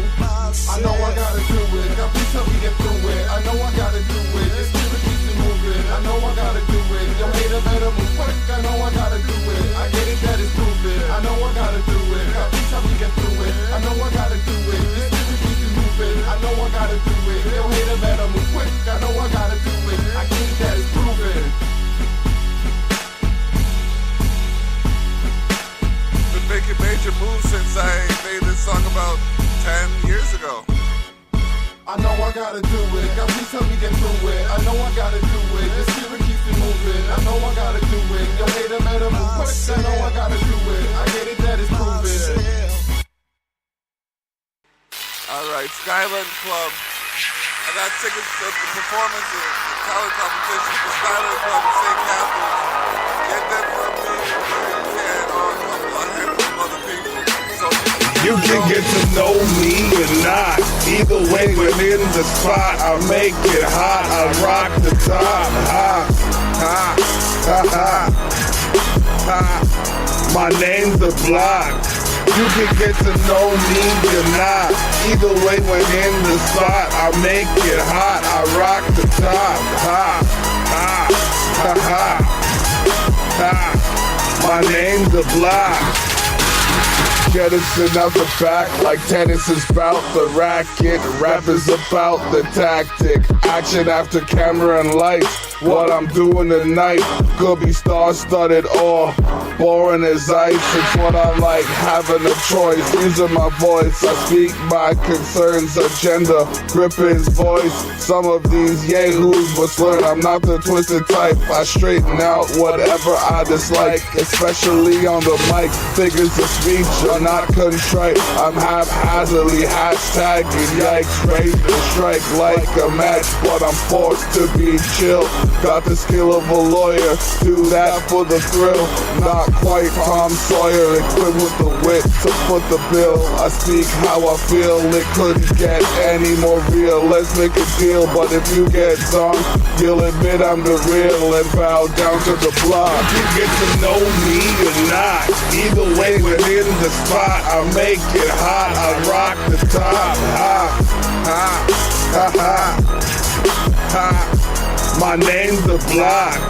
I know I gotta do it. God, please help me get through it. I know I gotta do it. This music keeps me moving. I know I gotta do it. Yo, hater better move quick. I know I gotta do it. I get it, that is proven. I know I gotta do it. God, please help me get through it. I know I gotta do it. This music keeps me moving. I know I gotta do it. Yo, hater better move quick. I know I gotta do it. I get it, that is proven. Been making major moves since I made this song about 10 years ago. I know I gotta do it. God, please help me get through it. I know I gotta do it. This spirit keeps me moving. I know I gotta do it. Yo, hater better move quick. I know I gotta do it. I get it, that is proven. Alright, Skyland Club. I got tickets to the performance and the talent competition for Skyland Club in St. Catharines. Get them from me where you can on a couple of handful of other people. So you can get to know me or not. Either way, when in the spot, I make it hot. I rock the top. Ha, ha, ha, ha, ha. My name's the block. You can get to know me or not. Either way, when in the spot, I make it hot. I rock the top. Ha, ha, ha, ha, ha. My name's the block. Jettisoned out the back like tennis is about the racket. Rap is about the tactic. Action after camera and lights. What I'm doing tonight could be star-studded or boring as ice. It's what I like, having a choice. Using my voice, I speak my concerns, agenda, grip his voice. Some of these yahoos must learn I'm not the twisted type. I straighten out whatever I dislike, especially on the mic. Figures of speech are not contrite. I'm haphazardly hashtagging yikes, ready to strike like a match, but I'm forced to be chill. Got the skill of a lawyer, do that for the thrill. Not quite Tom Sawyer, equipped with the wit to foot the bill. I speak how I feel, it couldn't get any more real. Let's make a deal, but if you get dumped, you'll admit I'm the real and bow down to the block. You get to know me or not. Either way, within the spot, I make it hot. I rock the top. Ha, ha, ha, ha, ha. My name's the block.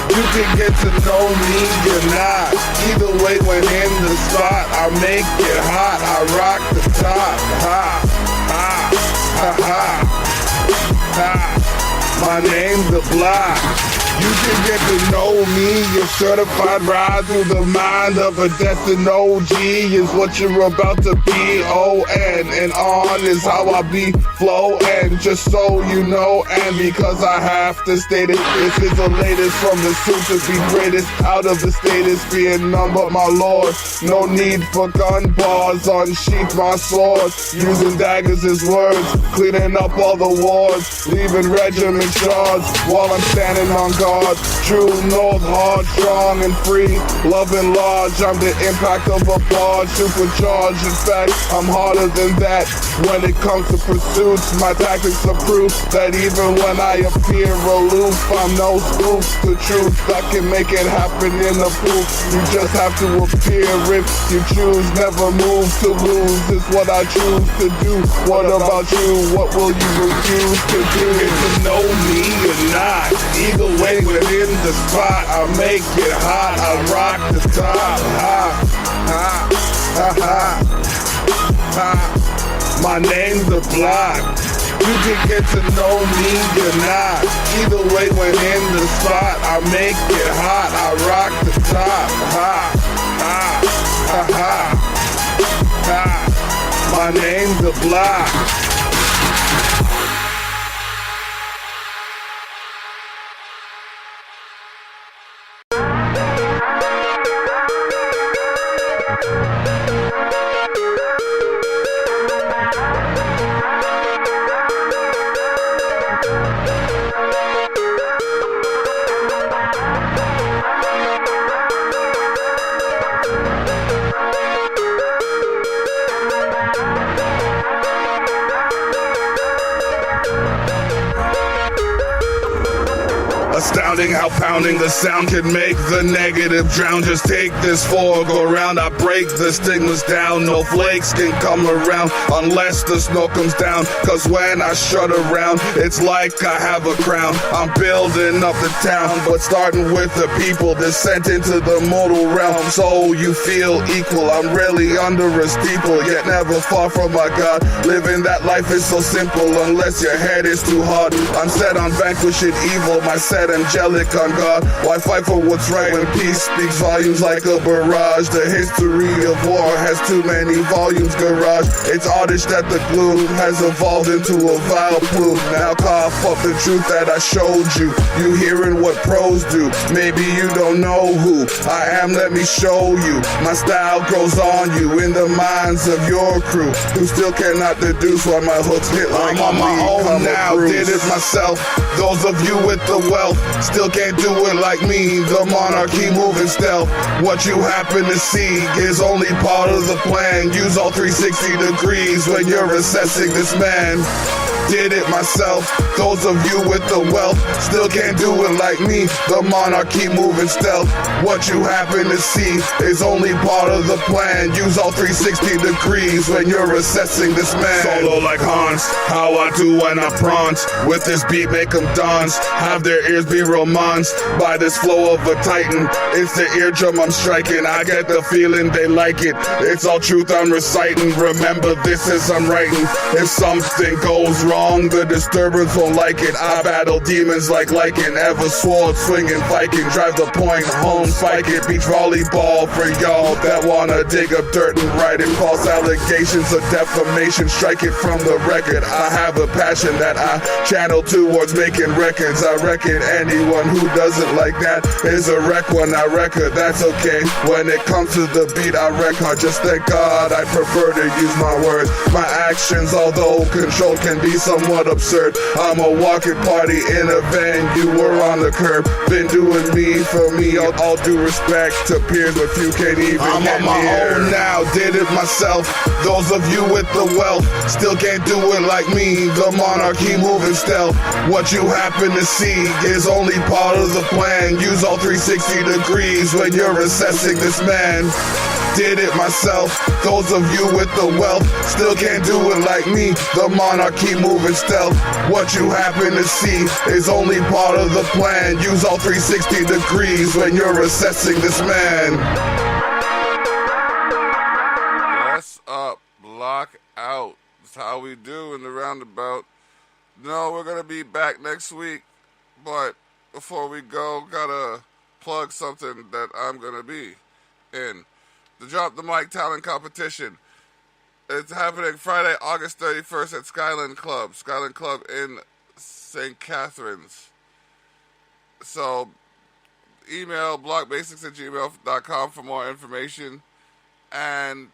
You can get to know me or not. Either way, when in the spot, I make it hot. I rock the top. Ha, ha, ha, ha, ha. My name's the block. You can get to know me, your certified ride through the mind of a destined OG is what you're about to be. O-N and on is how I be flowing, just so you know, and because I have to state it, this is the latest from the soon-to-be greatest, out of the status, being none but my lord. No need for gun bars, unsheath my sword, using daggers as words, cleaning up all the wards, leaving regiment shards while I'm standing on guard. True north, hard, strong and free, loving large. I'm the impact of a barge, supercharged. In fact, I'm harder than that. When it comes to pursuits, my tactics are proof that even when I appear aloof, I'm no spoof. The truth that can make it happen in the proof. You just have to appear if you choose. Never move to lose is what I choose to do. What about you? What will you refuse to do? Get to know me or not. Either way, within the spot, I make it hot. I rock the top. Ha, ha, ha, ha, ha. My name's the block. You can get to know me or not. Either way, when in the spot, I make it hot. I rock the top. Ha, ha, ha, ha, ha. My name's the block. astounding how pounding the sound can make the negative drown. Just take this for a go round. I break the stigmas down. No flakes can come around unless the snow comes down. Cause when I shut around, it's like I have a crown. I'm building up the town, but starting with the people, descent into the mortal realm. So you feel equal. I'm really under a steeple, yet never far from my God. Living that life is so simple, unless your head is too hard. I'm set on vanquishing evil, my set angelic on God. Why fight for what's right when peace speaks volumes like a barrage? The history of war has too many volumes, garage. It's oddish that the glue has evolved into a vile plume. Now cough up the truth that I showed you. You hearing what pros do. Maybe you don't know who I am, let me show you. My style grows on you in the minds of your crew, who still cannot deduce why my hooks hit like I'm on my own now. Did it myself. Those of you with the wealth still can't do it like me. The monarchy moving stealth. What you happen to see is only part of the plan. Use all 360 degrees when you're assessing this man. Did it myself. Those of you with the wealth still can't do it like me. The monarchy moving stealth. What you happen to see is only part of the plan. Use all 360 degrees when you're assessing this man. Solo like Hans, how I do when I prance. With this beat make them dance, have their ears be romanced by this flow of a titan. It's the eardrum I'm striking, I get the feeling they like it. It's all truth I'm reciting, remember this as I'm writing. If something goes wrong, the disturbance won't like it. I battle demons like Lycan, ever sword swinging Viking. Drive the point home, spike it. Beach volleyball for y'all that wanna dig up dirt and write it. False allegations of defamation, strike it from the record. I have a passion that I channel towards making records. I reckon anyone who doesn't like that is a wreck when I record. That's okay. When it comes to the beat, I wreck hard. Just thank God I prefer to use my words. My actions, although controlled, can be somewhat absurd. I'm a walking party in a van. You were on the curb. Been doing me for me. All due respect to peers, but few can't even I'm get on my own now. Did it myself. Those of you with the wealth still can't do it like me. The monarchy moving stealth. What you happen to see is only part of the plan. Use all 360 degrees when you're assessing this man. Did it myself. Those of you with the wealth still can't do it like me. The monarchy moving stealth. What you happen to see is only part of the plan. Use all 360 degrees when you're assessing this man. Press up, block out. That's how we do in the roundabout. No, we're gonna be back next week, but before we go, gotta plug something that I'm gonna be in. The Drop the Mic Talent Competition. It's happening Friday, August 31st at Skyland Club in St. Catharines. So email blockbasics@gmail.com for more information, and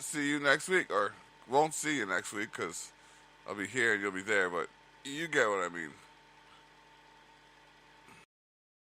see you next week, or won't see you next week because I'll be here and you'll be there, but you get what I mean.